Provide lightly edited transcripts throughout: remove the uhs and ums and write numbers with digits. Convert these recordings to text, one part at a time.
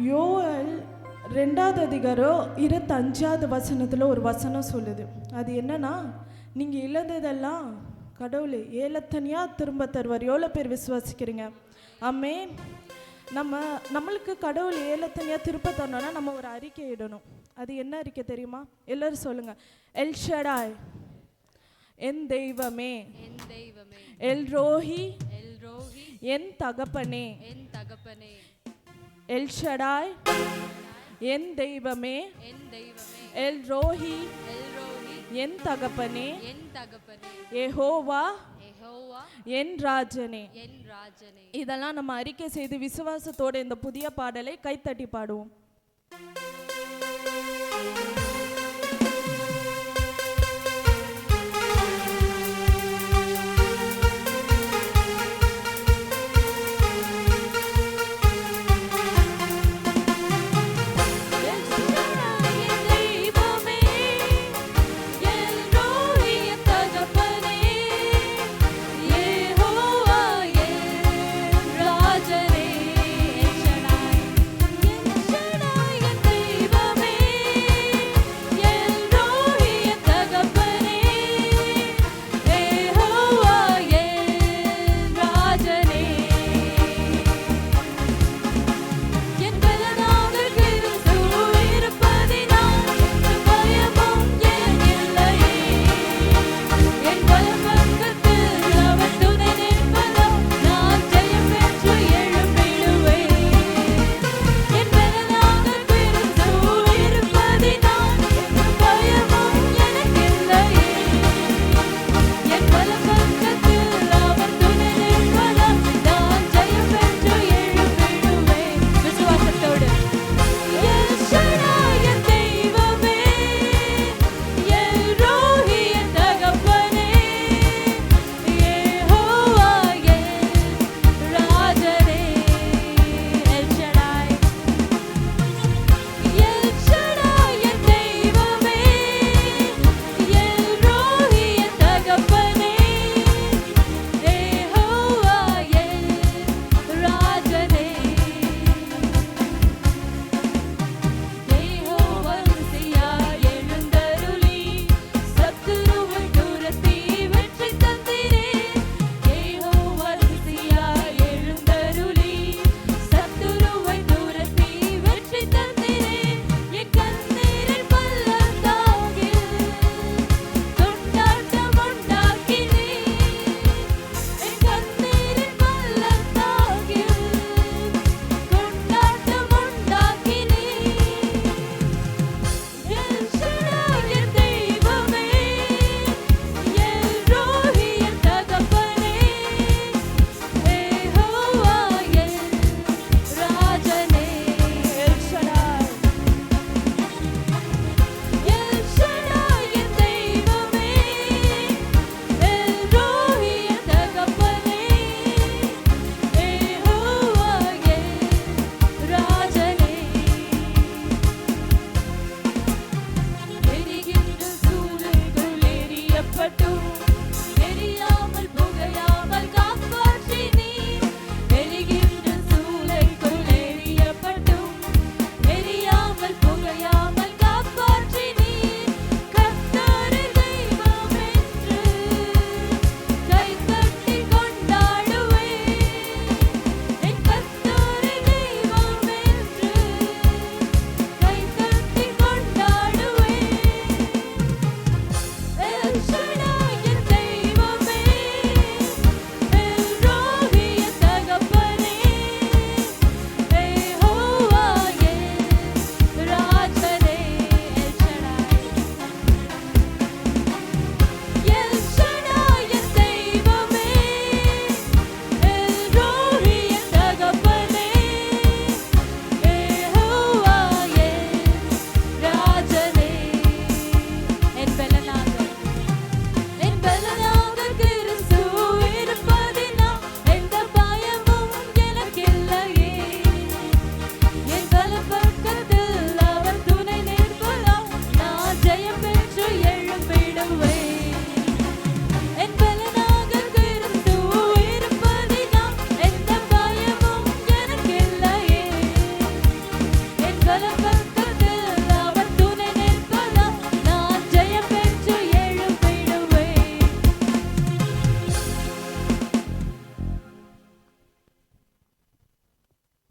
யோவேல் 2வது அதிகாரம் 25வது வசனத்தில் ஒரு வசனம் சொல்லுது. அது என்னன்னா, நீங்கள் இழந்ததெல்லாம் கடவுள் ஏலத்தனியாக திரும்ப தருவார். எவ்வளோ பேர் விசுவாசிக்கிறீங்க? ஆமென். நம்மளுக்கு கடவுள் ஏலத்தனியாக திரும்ப தரணும்னா நம்ம ஒரு அறிக்கை இடணும். அது என்ன அறிக்கை தெரியுமா? எல்லாரும் சொல்லுங்க. எல் ஷடாய் என் தெய்வமே, எல் ரோஹி என் தகப்பனே, எல் ஷடாய் என் தெய்வமே, எல் ரோஹி என் தகப்பனே, யெகோவா என் ராஜனே. இதெல்லாம் நம்ம அறிக்கை செய்து விசுவாசத்தோட இந்த புதிய பாடலை கைத்தட்டி பாடுவோம். Shut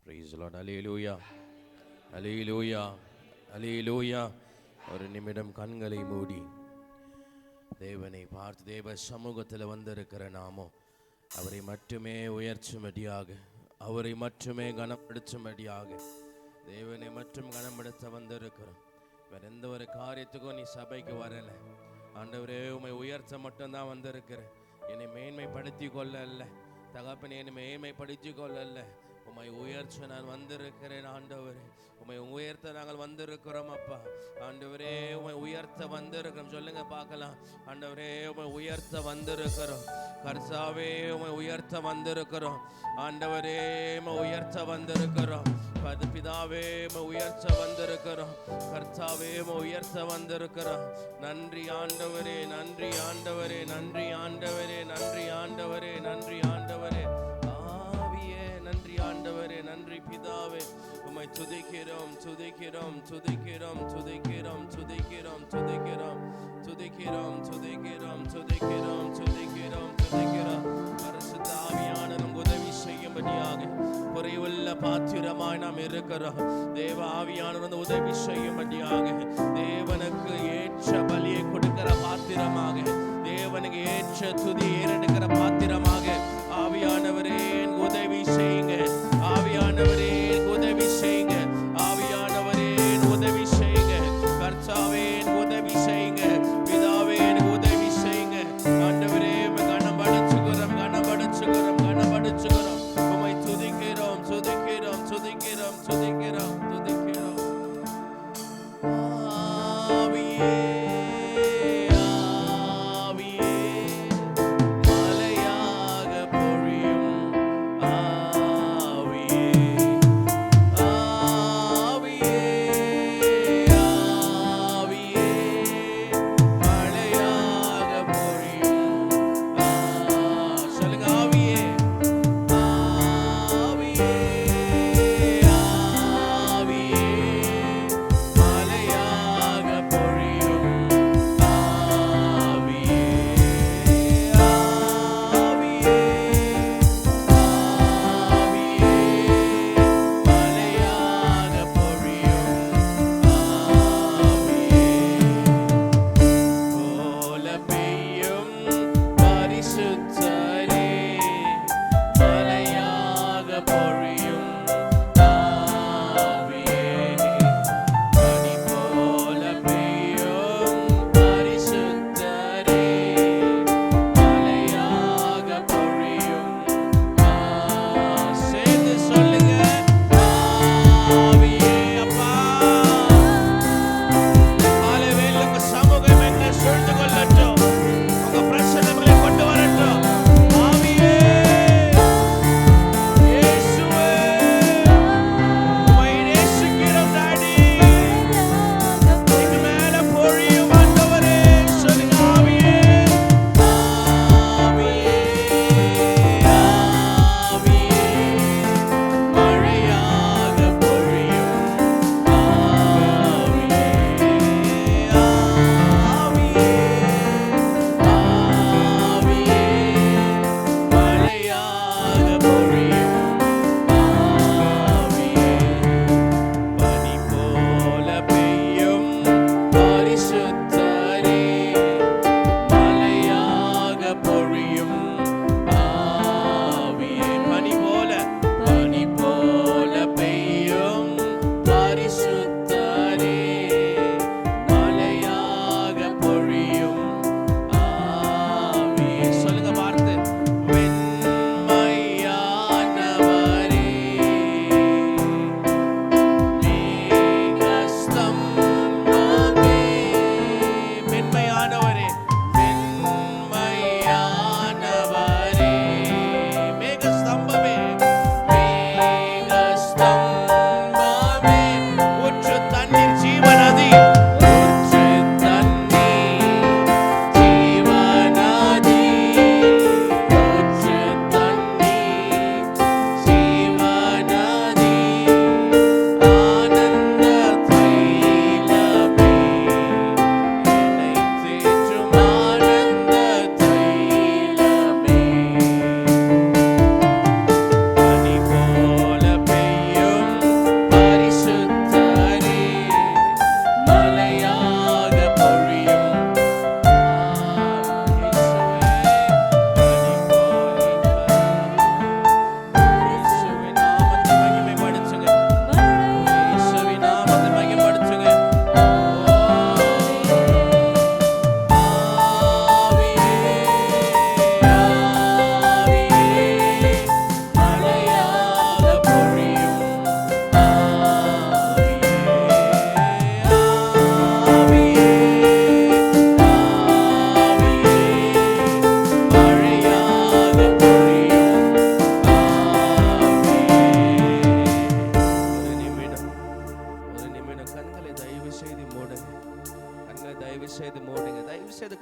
Praise the Lord. Hallelujah. Hallelujah. Hallelujah. ஒரு நிமிடம் கண்களை மூடி தேவனை பார்த்து தேவ சமூகத்தில் வந்திருக்கிற நாமோ அவரை மட்டுமே உயர்ச்சும்படியாக, அவரை மட்டுமே கனப்படுத்தும்படியாக, தேவனை மட்டும் கனப்படுத்த வந்திருக்கிறோம். வேற எந்த ஒரு காரியத்துக்கும் நீ சபைக்கு வரல. ஆண்டவரே, உம்மை உயர்த்த மட்டும்தான் வந்திருக்கிறேன். என்னை மேன்மைப்படுத்தி கொள்ள அல்ல தகப்பனே, என்னை மேன்மைப்படுத்தி கொள்ள அல்ல, உம்மை உயர்ச்ச நான் வந்திருக்கிறேன். ஆண்டவரே, உம்மை உயர்த்த நாங்கள் வந்திருக்கிறோம். அப்பா ஆண்டவரே, உம்மை உயர்த்த வந்திருக்கிறோம். சொல்லுங்க பார்க்கலாம். ஆண்டவரே, உம்மை உயர்த்த வந்திருக்கிறோம். கர்த்தாவே, உம்மை உயர்த்த வந்திருக்கிறோம். ஆண்டவரே, உம்மை உயர்த்த வந்திருக்கிறோம். பிதாவே, உம்மை உயர்த்த வந்திருக்கிறோம். கர்த்தாவே, உம்மை உயர்த்த வந்திருக்கிறோம். நன்றி ஆண்டவரே, நன்றி ஆண்டவரே, நன்றி ஆண்டவரே, நன்றி ஆண்டவரே, நன்றி ஆண்டவரே. ஆவியே நன்றி ஆண்டவரே, நன்றி பிதாவே. உம்மை துதிக்கிறோம், துதிக்கிறோம், துதிக்கிறோம், துதிக்கிறோம், துதிக்கிறோம், துதிக்கிறோம், துதிக்கிறோம், துதிக்கிறோம், துதிக்கிறோம், துதிக்கிறோம், துதிக்கிறோம். பரிசுத்த ஆவியானவர் உதவி செய்யும்படியாக குறைவுள்ள பாத்திரமாய் நாம் இருக்கிறோம். தேவ ஆவியானவர் உதவி செய்யும்படியாக, தேவனுக்கு ஏற்ற பலியை கொடுக்கிற பாத்திரமாக, தேவனுக்கு ஏற்ற துதி ஏறெடுக்கிற பாத்திரமாக ஆவியானவரே உதவி செய்யுங்க. ஆவியானவரே உதவி செய்யுங்க. ஆவியானவரே உதவி செய்யுங்க. கர்த்தாவே உதவி செய்யுங்க. பிதாவே உதவி செய்யுங்க. ஆண்டவரே, கனப்படுத்துகிறோம், கனப்படுத்துகிறோம், கனப்படுத்துகிறோம். உம்மை துதிக்கிறோம், துதிக்கிறோம், துதிக்கிறோம், துதிக்கிறோம், துதிக்கிறோம். ஆவியே ஆவியே மலையாக பொழியும்,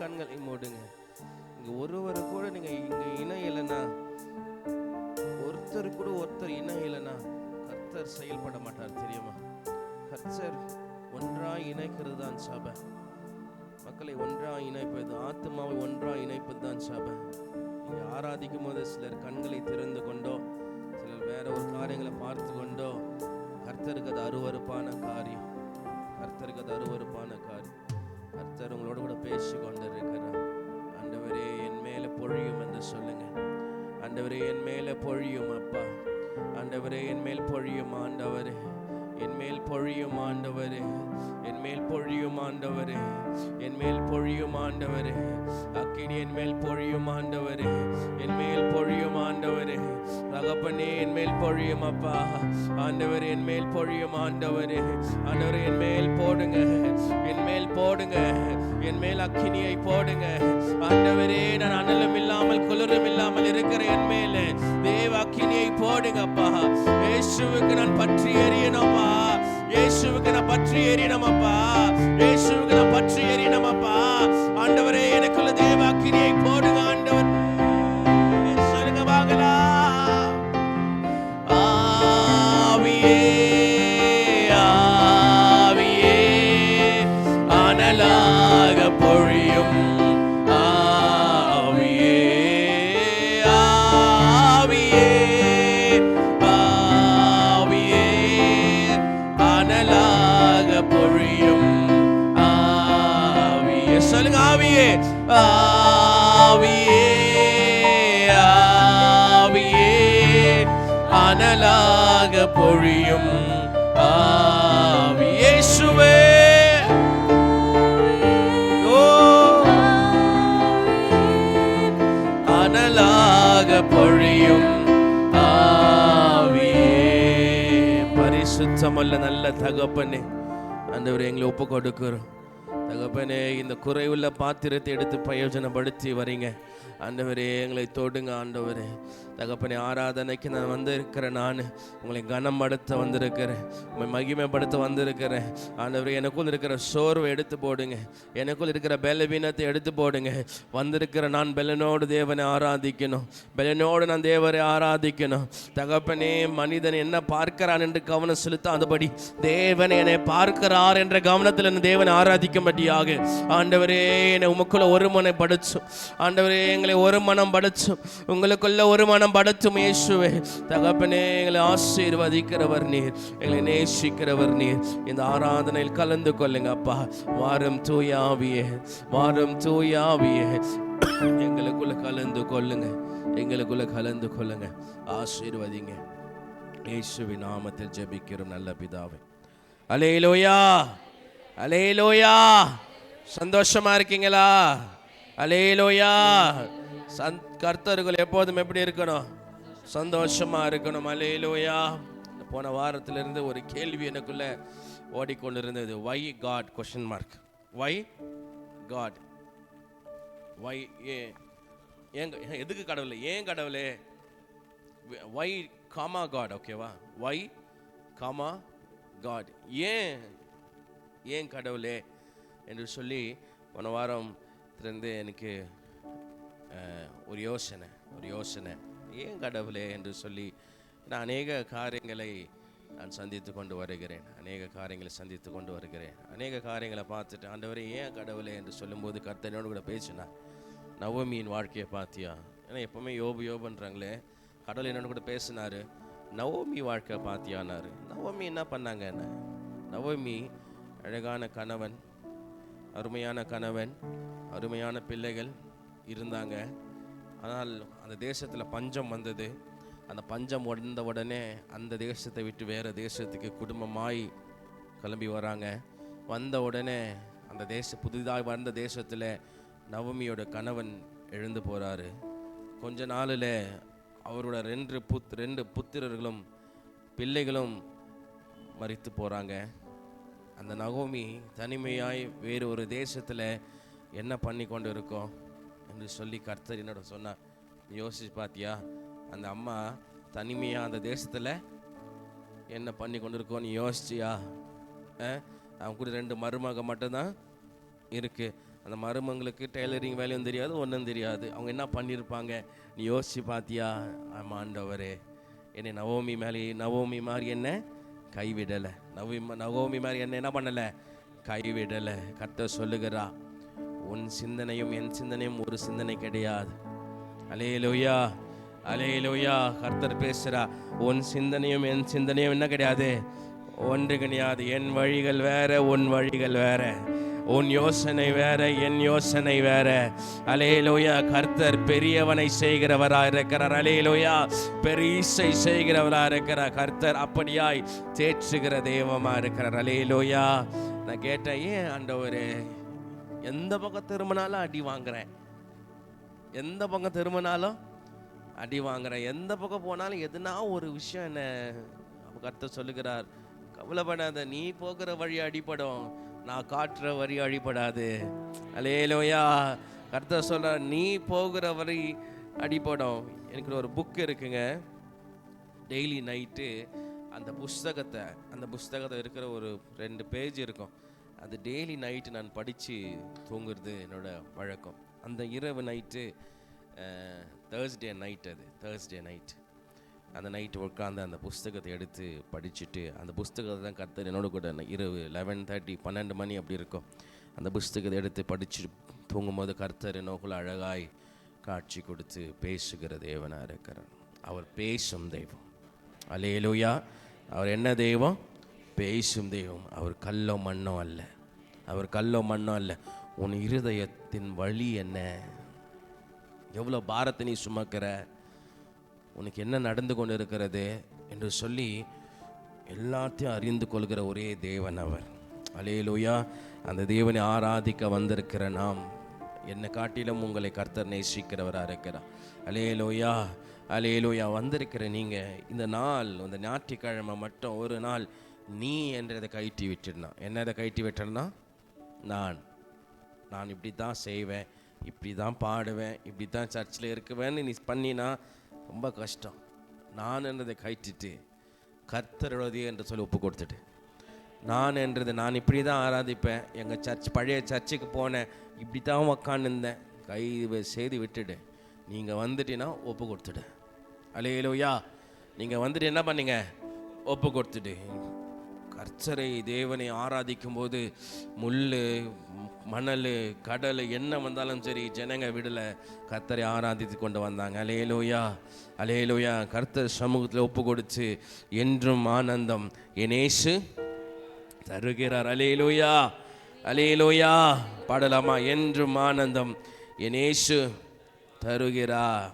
கண்களை மூடுங்க. இங்க ஒருவர் கூட நீங்க இங்க இணையலைன்னா, ஒருத்தர் கூட ஒருத்தர் இணையலைன்னா கர்த்தர் செயல்பட மாட்டார் தெரியுமா? கர்த்தர் ஒன்றாய் இணைக்கிறது தான் சபை. மக்களை ஒன்றாய் இணைப்பது, ஆத்மாவை ஒன்றாய் இணைப்பது தான் சபை. நீங்க ஆராதிக்கும் போது சிலர் கண்களை திறந்து கொண்டோ, சிலர் வேற ஒரு காரியங்களை பார்த்து கொண்டோ, கர்த்தருக்கு அது அருவருப்பான காரியம். கர்த்தருக்கு அது அருவருப்பான காரியம். கர்த்தர் உங்களோட கூட பேசி கொண்டு இருக்கிறார். ஆண்டவரே என் மேல பொழியும் என்று சொல்லுங்க. ஆண்டவரே என் மேல பொழியும் அப்பா. ஆண்டவரே என் மேல் பொழியும் ஆண்டவரே. என் மேல் பொழியும் ஆண்டவரே. என் மேல் பொழியும் ஆண்டவரே. என் மேல் பொழியும் ஆண்டவரே. அக்கினி என் மேல் பொழியும் ஆண்டவரே. என் மேல் பொழியும் ஆண்டவரே. தகப்பனே என் மேல் பொழியும் அப்பா. ஆண்டவரே என் மேல் பொழியும் ஆண்டவரே. ஆண்டவரே என் மேல் போடுங்க. என் மேல் போடுங்க. என் மேல் அக்கினியை போடுங்க ஆண்டவரே. நான் அனலும் இல்லாமல் குளிரும் இல்லாமல் இருக்கிற என் மேல தேவ அக்கினியை போடுங்கப்பா. இயேசுவுக்கு நான் பற்றி எரியணும்ப்பா. இயேசுவுக்கு நான் பற்றி எரியணுமப்பா. இயேசுவுக்கு நான் பற்றி எரியணுமப்பா. ஆண்டவரே எனக்குள்ள தேவ அக்கினியை போடுங்க ஆண்டவர். சொல்லுங்க வாங்கலாம். ஆவியே ஆவியே அனலாக பொழியும். ஆவியே ஆவியே ஆவியே அனலாக பொழியும். ஆவியே சொல்லுங்க. ஆவியே ஆவியே ஆவியே அனலாக பொழியும். ஆவி இயேசுவே. ஓ அனலாக பொழியும் ஆவியே. பரிசுத்தமல்ல நல்ல தகப்பனே, ஆண்டவரே எங்களை ஒப்பு கொடுக்கிறோம் தகப்பனே. இந்த குறைவுள்ள பாத்திரத்தை எடுத்து பிரயோஜனப்படுத்தி வரீங்க ஆண்டவரே. எங்களை தொடுங்க ஆண்டவரே. தகப்பனே ஆராதனைக்கு நான் வந்திருக்கிறேன். நான் உங்களை கனப்படுத்த வந்திருக்கிறேன். உங்களை மகிமைப்படுத்த வந்திருக்கிறேன் ஆண்டவரே. எனக்குள் இருக்கிற சோர்வை எடுத்து போடுங்க. எனக்குள் இருக்கிற பலவீனத்தை எடுத்து போடுங்க. வந்திருக்கிற நான் பலனோடு தேவனை ஆராதிக்கணும். பலனோடு நான் தேவரை ஆராதிக்கணும் தகப்பனே. மனிதன் என்ன பார்க்கிறான் என்று கவனம் செலுத்தாதபடி தேவனை என்னை பார்க்கிறார் என்ற கவனத்தில் என்ன தேவனை ஆராதிக்கும்படியாக ஆண்டவரே என்னை உமக்குள்ள ஒரு மனம் படைச்சும். ஆண்டவரே எங்களை ஒரு மனம் படைச்சும். உங்களுக்குள்ள ஒரு மனம் படைத்தும் இயேசுவே. தகப்பனே எங்களை ஆசீர்வதிக்கிறவர் நீர். எங்களை நேசிக்கிறவர் நீர். இந்த ஆராதனையில் கலந்து கொள்ளுங்க அப்பா. வாரும் தூய ஆவியே. வாரும் தூய ஆவியே. எங்களுக்குள்ள கலந்து கொள்ளுங்க. எங்களுக்குள்ள கலந்து கொள்ளுங்க. ஆசீர்வதிங்க. இயேசுவின் நாமத்தில் ஜெபிக்கிறோம் நல்ல பிதாவே. அல்லேலூயா. அல்லேலூயா. சந்தோஷமா இருக்கீங்களா? அல்லேலூயா. கர்த்தர்கள் எப்போதும் எப்படி இருக்கணும்? சந்தோஷமா இருக்கணும். அல்லேலூயா. போன வாரத்திலிருந்து ஒரு கேள்வி எனக்குள்ள ஓடிக்கொண்டிருந்தது. Why God question mark. Why God. Why ஏன் எதுக்கு கடவுளே? ஏன் கடவுளே? Why comma God. ஓகேவா? Why comma God. ஏன் கடவுளே என்று சொல்லி போன வாரத்திலிருந்து எனக்கு ஒரு யோசனை ஏன் கடவுளே என்று சொல்லி நான் அநேக காரியங்களை சந்தித்து கொண்டு வருகிறேன். அநேக காரியங்களை பார்த்துட்டு ஆண்டவரே ஏன் கடவுளே என்று சொல்லும்போது கர்த்தனோடு கூட பேசினா. நவோமியின் வாழ்க்கையை பார்த்தியா? ஏன்னா எப்பவுமே யோபுன்றாங்களே. கடவுள் என்னோட கூட பேசினாரு. நவோமி வாழ்க்கை பார்த்தியானாரு. நவோமி என்ன பண்ணாங்க? நவோமி அழகான கணவன், அருமையான கணவன், அருமையான பிள்ளைகள் இருந்தாங்க. ஆனால் அந்த தேசத்தில் பஞ்சம் வந்தது. அந்த பஞ்சம் வந்த உடனே அந்த தேசத்தை விட்டு வேறு தேசத்துக்கு குடும்பமாய் கிளம்பி வராங்க. வந்த உடனே அந்த புதிதாக வந்த தேசத்தில் நவமியோட கணவன் எழுந்து போகிறாரு. கொஞ்ச நாளில் அவரோட ரெண்டு புத்திரர்களும் பிள்ளைகளும் மரித்து போகிறாங்க. அந்த நகோமி தனிமையாய் வேறு ஒரு தேசத்தில் என்ன பண்ணி கொண்டு இருக்கோம் என்று சொல்லி கர்த்தர் என்னோட சொன்னார். யோசிச்சு பார்த்தியா? அந்த அம்மா தனிமையாக அந்த தேசத்தில் என்ன பண்ணி கொண்டு இருக்கோன்னு யோசிச்சியா? அவன் கூட 2 மருமக மட்டும்தான் இருக்கு. அந்த மருமங்களுக்கு டெய்லரிங் வேலையும் தெரியாது, ஒன்றும் தெரியாது. அவங்க என்ன பண்ணியிருப்பாங்க நீ யோசிச்சு பார்த்தியா? ஆமாம் ஆண்டவரே, என்னை நவோமி மாதிரி என்ன கைவிடலை, நவோமி மாதிரி என்ன பண்ணலை, கைவிடலை. கர்த்தர் சொல்லுகிறா, உன் சிந்தனையும் என் சிந்தனையும் ஒரு சிந்தனை கிடையாது. அல்லேலூயா, அல்லேலூயா. கர்த்தர் பேசுகிறா, உன் சிந்தனையும் என் சிந்தனையும் என்ன கிடையாது, ஒன்று கிடையாது. என் வழிகள் வேற, உன் வழிகள் வேற. உன் யோசனை வேற, என் யோசனை வேற. அல்லேலூயா. கர்த்தர் பெரியவனை செய்கிறவரா இருக்கிறார். அல்லேலூயா. பெரிசை செய்கிறவரா இருக்கிறார். கர்த்தர் அப்படியாய் தேற்றுகிற தெய்வமா இருக்கிறார். அல்லேலூயா. நான் கேட்டேன், ஏன் ஆண்டவரே எந்த பக்கம் திரும்பினாலும் அடி வாங்குறேன், எந்த பக்கம் திரும்பினாலும் அடி வாங்குறேன், எந்த பக்கம் போனாலும் எதுனா ஒரு விஷயம் என்ன. கர்த்தர் சொல்லுகிறார், கவலைப்படாத, நீ போகிற வழி அடிபடும், நான் காட்டுற வழி அடிபடாது. அல்லேலூயா. கர்த்தர் சொல்றார், நீ போகிற வழி அடிபடும். எனக்கு ஒரு புக் இருக்குங்க, டெய்லி நைட்டு அந்த புஸ்தகத்தை இருக்கிற ஒரு 2 பேஜ் இருக்கும். அது டெய்லி நைட்டு நான் படித்து தூங்குறது என்னோட வழக்கம். அந்த இரவு நைட்டு தேர்ஸ்டே நைட் அந்த நைட்டு உட்காந்து அந்த புஸ்தகத்தை எடுத்து படிச்சுட்டு, அந்த புஸ்தகத்தை தான் கர்த்தர் என்னோட கூட இரவு 11:30 12 மணி அப்படி இருக்கும். அந்த புஸ்தகத்தை எடுத்து படிச்சு தூங்கும்போது கர்த்தர் என்னோக்குள்ள அழகாய் காட்சி கொடுத்து பேசுகிற தேவனாக இருக்கிறார். அவர் பேசும் தெய்வம். அல்லேலூயா. அவர் என்ன தெய்வம்? பேசும் தெய்வம். அவர் கல்லோ மண்ணோ அல்ல, அவர் கல்லோ மண்ணோ அல்ல. உன் இருதயத்தின் வழி என்ன, எவ்வளோ பாரத்தை நீ சுமக்கிற, உனக்கு என்ன நடந்து கொண்டு இருக்கிறது என்று சொல்லி எல்லாத்தையும் அறிந்து கொள்கிற ஒரே தேவன் அவர். அல்லேலூயா. அந்த தேவனை ஆராதிக்க வந்திருக்கிற நாம், என்னை காட்டிலும் உங்களை கர்த்தர் நேசிக்கிறவராக இருக்கிறார். அல்லேலூயா, அல்லேலூயா. வந்திருக்கிற நீங்கள் இந்த நாள், இந்த ஞாயிற்றுக்கிழமை மட்டும் ஒரு நாள் நீ என்றதை கழட்டி விட்டுடனா. என்னதை கழட்டி விட்டுறனா? நான் இப்படி தான் செய்வேன், இப்படி தான் பாடுவேன், இப்படி தான் சர்ச்சில் இருக்குவேன்னு நீ பண்ணினா ரொம்ப கஷ்டம். நான் என்றதை கழட்டிட்டு கர்த்தருடைய என்று சொல்லி ஒப்பு கொடுத்துட்டு, நான் இப்படி தான் ஆராதிப்பேன், எங்கள் பழைய சர்ச்சுக்கு போனேன், இப்படி தான் உக்காந்துருந்தேன், கை செய்து விட்டுடு. நீங்கள் வந்துட்டீங்கன்னா ஒப்பு கொடுத்துடு. அல்லேலூயா. நீங்கள் வந்துட்டு என்ன பண்ணீங்க? ஒப்பு கொடுத்துடு. கர்த்தரை தேவனை ஆராதிக்கும் போது முள் மணல் கடல் என்ன வந்தாலும் சரி, ஜனங்க விடலை, கர்த்தரை ஆராதித்து கொண்டு வந்தாங்க. அல்லேலூயா, அல்லேலூயா. கர்த்தர் சமூகத்தில் ஒப்பு கொடுத்து என்றும் ஆனந்தம் என் இயேசு தருகிறார். அல்லேலூயா, அல்லேலூயா. பாடலாமா? என்றும் ஆனந்தம் என் இயேசு தருகிறார்.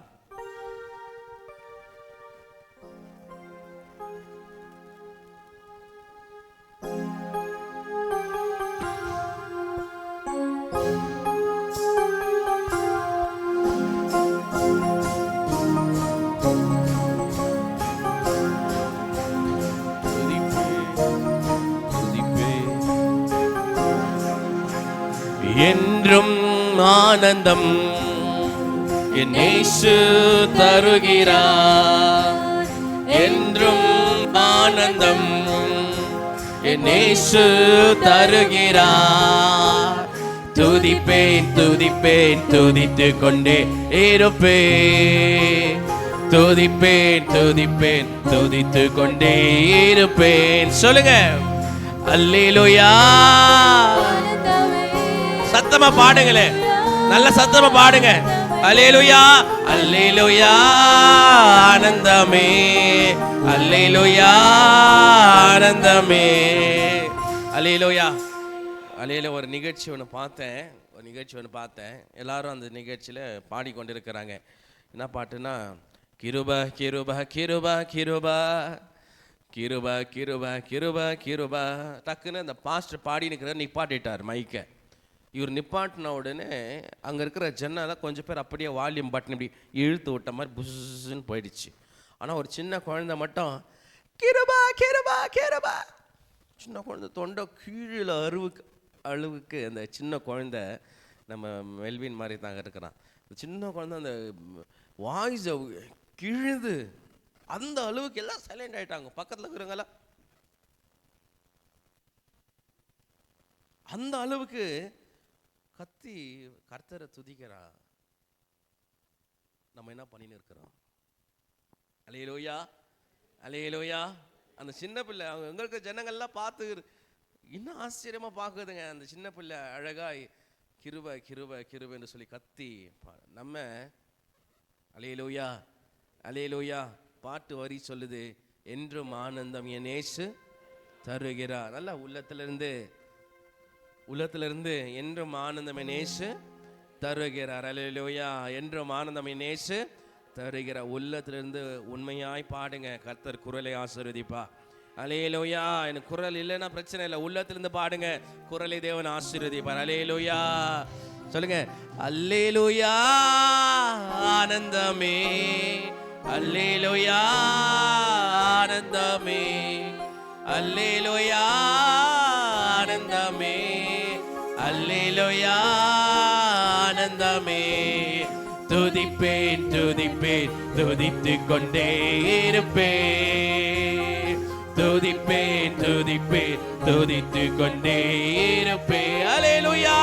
என்றும் ஆனந்தம் என் இயேசு தருகிறார். என்றும் ஆனந்தம் என் இயேசு தருகிறார். துதிப்பேன் துதிப்பேன் துதித்து கொண்டே இருப்பேன். துதிப்பேன் துதிப்பேன் துதித்து கொண்டே இருப்பேன். சொல்லுங்க. அல்லேலூயா. சத்தமா பாடுங்களே, நல்ல சத்தமா பாடுங்க. அல்லேலூயா, அல்லேலூயா. ஆனந்தமே, அல்லேலூயா, ஆனந்தமே. அல்லேலூயா, அல்லேலூயா. ஒரு நிகழ்ச்சி ஒன்று பார்த்தேன், எல்லாரும் அந்த நிகழ்ச்சியில் பாடிக்கொண்டிருக்கிறாங்க. என்ன பாட்டுன்னா, கிருப கிருப கிருப கிருப கிருப கிருப கிருப கிருப. டக்குன்னு அந்த பாஸ்டர் பாடி நிற்கிற நிப்பாட்டிட்டார் மைக்கை. இவர் நிப்பாட்டின உடனே அங்கே இருக்கிற ஜன்னலை கொஞ்சம் பேர் அப்படியே வால்யூம் பட்டன் இப்படி இழுத்து விட்ட மாதிரி புஸ்ன்னு போயிடுச்சு. ஆனால் ஒரு சின்ன குழந்தை மட்டும் கிருபா கிருபா கிருபா. சின்ன குழந்தை தொண்டை கீழே அளவுக்கு அந்த சின்ன குழந்தை நம்ம மெல்வின் மாதிரி தாங்க இருக்கிறான். சின்ன குழந்தை அந்த வாய்ஸை கிழுது அந்த அளவுக்கு எல்லாம் சைலண்ட் ஆகிட்டாங்க. பக்கத்தில் இருக்கிறவங்களா அந்த அளவுக்கு கத்தி கர்த்தரை துதிக்கிறா, நம்ம என்ன பண்ணின்னு இருக்கிறோம்? அல்லேலூயா, அல்லேலூயா. அந்த சின்ன பிள்ளை அவங்க எங்களுக்கு ஜனங்கள்லாம் பார்த்து இன்னும் ஆச்சரியமா பார்க்குதுங்க. அந்த சின்ன பிள்ளை அழகாய் கிருபை கிருபை கிருபை என்று சொல்லி கத்தி நம்ம அல்லேலூயா அல்லேலூயா. பாட்டு வரி சொல்லுது, என்றும் ஆனந்தம் என் இயேசு தருகிறார். நல்லா உள்ளத்திலிருந்து என்றும் ஆனந்தம் என் இயேசு தருகிறார். அல்லேலூயா. என்றும் ஆனந்தம் என் இயேசு தருகிறார். உள்ளத்திலிருந்து உண்மையாய் பாடுங்க, கர்த்தர் குரலை ஆசீர்வதிப்பா. அல்லேலூயா. எனக்கு குரல் இல்லைன்னா பிரச்சனை இல்லை, உள்ளத்திலிருந்து பாடுங்க, குரலை தேவன் ஆசீர்வதிப்பார். அல்லேலூயா சொல்லுங்க. அல்லேலூயா ஆனந்தமே, அல்லேலூயா ஆனந்தமே, அல்லேலூயா ஆனந்தமே, அல்லேலூயா ஆனந்தமே. துதிப்பேன் துதிப்பேன் துதித்து கொண்டே இருப்பேன், துதிப்பேன் துதிப்பேன் துதித்து கொண்டே இருப்பேன். அல்லேலூயா.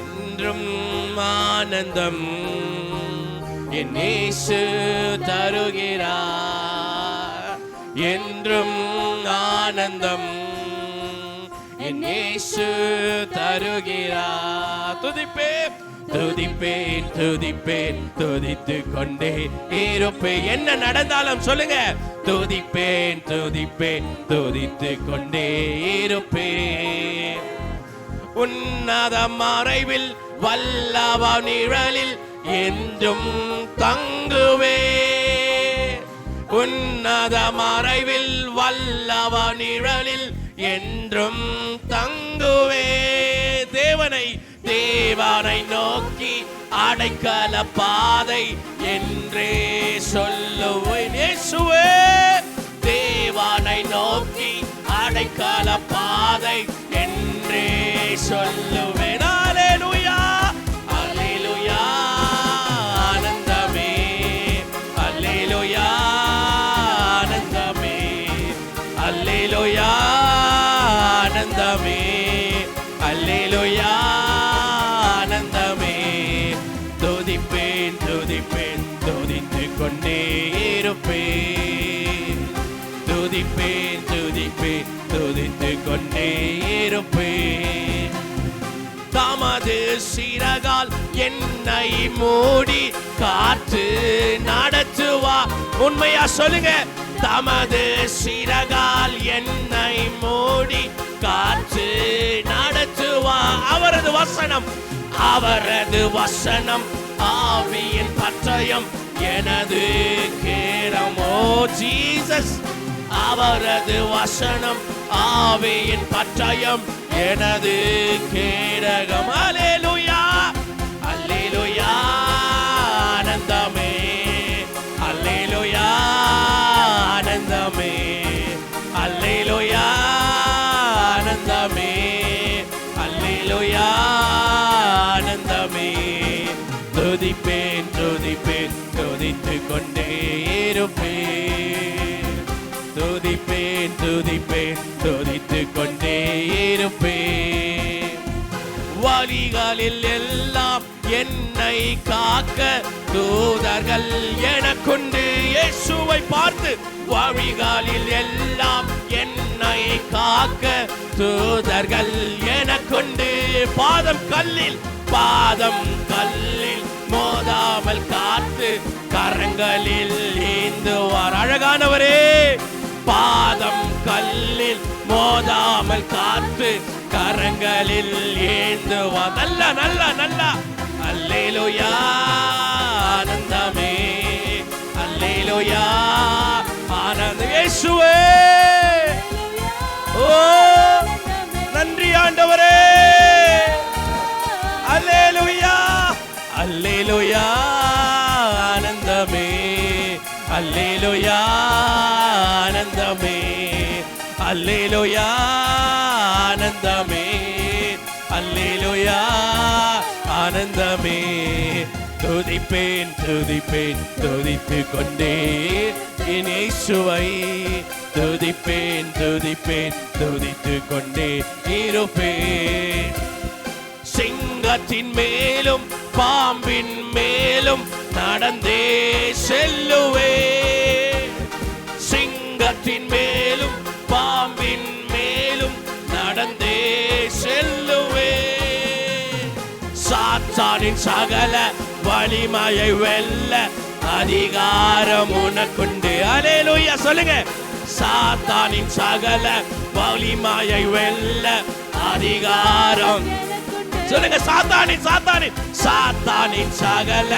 என்றும் ஆனந்தம் என் இயேசு தருகிறார், என்றும் ஆனந்தம் என் இயேசு தருகிறார். துதிப்பேன் துதிப்பேன் துதிப்பேன் துதித்து கொண்டே இருப்பேன். என்ன நடந்தாலும் சொல்லுங்க, துதிப்பேன் துதிப்பேன் துதித்து கொண்டே இருப்பேன். உன்னத மறைவில் வல்லவ நிழலில் என்றும் தங்குவே, உன்னத மறைவில் வல்லவ நிழலில் என்றும் தங்குவே. தேவனை நோக்கி அடைக்கல பாதை என்றே சொல்லுவேன். இயேசுவே தேவனை நோக்கி அடைக்கல பாதை என்றே சொல்லுவேன். அல்லேலூயா அல்லேலூயா ஆனந்தமே, அல்லேலூயா ஆனந்தமே, அல்லேலூயா ஆனந்தமே, அல்லேலூயா ஆனந்தமே. துதிப்பேன் துதிப்பேன் துதித்து கொண்டே இருப்பேன், துதிப்பேன் துதிப்பேன் துதித்து கொண்டே இருப்பேன். தமது சிறகால் என்னை மூடி காற்று நடத்துவா. உண்மையா சொல்லுங்க, தமது சிறகால் என்னை மூடி காற்று நடத்துவா. அவரது வசனம் ஆவியின் பட்டயம் எனது கேடமோ. ஜீசஸ் அவரது வசனம் ஆவியின் பட்டயம் எனது கேடகம். அல்லேலூயா அல்லேலூயா ஆனந்தமே, அல்லேலூயா ஆனந்தமே, அல்லேலூயா ஆனந்தமே, அல்லேலூயா ஆனந்தமே. துதிப்பேன் துதிப்பேன் துதித்து கொண்டே இருப்பேன், துதிப்பேன் துதிப்பேன் துதித்து கொண்டே இருப்பேன். வழிகளில் எல்லாம் என்னை காக்க தூதர்கள் எனக்குண்டு. இயேசுவை பார்த்து, வழிகளில் எல்லாம் என்னை காக்க தூதர்கள் எனக்குண்டு. பாதம் கல்லில் மோதாமல் காத்து கரங்களில் ஏந்துவார். அழகானவரே, பாதம் கல்லில் மோதாமல் காத்து கரங்களில் ஏந்துவார். நல்ல நல்ல நல்ல அல்லேலூயா ஆனந்தமே, அல்லேலூயா ஆனந்தம். இயேசுவே ஓ நன்றி ஆண்டவரே. அல்லேலூயா அல்லேலூயா ஆனந்தமே, அல்லேலூயா ஆனந்தமே, அல்லேலூயா ஆனந்தமே, அல்லேலூயா ஆனந்தமே. துதிப்பேன் துதிப்பேன் துதித்து கொண்டே என் இயேசுவை, துதிப்பேன் துதிப்பேன் துதித்து கொண்டே இருப்பேன். சிங்க சிங்கத்தின் மேலும் பாம்பின் மேலும் நடந்தே செல்லுவே. சிங்கத்தின் மேலும் பாம்பின் மேலும் நடந்தே செல்லுவே. சாத்தானின் சகல வலிமையை வெல்ல அதிகாரம் உனக்குண்டு. அல்லேலூயா சொல்லுங்க. சாத்தானின் சகல வலிமையை வெல்ல அதிகாரம் சொல்லுங்க. சாத்தானின் சகல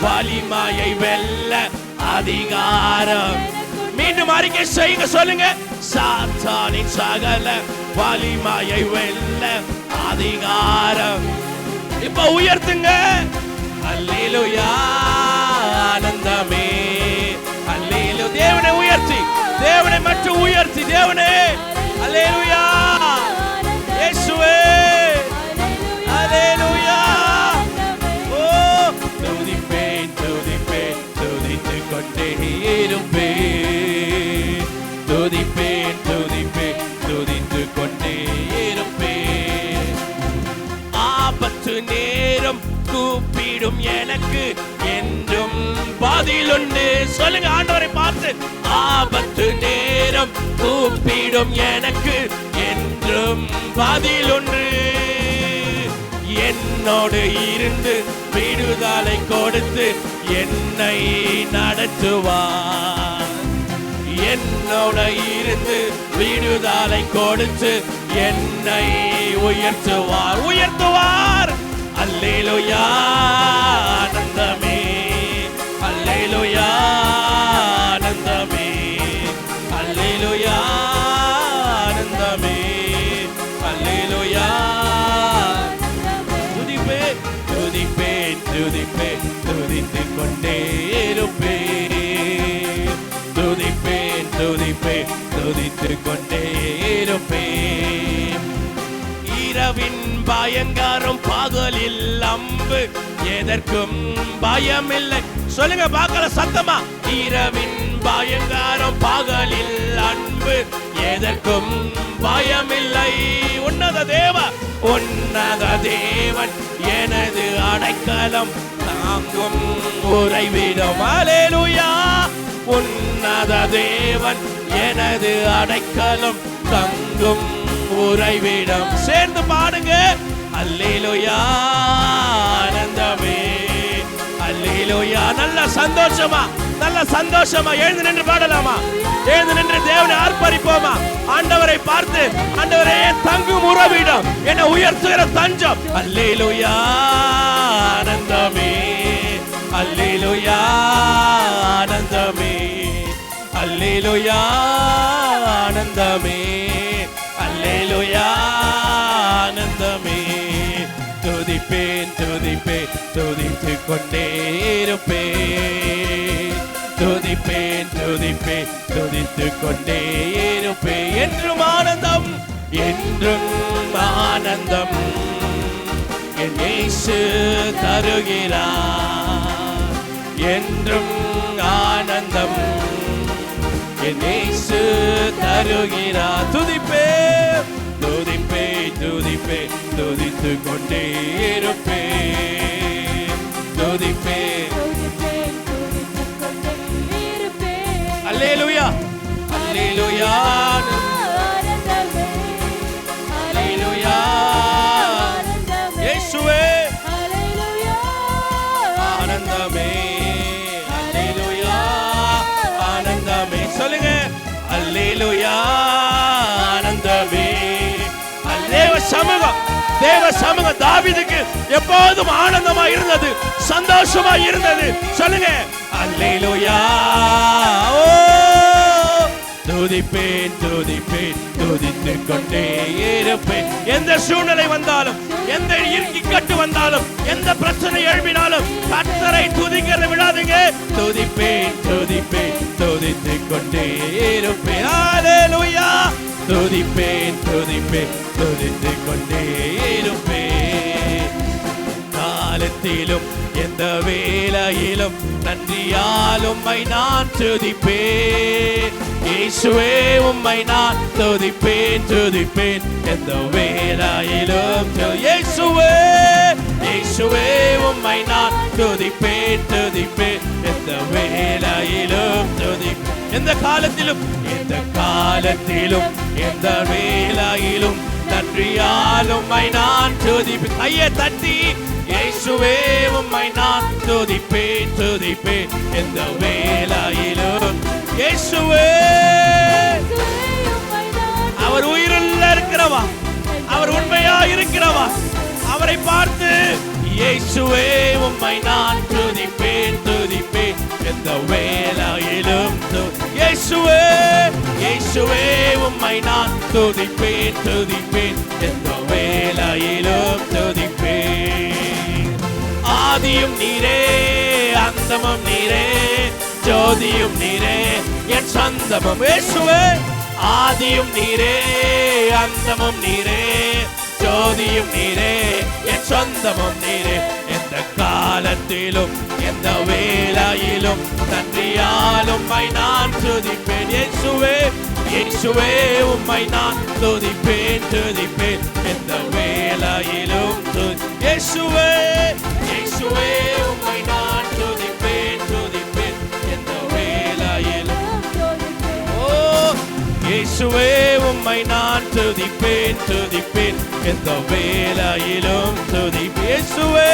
வலிமையை வெல்ல அதிகாரம். மீண்டும் அறிக்கை செய்யுங்க. சொல்லுங்க. சாத்தானின் சகல வலிமையை வெல்ல அதிகாரம். இப்ப உயர்த்துங்க. அல்லேலூயா ஆனந்தமே. அல்லேலூயா. தேவனை உயர்த்தி, தேவனை மட்டும் உயர்த்தி, தேவனே அல்லேலூயா. இயேசுவே அல்லேலூயா. ஓ துதிப்பேன் துதிப்பேன் துதித்துக் கொண்டே இருப்பேன். துதிப்பேன் துதிப்பேன் துதித்துக் கொண்டே இருப்பேன். ஆபத்து நேரம் கூப்பிடும் எனக்கு என்றும் பதிலுண்டு. சொல்லுங்க ஆண்டவரை பார்த்து. ஆபத்து நேரம் கூப்பிடும் எனக்கு என்றும் பதிலுண்டு. என்னோடு இருந்து விடுதலை கொடுத்து என்னை நடத்துவார். என்னோட இருந்து விடுதலை கொடுத்து என்னை உயர்த்துவார். அல்லேலூயா ஆனந்தமே. அல்லேலூயா ஆனந்தமே. அல்லேலூயா ஆனந்தமே. அல்லேலூயா. துதிப்பேன் துதிப்பேன் துதிப்பேன் துதித்துக் கொண்டே இருப்பேன். துதிப்பேன் துதிப்பேன் துதித்துக் கொண்டே இருப்பேன். இரவின் பயங்கரம் பகலில் அம்பு எதற்கும் பயமில்லை. சொல்லுங்க பார்க்கல சத்தமா. இரவின் பயங்கரம் பகலில் அன்பு எதற்கும் பயமில்லை. உன்னத தேவன் எனது அடைக்கலம் தாங்கும் உறைவிடம். அல்லேலூயா. உன்னத தேவன் எனது அடைக்கலம் தங்கும் உறைவிடம். சேர்ந்து பாடுங்க. அல்லேலூயா ஆனந்தமே. அல்லேலூயா. நல்ல சந்தோஷமா எழுந்து நின்று பாடலாமா? எழுந்து நின்று தேவனை ஆர்ப்பரிப்போமா? ஆண்டவரை பார்த்து, ஆண்டவரே தங்கும் உறைவிடம், என்னை உயர்த்துகிற தஞ்சம். அல்லேலூயா ஆனந்தமே. அல்லேலூயா ஆனந்தமே. அல்லேலூயா ஆனந்தமே. அல்லேலூயா ஆனந்தமே. துதிப்பேன் துதிப்பேன் துதித்துக் கொண்டே இருப்பேன். துதிப்பேன் துதிப்பேன் துதித்துக் கொண்டே இருப்பேன். என்றும் ஆனந்தம், என்றும் ஆனந்தம் என் இயேசு தருகிறார். என்றும் ஆனந்தம் என் இயேசு தருகிறார். துதிப்பேன் துதிப்பேன் துதிப்பேன் துதித்துக் கொண்டே இருப்பேன். துதிப்பேன். அல்லேலூயா அல்லேலூயா அல்லேலூயா. இயேசுவே ஆனந்தமே. அல்லேலூயா ஆனந்தமே. சொல்லுங்க. அல்லேலூயா ஆனந்தமே. தேவ சமூகம் தாவீதுக்கு எப்போதும் ஆனந்தமா இருந்தது, சந்தோஷமா இருந்தது. சொல்லுங்க. அல்லேலூயா. துதிப்பேன் துதிப்பேன் துதித்துக் கொண்டே இருப்பேன். எந்த சூழ்நிலை வந்தாலும், எந்த இக்கட்டு வந்தாலும், எந்த பிரச்சனை எழுப்பினாலும் கர்த்தரை துதிக்கிறத விடாதீங்க. துதிப்பேன் துதிப்பேன் துதித்துக் கொண்டே இருப்பேன். அல்லேலூயா. துதிப்பேன் துதிப்பேன் துதித்துக் கொண்டே இருப்பேன். காலத்திலும் எந்த வேளையிலும் நன்றியால் உம்மை நான் துதிப்பேன். இயேசுவே உம்மை நான் துதிப்பேன் துதிப்பேன் எந்த வேளையிலும். இயேசுவே இயேசுவே உம்மை நான் துதிப்பேன் துதிப்பேன் எந்த வேளையிலும் துதிப்பேன் எந்த காலத்திலும் எந்த காலத்திலும் எந்த வேளையிலும் நன்றியால் உம்மை நான் துதிப்பேன் கையை தட்டி இயேசுவே உம்மை நான் துதிப்பேன் துதிப்பேன் எந்த வேளையிலும் இயேசுவே அவர் உயிருள்ள இருக்கிறவா அவர் உண்மையா இருக்கிறவா அவரை பார்த்து இயேசுவே உம்மை நான் துதிப்பேன் துதிப்பேன் எந்த வேளையிலும் இயேசுவே இயேசுவே உம்மை நான் துதிப்பேன் துதிப்பேன் எந்த வேளையிலும் துதிப்பேன் ஆதியும் நீரே அந்தமும் நீரே ஜோதியும் நீரே என் சொந்தமும் இயேசுவே ஆதியும் நீரே அந்தமும் நீரே ஜோதியும் நீரே என் சொந்தமும் நீரே எந்த காலத்திலும் எந்த வேளையிலும் நன்றியால் உம்மை நான் துதிப்பேன் இயேசுவே இயேசுவே உம்மை நான் துதிப்பேன் துதிப்பேன் எந்த வேளையிலும் இயேசுவே இயேசுவே உம்மை நான் துதிப்பேன் துதிப்பேன் எந்த வேளையிலும் இயேசுவே உம்மை நான் துதிப்பேன் துதிப்பேன் எந்த வேளையிலும் துதிப்பேன் இயேசுவே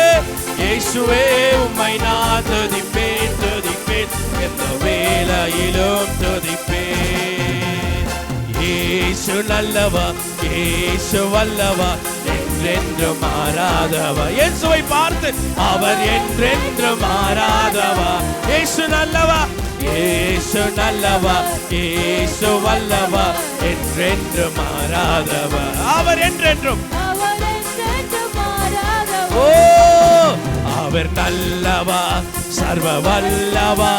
இயேசுவே உம்மை நான் துதிப்பேன் துதிப்பேன் எந்த வேளையிலும் துதிப்பேன் இயேசு நல்லவா இயேசு வல்லவா என்றென்று மாறாதவா இயேசுவை பார்த்து அவர் என்றென்று மாறாதவா இயேசு நல்லவா இயேசு நல்லவா இயேசு வல்லவா என்றென்று மாறாதவா அவர் என்றென்றும் ஓ அவர் நல்லவா சர்வ வல்லவா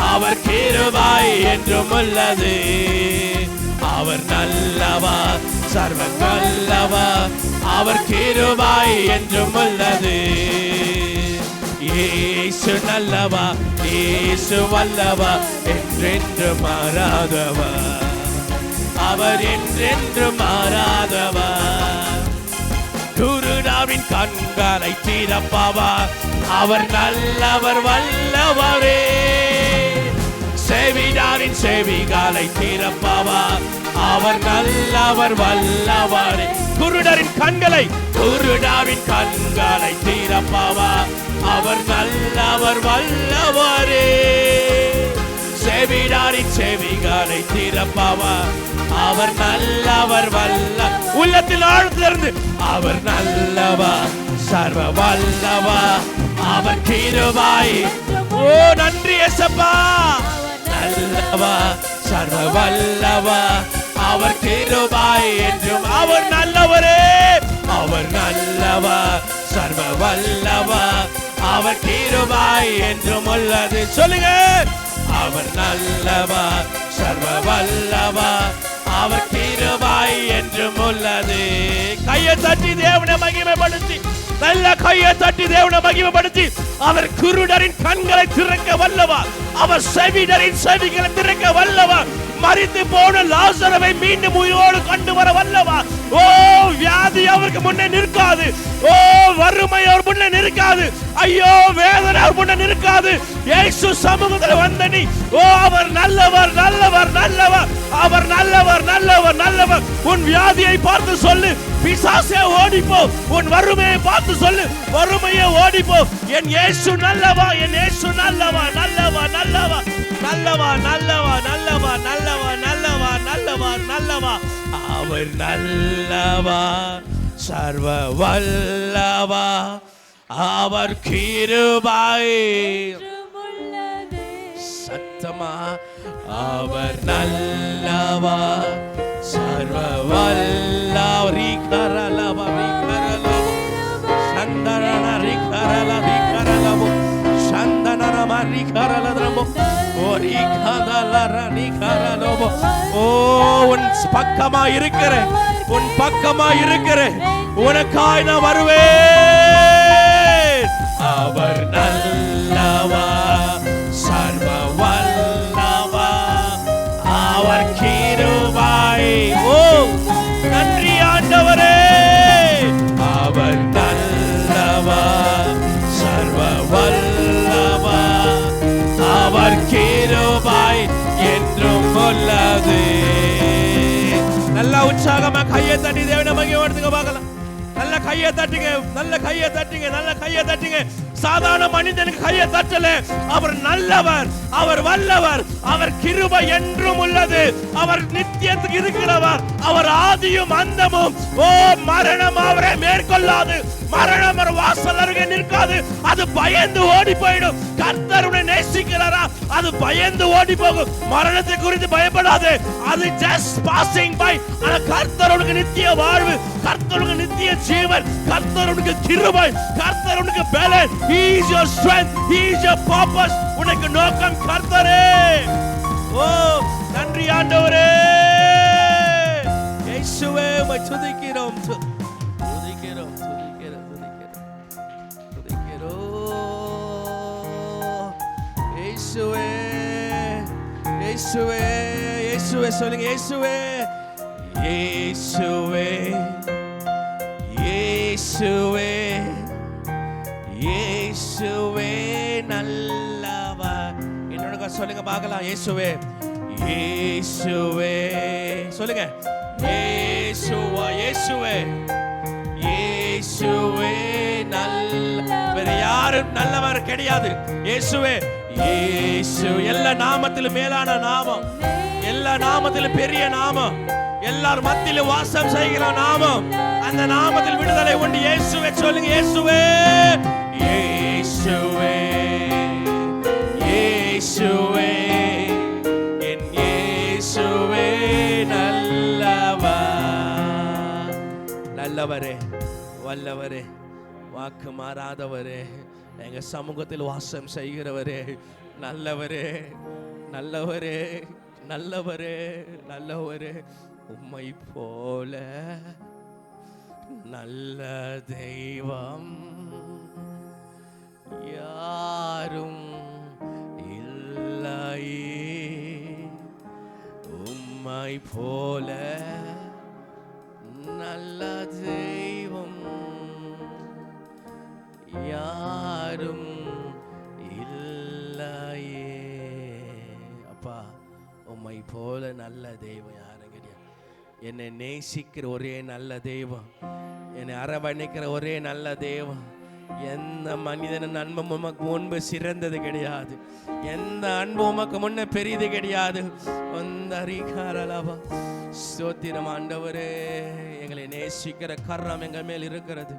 அவர் கிருபை என்றும் உள்ளது அவர் நல்லவா சர்வ வல்லவா அவர் கிருபை என்றும் உள்ளது இயேசு நல்லவா இயேசு வல்லவா என்றென்று மாறாதவா அவர் என்றென்று மாறாதவா குருடாவின் கண்களை திறப்பவா அவர் நல்லவர் வல்லவரே செவிடாரின் செவிகளை திறப்பவா அவர் நல்லவர் வல்லவரே குருடரின் கண்களை குருடாவின் கண்களை திறப்பவா அவர் நல்லவர் வல்லவரே செவிடாரின் செவிகளை திறப்பவா அவர் நல்லவர் வல்ல உள்ளத்தில் ஆழ்ந்திருந்து அவர் நல்லவா சர்வ வல்லவா அவர் கிருபை ஓ நன்றி இயேசப்பா நல்லவா சர்வ வல்லவா அவர் கிருபை என்றும் அவர் நல்லவரே அவர் நல்லவா சர்வ வல்லவா அவர் கிருபை என்றும் உள்ளது சொல்லுங்க அவர் நல்லவா சர்வ வல்லவா அவர் கிருபை என்றும் உள்ளது கையை தட்டி தேவனை மகிமைப்படுத்தி நல்ல கையை தட்டி தேவனை மகிமைப்படுத்தி அவர் குருடரின் கண்களை திறக்க வல்லவா அவர் செவிடரின் செவிகளை திறக்க வல்லவா மரித்து போன லாசருவை மீண்டும் உயிரோடு கொண்டு வர வல்லவா ஓ வியாதி அவருக்கு முன்னே நிற்காது ஓ வறுமை அவர் முன்னே நிற்காது ஐயோ வேதனை அவர் முன்னே நிற்காது இயேசு சமூகத்தில் வந்த நீ ஓ அவர் நல்லவர் நல்லவர் நல்லவர் அவர் நல்லவர் நல்லவர் நல்லவர் உன் வியாதியை பார்த்து சொல்லு பிசாசே ஓடிப்போ உன் வறுமையை பார்த்து சொல்லு வறுமையை ஓடிப்போ என் இயேசு நல்லவா என் இயேசு நல்லவா நல்லவா நல்லவா நல்லவா நல்லவா நல்லவா நல்லவா நல்லவா நல்லவா நல்லவா அவர் நல்லவா சர்வ வல்லவா அவர் கிருபை சத்தமா அவர் நல்லவா சர்வ வல்லவரி கரலவா கரலவா சந்தரன ரிகரல ரிகரலவோ சந்தனர மரி கரலதரமோ ஓரி கதலர ரிகரலவோ ஓ உன் பக்கமா இருக்கிறேன் உன் பக்கமா இருக்கிறேன் உனக்காய் நான் வருவேன் அவர் நல்லவா சர்வ வல்லவா அவர் கிருபை ஓ நன்றி ஆண்டவரே அவர் நல்லவா நல்லா உற்சாகமா கையை தட்டி தேவனை மகிமைப்படுத்துங்க பார்க்கலாம். நல்ல கையை தட்டுங்க, நல்ல கையை தட்டுங்க, நல்ல கையை தட்டுங்க. சாதாரண மனிதனுக்கு கையை தட்டல. அவர் நல்லவர், அவர் வல்லவர், அவர் கிருபை என்றும் உள்ளது, அவர் நித்தியத்துக்கு இருக்கிறவர், அவர் ஆதியும் அந்தமும். ஓ மரணம் அவரை மேற்கொள்ளாது, மரணம் ஒரு வாசல் அருகே நிற்காது, அது பயந்து ஓடி போயிடும். கர்த்தர் உன்னை நேசிக்கிறாரா, அது பயந்து ஓடி போகும். மரணத்தை குறித்து பயப்படாது, அது ஜஸ்ட் பாசிங் பை. ஆனா கர்த்தர் உனக்கு நித்திய வாழ்வு, கர்த்தர் உனக்கு நித்திய ஜீவன், கர்த்தர் உனக்கு கிருபை, கர்த்தர் உனக்கு பலன். He is your strength, He is your purpose. உனக்கு நோக்கம் கர்த்தரே. ஓ நன்றி ஆண்டவரே. இயேசுவே உம்மை துதிக்கிறோம், துதிக்கிறோம், துதிக்கிறோம், துதிக்கிறோம், துதிக்கிறோம். இயேசுவே, இயேசுவே, இயேசுவே சொல்லுங்க. இயேசுவே, இயேசுவே, இயேசுவே, இயேசுவே நல்லவர். என்னோட சொல்லுங்க பார்க்கலாம். இயேசுவே, இயேசுவே சொல்லுங்க. இயேசுவா, இயேசுவே, இயேசுவே வேற யாரும் நல்லவர் கிடையாது. இயேசுவே, இயேசு எல்லா நாமத்திலும் மேலான நாமம், எல்லா நாமத்திலும் பெரிய நாமம், எல்லார் மத்தியிலும் வாசம் செய்கிற நாமம். அந்த நாமத்தில் விடுதலை உண்டு. இயேசுவே சொல்லுங்க. இயேசுவே, இயேசுவே, இயேசுவே, என் இயேசுவே நல்லவர். நல்லவரே, வல்லவரே, வாக்கு மாறாதவரே, எங்க சமூகத்தில் வாசம் செய்கிறவரே, நல்லவரே, நல்லவரே, நல்லவரே, நல்லவரே. உம்மை போல நல்ல தெய்வம் யாரும் இல்லையே. உம்மை போல நல்ல தெய்வம் யாரும் இல்லையே. அப்பா, உம்மை போல நல்ல தெய்வம் யாரும் கிடையாது. என்னை நேசிக்கிற ஒரே நல்ல தெய்வம், என்னை அரவணைக்கிற ஒரே நல்ல தெய்வம். எந்த மனிதனின் அன்பும் உமக்கு முன்பு சிறந்தது கிடையாது, எந்த அன்பு உமக்கு முன்ன பெரியது கிடையாது. ஸ்தோத்திரம் ஆண்டவரே. எங்களை நேசிக்கிற கரம் எங்கள் மேல் இருக்கிறது.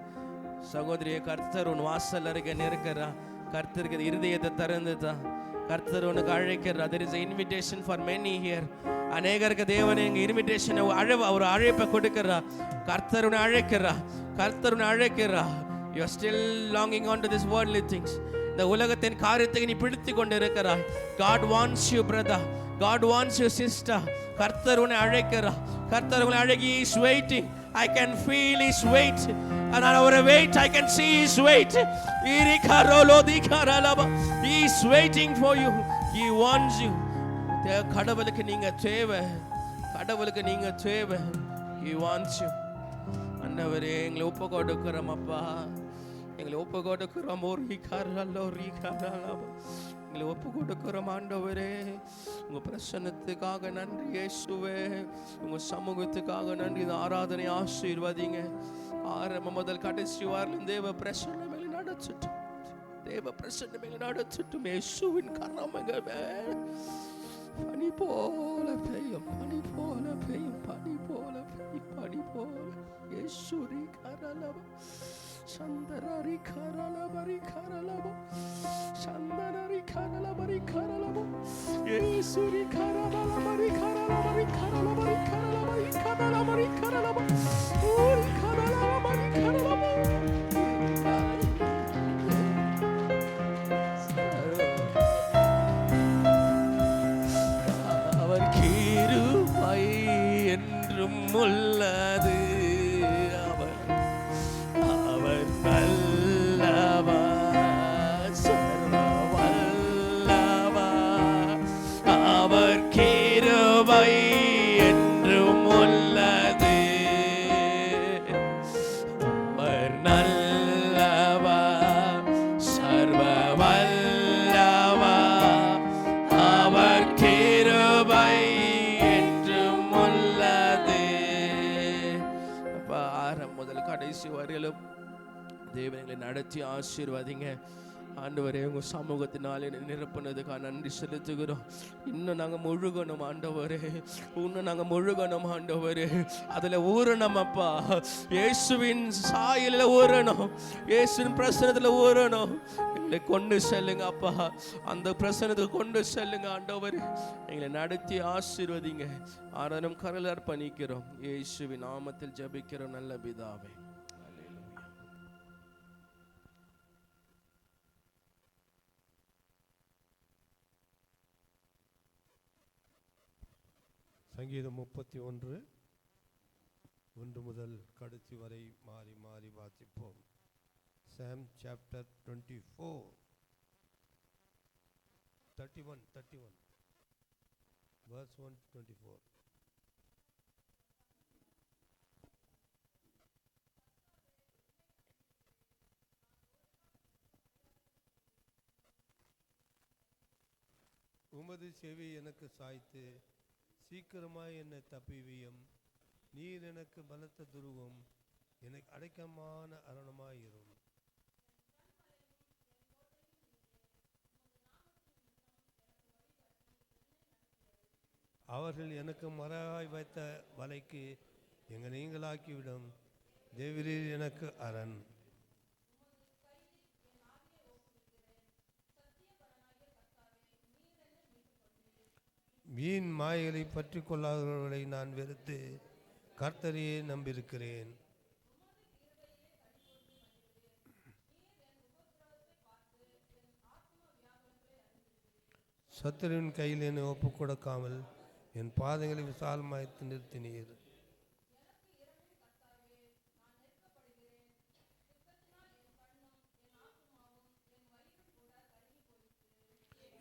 சகோதரியை கர்த்தர் உன் வாசல் அருகே நிற்கிறா. கர்த்தருக்கு இருதயத்தை திறந்துதான் கர்த்தர் உனக்கு அழைக்கிறார். There is an invitation for many here. அநேகருக்கு தேவன் எங்க இன்விடேஷன் ஒரு அழைப்பை கொடுக்கிறார். கர்த்தர் உன்னை அழைக்கிறார், கர்த்தர் உன்னை அழைக்கிறார். You are still longing on to this worldly things. இந்த உலகத்தின் காரியத்தை நீ பிடித்து கொண்டு இருக்கிறாய். God wants you brother, God wants you sister. கர்த்தர் உன்னை அழைக்கிறார், கர்த்தர் உன்னை அழைக்கி. He is waiting. I can feel His weight. And our weight, I can see His weight. He is waiting for you. He wants you. கடவுளுக்கு நீங்க தேவை, கடவுளுக்கு நீங்க தேவை. He wants you. அண்டவரே, எங்களை ஒப்பு கொடுக்கிறோம் அப்பா, எங்களை ஒப்பு கொடுக்கிறோம். எங்களை ஒப்பு கொடுக்கிறோம் ஆண்டவரே. உங்க பிரசன்னத்துக்காக நன்றி இயேசுவே, உங்க சமூகத்துக்காக நன்றி. இந்த ஆராதனை ஆசீர்வதிங்க. ஆரம்பம் முதல் கடைசி வாரிலும் தேவ பிரசன்னம் எங்களை நடத்தட்டும், தேவ பிரசன்னம் எங்களை நடத்தட்டும். இயேசுவின் கரம் எங்கள் மேல் பனி போல பெய்யும், பனி போல பெய்யும், பனி போல பெய்யும், பனி போல. இயேசுரி கரலவ சந்தரரி கரலவரி கரலவ சந்தரரி கரலவரி கரலவ இயேசுரி கரலவரி கரலவரி கரலவரி கரலவரி கரலவரி கரலவ ஓரி கரலவரி கரலவ. அவர் கிருபை என்றும் உள்ளது, அவர் நல்லவர், சர்வ வல்லவர். அவர் கிருபை என்றும் உள்ளது, அவர் நல்லவர், சர்வ வல்லவர். அவர் கிருபை என்றும் உள்ளது. கடைசி வரையிலும் தேவன் எங்களை நடத்தி ஆசீர்வதிங்க ஆண்டவரே. உங்க சமூகத்தினாலே நிரப்புனதுக்காக நன்றி செலுத்துகிறோம். இன்னும் நாங்கள் முழுகணும் ஆண்டவரே, இன்னும் நாங்கள் முழுகணும் ஆண்டவரே. அதில் ஊறணும் அப்பா, இயேசுவின் சாயலில் ஊறணும், இயேசுவின் பிரசனத்தில் ஊறணும். எங்களை கொண்டு செல்லுங்க அப்பா, அந்த பிரசனத்துக்கு கொண்டு செல்லுங்க ஆண்டவரே. எங்களை நடத்தி ஆசீர்வதிங்க. ஆராதனம் கரல் அர்ப்பணிக்கிறோம். இயேசுவின் நாமத்தில் ஜெபிக்கிறோம் நல்ல பிதாவே. சங்கீதம் 31 1 முதல் கடைசி வரை மாறி மாறி வாசிப்போம். Psalm chapter 24 31 verse 1 to 24. உமது செவி எனக்கு சாய்த்து சீக்கிரமாய் என்னை தப்பிவியும். நீர் எனக்கு பலத்த துருவம், எனக்கு அடைக்கமான அரணமாயிரும். அவர்கள் எனக்கு மறைவாய் வைத்த வலைக்கு எங்கள் நீங்களாக்கிவிடும். தேவரீர் எனக்கு அரண். வீண் மாயைகளை பற்றி கொள்ளாதவர்களை நான் வெறுத்து கர்த்தரையே நம்பியிருக்கிறேன். சத்துருவின் கையில் என்னை ஒப்புக் கொடுக்காமல் என் பாதங்களை விசாலமாய்த்து நிறுத்தினீர்.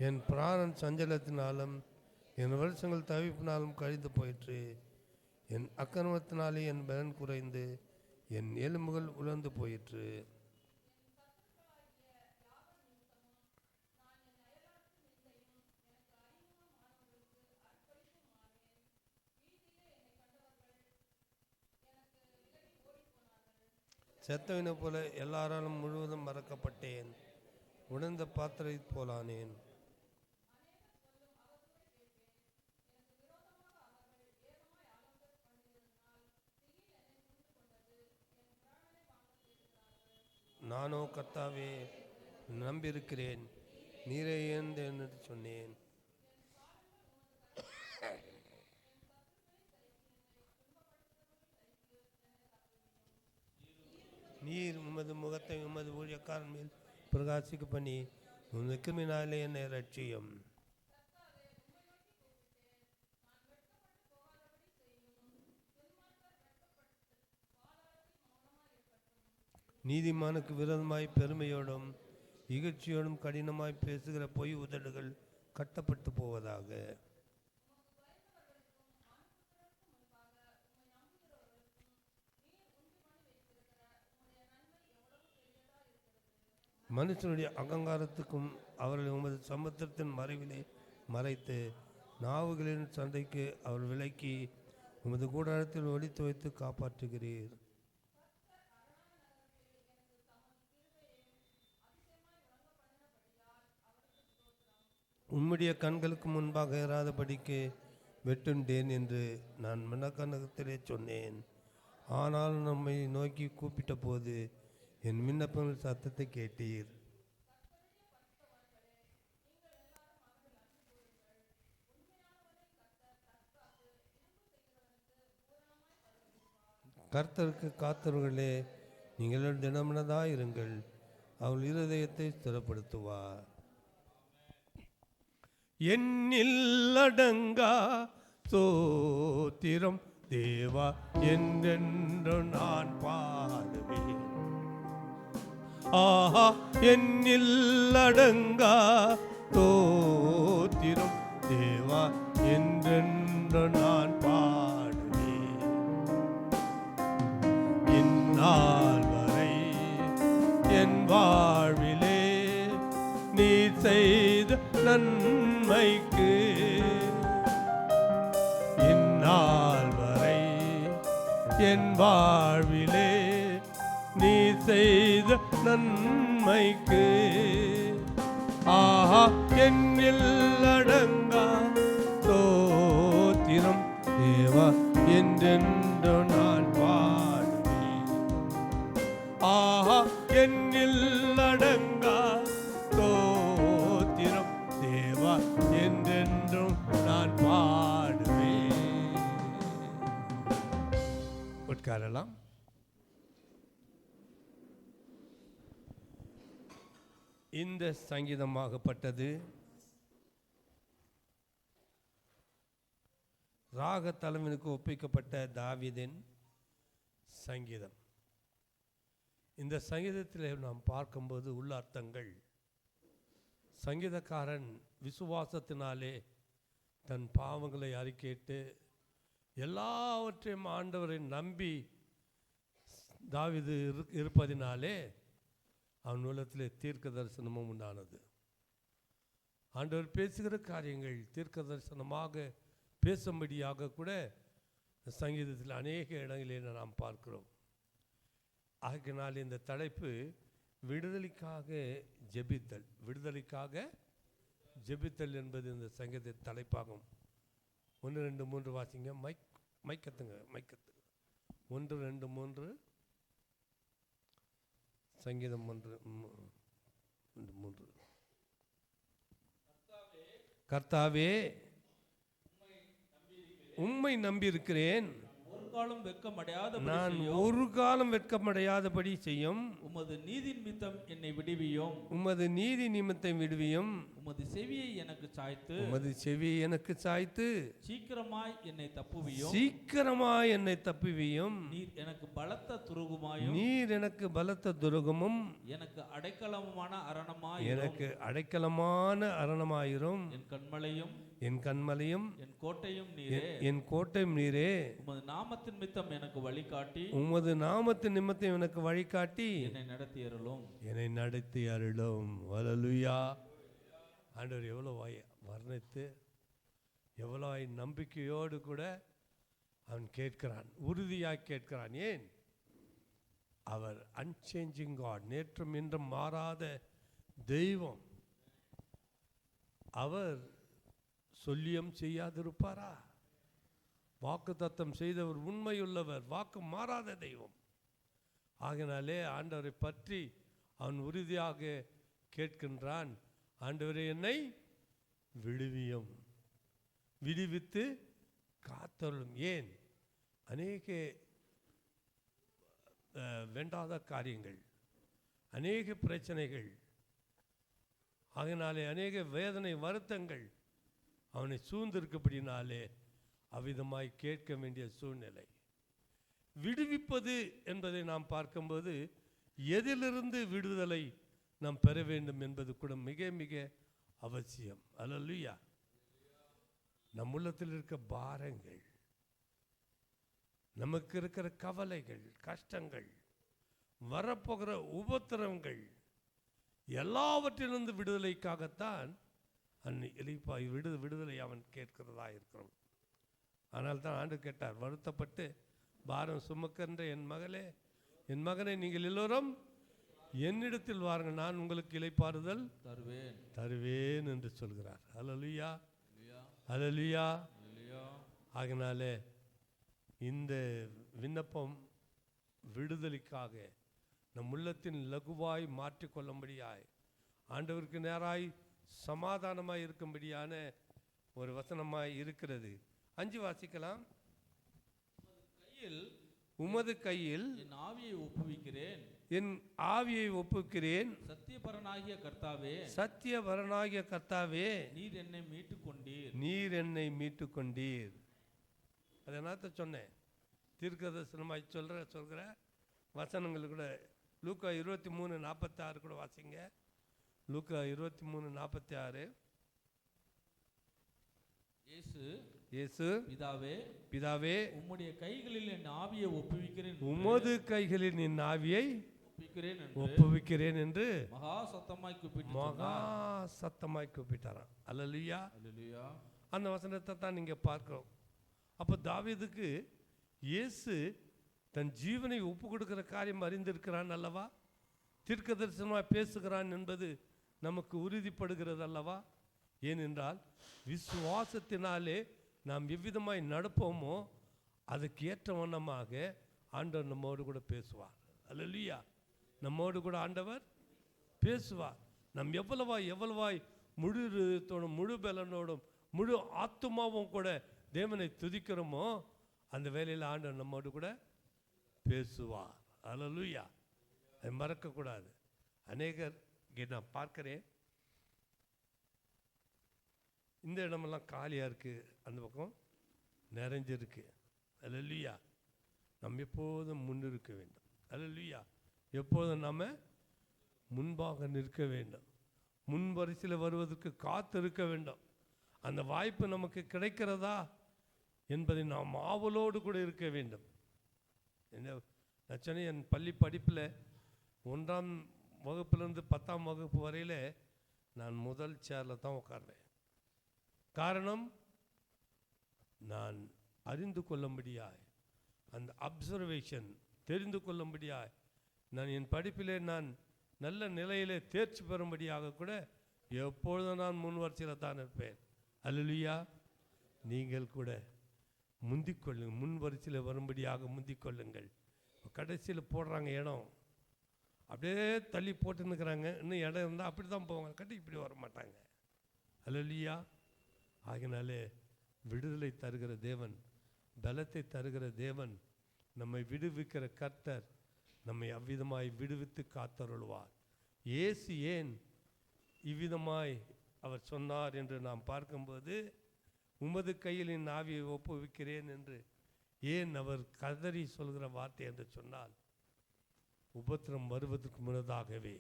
என் பிராணன் சஞ்சலத்தினாலும் என் வருஷங்கள் தவிப்பினாலும் கழிந்து போயிற்று. என் அக்கிரமத்தினாலே என் பலன் குறைந்து என் எலும்புகள் உலர்ந்து போயிற்று. செத்தவனை போல எல்லாராலும் முழுவதும் மறக்கப்பட்டேன். உணர்ந்த பாத்திரை போலானேன். நானோ கர்த்தாவே நம்பியிருக்கிறேன், நீரே ஏந்து என்று சொன்னேன். நீர் உமது முகத்தை உமது ஊழியக்காரன் மேல் பிரகாசிக்க பண்ணி உமது கிருபையினாலே என்னை ரட்சியும். நீதிமானுக்கு விரோதமாய் பெருமையோடும் இகழ்ச்சியோடும் கடினமாய் பேசுகிற பொய் உதடுகள் கட்டப்பட்டு போவதாக. மனுஷனுடைய அகங்காரத்துக்கும் அவர்களை உமது சமுத்திரத்தின் மறைவிலே மறைத்து நாவுகளின் சண்டைக்கு அவர் விலக்கி உமது கூடாரத்தில் ஒளித்து வைத்து காப்பாற்றுகிறீர். உம்முடைய கண்களுக்கு முன்பாக ஏறாதபடிக்கு வெட்டுண்டேன் என்று நான் மனக்கணத்திலே சொன்னேன். ஆனால் நம்மை நோக்கி கூப்பிட்ட போது என் விண்ணப்பங்கள் சத்தத்தை கேட்டீர். கர்த்தருக்கு காத்தவர்களே, நீங்கள் தினமனதாயிருங்கள், அவள் இருதயத்தை ஸ்திரப்படுத்துவார். என்னில் அடங்கா சோத்திரம் தேவா என்றென்று நான் பாடுவேன். ஆஹா, என்னில் அடங்கா சோத்திரம் தேவா என்றென்று நான் பாடுவேன். இந்நாள் வரை என் வாழ்விலே நீ செய்த நன்மைக்கு, இந்நாள் வரை என் வாழ்விலே நீ செய்த நன்மைக்கு. ஆஹா என்னில் அடங்கா ஸ்தோத்திரம் தேவா என்றென்று நான் பாடுவேன். ஆஹா என்னில் அடங்கா ஸ்தோத்திரம் தேவா என்றென்றும் நான் பாடுவேன். உட்காரலாம். இந்த சங்கீதமாகப்பட்டது ராக தலைவனுக்கு ஒப்பிக்கப்பட்ட தாவீதின் சங்கீதம். இந்த சங்கீதத்தில் நாம் பார்க்கும்போது உள்ள அர்த்தங்கள், சங்கீதக்காரன் விசுவாசத்தினாலே தன் பாவங்களை அறிக்கையிட்டு எல்லாவற்றையும் ஆண்டவரை நம்பி தாவீது இருப்பதினாலே அவன் உள்ளத்தில் தீர்க்க தரிசனமும் உண்டானது. ஆண்டவர் பேசுகிற காரியங்கள் தீர்க்க தரிசனமாக பேசும்படியாக கூட சங்கீதத்தில் அநேக இடங்களில் நாம் பார்க்கிறோம். ஆகினால் இந்த தலைப்பு விடுதலைக்காக ஜெபித்தல். விடுதலைக்காக ஜெபித்தல் என்பது இந்த சங்கீத தலைப்பாகும். 1 2 3 வாசிங்க. மைக்கத்துங்க. 1 2 3 சங்கீதம் 1 3. கர்த்தாவே உம்மை நம்பியிருக்கிறேன், நான் ஒரு காலம் வெட்கமடையாதபடி செய்யும். உமது நீதி நிமித்தம் என்னை விடுவியும். உமது நீதி நிமித்தம் விடுவியும். உமது செவியை எனக்கு சாய்த்து, உமது செவியை எனக்கு சாய்த்து சீக்கிரமாய் என்னை தப்புவியும். சீக்கிரமாய் என்னை தப்புவியும். நீர் எனக்கு பலத்த துருகமாயும், நீர் எனக்கு பலத்த துருகமும், எனக்கு அடைக்கலமான அரணமாய், எனக்கு அடைக்கலமான அரணமாயிரும். என் கண்மலையும் என் கண்மலையும் என் கோட்டையும் நீரே. என் கோட்டையும் நீரே. உமது நாமத்தின் நிமித்தம் எனக்கு வழிகாட்டி, உமது நாமத்தின் நிமித்தம் எனக்கு வழிகாட்டி என்னை நடத்தி அருளும். என்னை நடத்தி அருளும். ஹல்லேலூயா. ஆண்டவர் எவ்வளவாய் வர்ணித்து எவ்வளவாய் நம்பிக்கையோடு கூட அவன் கேட்கிறான், உறுதியாக கேட்கிறான். ஏன்? அவர் அன்சேஞ்சிங் காட், நேற்றும் இன்றும் மாறாத தெய்வம். அவர் சொல்லியும் செய்யாதிருப்பாரா? வாக்கு தத்தம் செய்தவர் உண்மையுள்ளவர், வாக்கு மாறாத தெய்வம். ஆகினாலே ஆண்டவரை பற்றி அவன் உறுதியாக கேட்கின்றான். ஆண்டவரே என்னை விடுவியும், விடுவித்து காத்தருளும். ஏன்? அநேக வேண்டாத காரியங்கள், அநேக பிரச்சனைகள், ஆகினாலே அநேக வேதனை வருத்தங்கள் அவனை சூழ்ந்திருக்கப்படினாலே அவ்விதமாய் கேட்க வேண்டிய சூழ்நிலை. விடுவிப்பது என்பதை நாம் பார்க்கும்போது எதிலிருந்து விடுதலை நாம் பெற வேண்டும் என்பது கூட மிக மிக அவசியம். அல்லேலூயா. நம் உள்ளத்தில் இருக்க பாரங்கள், நமக்கு இருக்கிற கவலைகள், கஷ்டங்கள், வரப்போகிற உபத்திரவங்கள் எல்லாவற்றிலிருந்து விடுதலைக்காகத்தான் விடுதலை அவன் கேட்கிறதா இருக்கிறோம். ஆனால் தான் ஆண்டு கேட்டார், வருத்தப்பட்டு பாரம் சுமக்கின்ற என் மகளே, என் மகனை, நீங்கள் எல்லோரும் என்னிடத்தில் வாருங்கள், நான் உங்களுக்கு இளைப்பாறுதல் தருவேன் என்று சொல்கிறார். அல்லேலூயா, அல்லேலூயா. ஆகினாலே இந்த விண்ணப்பம் விடுதலைக்காக நம் உள்ளத்தின் லகுவாய் மாற்றிக்கொள்ளும்படியாய், ஆண்டவருக்கு நேராய் சமாதானமாய் இருக்கும்படியான ஒரு வசனமாய் இருக்கிறது. 5 வாசிக்கலாம். உமது கையில் என் ஆவியை ஒப்புவிக்கிறேன், என் ஆவியை ஒப்புக்கிறேன். சத்தியபரனாகிய கர்த்தாவே, சத்தியபரனாகிய கர்த்தாவே, நீர் என்னை மீட்டுக் கொண்டீர், நீர் என்னை மீட்டுக் கொண்டீர். அதை என்னத்த சொன்னேன், தீர்க்கதரிசனமாய் சொல்கிற வசனங்கள் கூட லூக்கா 23:46 கூட வாசிங்க. லூக்கா 23:46. இயேசு, பிதாவே, உம்முடைய கைகளில் என் ஆவியை ஒப்புவிக்கிறேன், உமது கைகளில் என் ஆவியை ஒப்புவிக்கிறேன் என்று மகா சத்தமாய் கூப்பிட்டாராம். அல்லேலூயா, அல்லேலூயா. அந்த வசனத்தை தான் நீங்க பார்க்கிறோம். அப்போ தாவீதுக்கு இயேசு தன் ஜீவனை ஒப்பு கொடுக்கிற காரியம் அறிந்திருக்கிறான் அல்லவா? தீர்க்க தரிசனமாக பேசுகிறான் என்பது நமக்கு உறுதிப்படுகிறது அல்லவா? ஏனென்றால் விசுவாசத்தினாலே நாம் எவ்விதமாய் நடப்போமோ அதுக்கு ஏற்ற வண்ணமாக ஆண்டவர் நம்மோடு கூட பேசுவார். அல்லேலூயா. நம்மோடு கூட ஆண்டவர் பேசுவார். நாம் எவ்வளவாய் முழு இதயத்தோடும் முழு பலனோடும் முழு ஆத்துமாவும் கூட தேவனை துதிக்கிறோமோ அந்த வேலையில் ஆண்டவர் நம்மோடு கூட பேசுவார். அல்லேலூயா. அதை மறக்கக்கூடாது. அநேகர் இங்கே நான் பார்க்கிறேன், இந்த இடமெல்லாம் காலியாக இருக்குது, அந்த பக்கம் நிறைஞ்சிருக்கு. அல்லேலூயா. நம்ம எப்போதும் முன்னிருக்க வேண்டும். அல்லேலூயா. எப்போதும் நம்ம முன்பாக நிற்க வேண்டும். முன் வரிசையில் வருவதற்கு காத்திருக்க வேண்டும். அந்த வாய்ப்பு நமக்கு கிடைக்கிறதா என்பதை நாம் ஆவலோடு கூட இருக்க வேண்டும். நான் சொன்னேன், என் பள்ளி படிப்பில் 1ஆம் வகுப்பிலிருந்து 10ஆம் வகுப்பு வரையில் நான் முதல் சேரில் தான் உட்கார்றேன். காரணம், நான் அறிந்து கொள்ளும்படியாய், அந்த அப்சர்வேஷன் தெரிந்து கொள்ளும்படியாய், நான் என் படிப்பிலே நான் நல்ல நிலையிலே தேர்ச்சி பெறும்படியாக கூட எப்பொழுதும் நான் முன் வரிசையில் தான் இருப்பேன். அல்லேலூயா. நீங்கள் கூட முந்திக்கொள்ளுங்கள், முன் வரிசையில் வரும்படியாக முந்திக்கொள்ளுங்கள். கடைசியில் போடுறாங்க இடம், அப்படியே தள்ளி போட்டுன்னுக்கிறாங்க. இன்னும் இடம் இருந்தால் அப்படி தான் போவாங்க, கட்டி இப்படி வர மாட்டாங்க. அல்லேலூயா. ஆகினாலே விடுதலை தருகிற தேவன், பலத்தை தருகிற தேவன், நம்மை விடுவிக்கிற கர்த்தர் நம்மை அவ்விதமாய் விடுவித்து காத்தருள்வார். இயேசு ஏன் இவ்விதமாய் அவர் சொன்னார் என்று நாம் பார்க்கும்போது, உமது கையில் என் ஆவியை ஒப்புவிக்கிறேன் என்று ஏன் அவர் கதறி சொல்கிற வார்த்தை என்று சொன்னால், உபத்திரம் வருவதற்கு முன்னதாகவே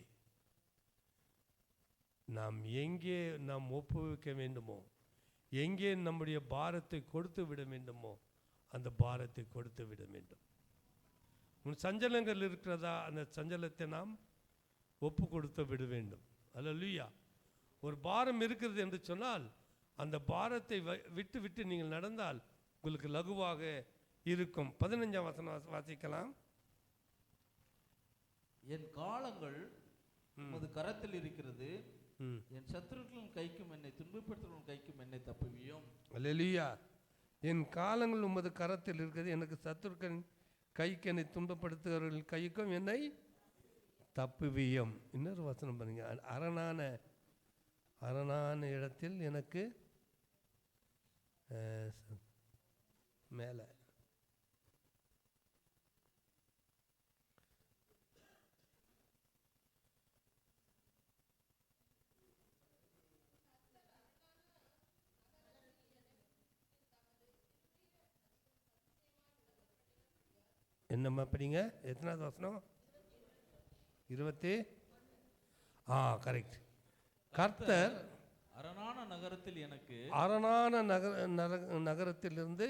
நாம் எங்கே நாம் ஒப்புவிக்க வேண்டுமோ, எங்கே நம்முடைய பாரத்தை கொடுத்து விட வேண்டுமோ அந்த பாரத்தை கொடுத்து விட வேண்டும். உன் சஞ்சலங்கள் இருக்கிறதா, அந்த சஞ்சலத்தை நாம் ஒப்பு கொடுத்து விட வேண்டும். அல்லேலூயா. ஒரு பாரம் இருக்கிறது என்று சொன்னால் அந்த பாரத்தை விட்டு விட்டு நீங்கள் நடந்தால் உங்களுக்கு லகுவாக இருக்கும். 15ஆம் வசனம் வாசிக்கலாம். என் காலங்கள் உமது கரத்தில் இருக்கிறது, என் சத்துருக்களின் கைக்கும் என்னை துன்பப்படுத்துகிறவன் கைக்கும் என்னை தப்புவியும். அல்லேலூயா. என் காலங்கள் உமது கரத்தில் இருக்கிறது, எனக்கு சத்துருக்களின் கைக்கு என்னை துன்பப்படுத்துகிறவர்கள் கைக்கும் என்னை தப்புவியும். இன்னொரு வசனம் பண்ணுங்க. அரணான இடத்தில் எனக்கு மேலே என்னம்மா படிங்க, எத்தனாவது வசனம்? 20. கரெக்ட். கர்த்தர் அரணான நகரத்தில் எனக்கு, அரணான நகரத்திலிருந்து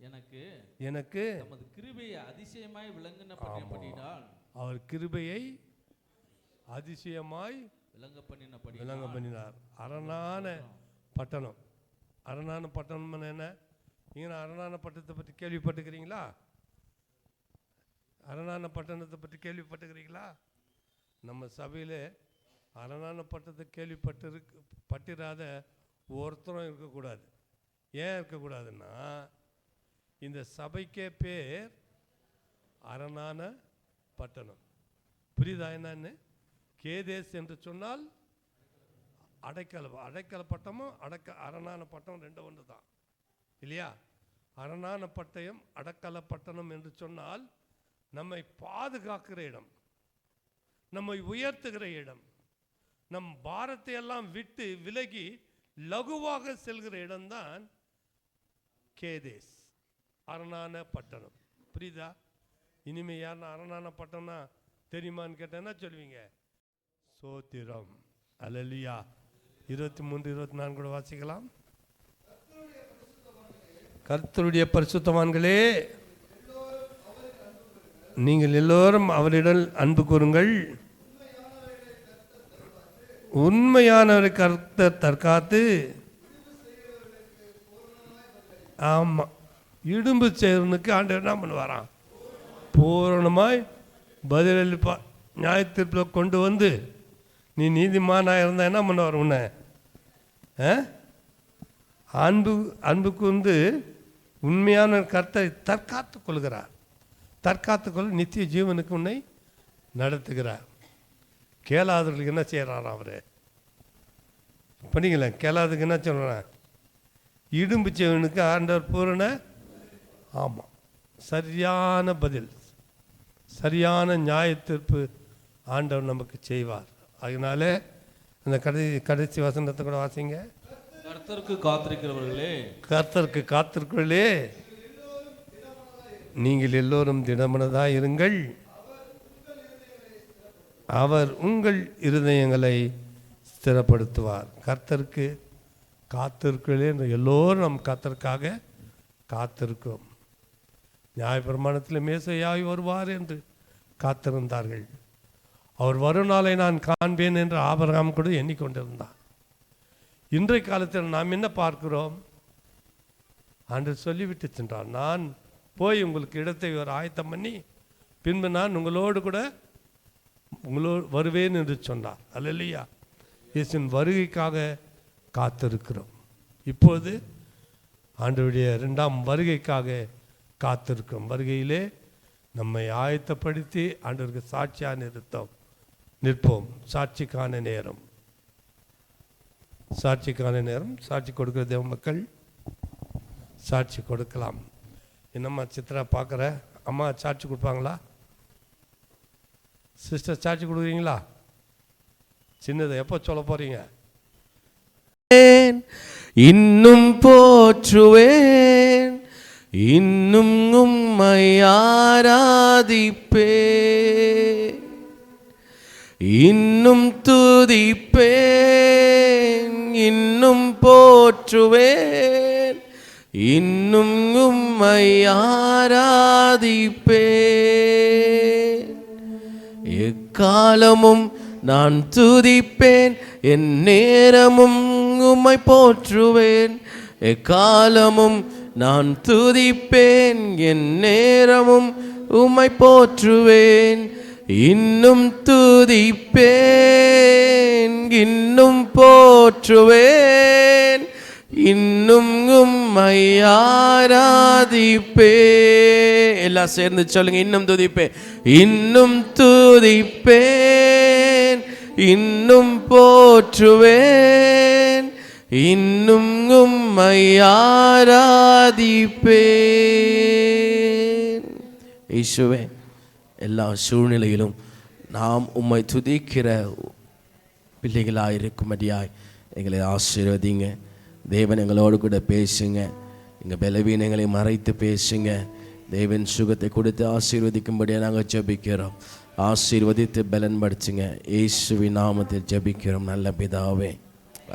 எனக்கு தமது கிருபையை அதிசயமாய் விளங்கினபடியினால், அவர் கிருபையை அதிசயமாய் விளங்க பண்ணினார். அரணான பட்டணம். அரணான பட்டணம் என்ன? நீங்கள் அரணான பட்டணத்தை பற்றி கேள்விப்பட்டுக்கிறீங்களா? அரணான பட்டணத்தை பற்றி கேள்விப்பட்டுக்கிறீங்களா? நம்ம சபையில் அரணான பட்டணத்தை கேள்விப்பட்டிராத ஒருத்தரும் இருக்கக்கூடாது. ஏன் இருக்கக்கூடாதுன்னா, இந்த சபைக்கே பேர் அரணான பட்டணம். புரியுதா என்னன்னு? கேதேஸ் என்று சொன்னால் அடைக்கல பட்டமும் அரணான பட்டம் ரெண்டு ஒன்று தான் இல்லையா? அரணான பட்டயம் அடைக்கல பட்டணம் என்று சொன்னால் நம்மை பாதுகாக்கிற இடம், நம்மை உயர்த்துகிற இடம், நம் பாரத்தை எல்லாம் விட்டு விலகி லகுவாக செல்கிற இடம்தான் கேதேஸ், அரணான பட்டணம். புரியுதா? இனிமே யாருன்னா அரணான பட்டணம்னா தெரியுமான்னு கேட்டேன்னா சொல்லுவீங்க, சோத்திரம். அல்லேலூயா. 23, 24 கூட வாசிக்கலாம். கர்த்தருடைய பரிசுத்தவான்களே, நீங்கள் எல்லோரும் அவரிடம் அன்பு கூறுங்கள். உண்மையானவரை கர்த்தர் தற்காத்து, ஆமாம், இடும்பு செய்வனுக்கு ஆண்டவர் என்ன பண்ணுவாராம்? பூரணமாய் பதிலளிப்பா. நியாயத்தீர்ப்பில் கொண்டு வந்து நீ நீதிமானாக இருந்தால் என்ன பண்ணுவார் உன்னை? அன்புக்கு வந்து உண்மையான கர்த்தரை தற்காத்து கொள்கிறார். தற்காத்து கொள் நித்திய ஜீவனுக்கு உன்னை நடத்துகிறார். கேளாதவர்களுக்கு என்ன செய்கிறார் அவர்? பண்ணிக்கல. கேளாததுக்கு என்ன சொல்கிறான்? இடும்பு செவனுக்கு ஆண்டவர் பூரண. ஆமாம், சரியான பதில், சரியான நியாயத்தீர்ப்பு ஆண்டவர் நமக்கு செய்வார். அதனால அந்த கடைசி வசனத்தை கூட வாசிங்க. கர்த்தருக்கு காத்திருக்கிறவர்களே, கர்த்தருக்கு காத்திருக்கிறவர்களே, நீங்கள் எல்லோரும் திடமனதாக இருங்கள், அவர் உங்கள் இருதயங்களை ஸ்திரப்படுத்துவார். கர்த்தருக்கு காத்திருக்கிறே எல்லோரும் நம் கர்த்தருக்காக காத்திருக்கிறோம். நியாயப்பிரமாணத்தில் மேசையாகி வருவார் என்று காத்திருந்தார்கள். அவர் வரும் நாளை நான் காண்பேன் என்று ஆபிரகாம் கூட எண்ணிக்கொண்டிருந்தார். இன்றைய காலத்தில் நாம் என்ன பார்க்கிறோம்? ஆண்டவர் சொல்லிவிட்டு சென்றார், நான் போய் உங்களுக்கு இடத்தை ஒரு ஆயத்தம் பண்ணி பின்பு நான் உங்களோடு வருவேன் என்று சொன்னார். அல்லேலூயா. இயேசுவின் வருகைக்காக காத்திருக்கிறோம். இப்போது ஆண்டவருடைய 2ஆம் வருகைக்காக காத்திருக்கிறோம். வருகையிலே நம்மை ஆயத்தப்படுத்தி ஆண்டவருக்கு சாட்சியாக நிற்போம். சாட்சிக்கான நேரம், சாட்சிக்கான நேரம். சாட்சி கொடுக்கிற தேவ மக்கள் சாட்சி கொடுக்கலாம். என்னம்மா சித்ரா பார்க்குற அம்மா சாட்சி கொடுப்பாங்களா? சிஸ்டர் சாட்சி கொடுக்குறீங்களா? சின்னதை எப்போ சொல்ல போறீங்க? இன்னும் போற்றுவேன், இன்னும் உம்மை ஆராதிப்பேன், இன்னும் துதிப்பேன், இன்னும் போற்றுவேன், இன்னும் உம்மை ஆராதிப்பேன். எக்காலமும் நான் துதிப்பேன், என் நேரமும் உம்மை போற்றுவேன். எக்காலமும் நான் துதிப்பேன், என் நேரமும் உம்மை போற்றுவேன். இன்னும் துதிப்பேன், இன்னும் போற்றுவேன், இன்னும் உம்மை ஆராதிப்பேன். எல்லாம் சேர்ந்து சொல்லுங்க, இன்னும் துதிப்பேன், இன்னும் துதிப்பேன், இன்னும் போற்றுவேன், இன்னும் உம்மை ஆராதிப்பேன். இயேசுவே, எல்லா சூழ்நிலையிலும் நாம் உம்மை துதிக்கிற பிள்ளைகளாயிருக்கும்படியாய் எங்களை ஆசீர்வதிங்க. தேவன் எங்களோடு கூட பேசுங்க. எங்கள் பலவீனங்களை மறைத்து பேசுங்க. தேவன் சுகத்தை கொடுத்து ஆசீர்வதிக்கும்படியாக நாங்கள் ஜெபிக்கிறோம். ஆசீர்வதித்து பலன் படுத்துங்க. இயேசுவின் நாமத்தில் ஜெபிக்கிறோம் நல்ல பிதாவே.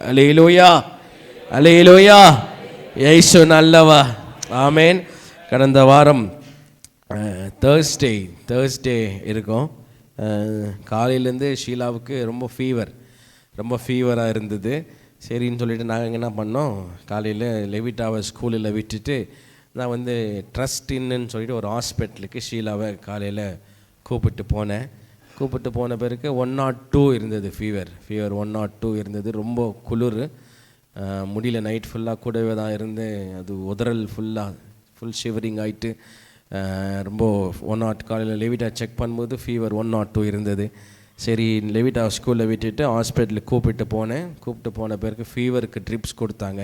அல்லேலூயா, அல்லேலூயா. இயேசு நல்லவா. ஆமேன். கடந்த வாரம் தேர்ஸ்டே இருக்கும். காலையிலேருந்து ஷீலாவுக்கு ரொம்ப ஃபீவராக இருந்தது. சரின்னு சொல்லிட்டு நாங்கள் என்ன பண்ணோம், காலையில் லெவிட்டாவை ஸ்கூலில் விட்டுட்டு நான் வந்து ட்ரஸ்ட் இன்னுன்னு சொல்லிட்டு ஒரு ஹாஸ்பிட்டலுக்கு ஷீலாவை காலையில் கூப்பிட்டு போன பிறகு 102 இருந்தது. ஃபீவர் 102 இருந்தது. ரொம்ப குளிர், முடியல. நைட் ஃபுல்லாக கூடவே தான் இருந்து அது உதறல் ஃபுல் ஷிவரிங் ஆகிட்டு ரொம்ப 102 காலையில் லெவிட்டா செக் பண்ணும்போது ஃபீவர் 102 இருந்தது. சரி, லெவிட்டா ஸ்கூலில் விட்டுட்டு ஹாஸ்பிட்டலுக்கு கூப்பிட்டு போன பிறகு ஃபீவருக்கு ட்ரிப்ஸ் கொடுத்தாங்க.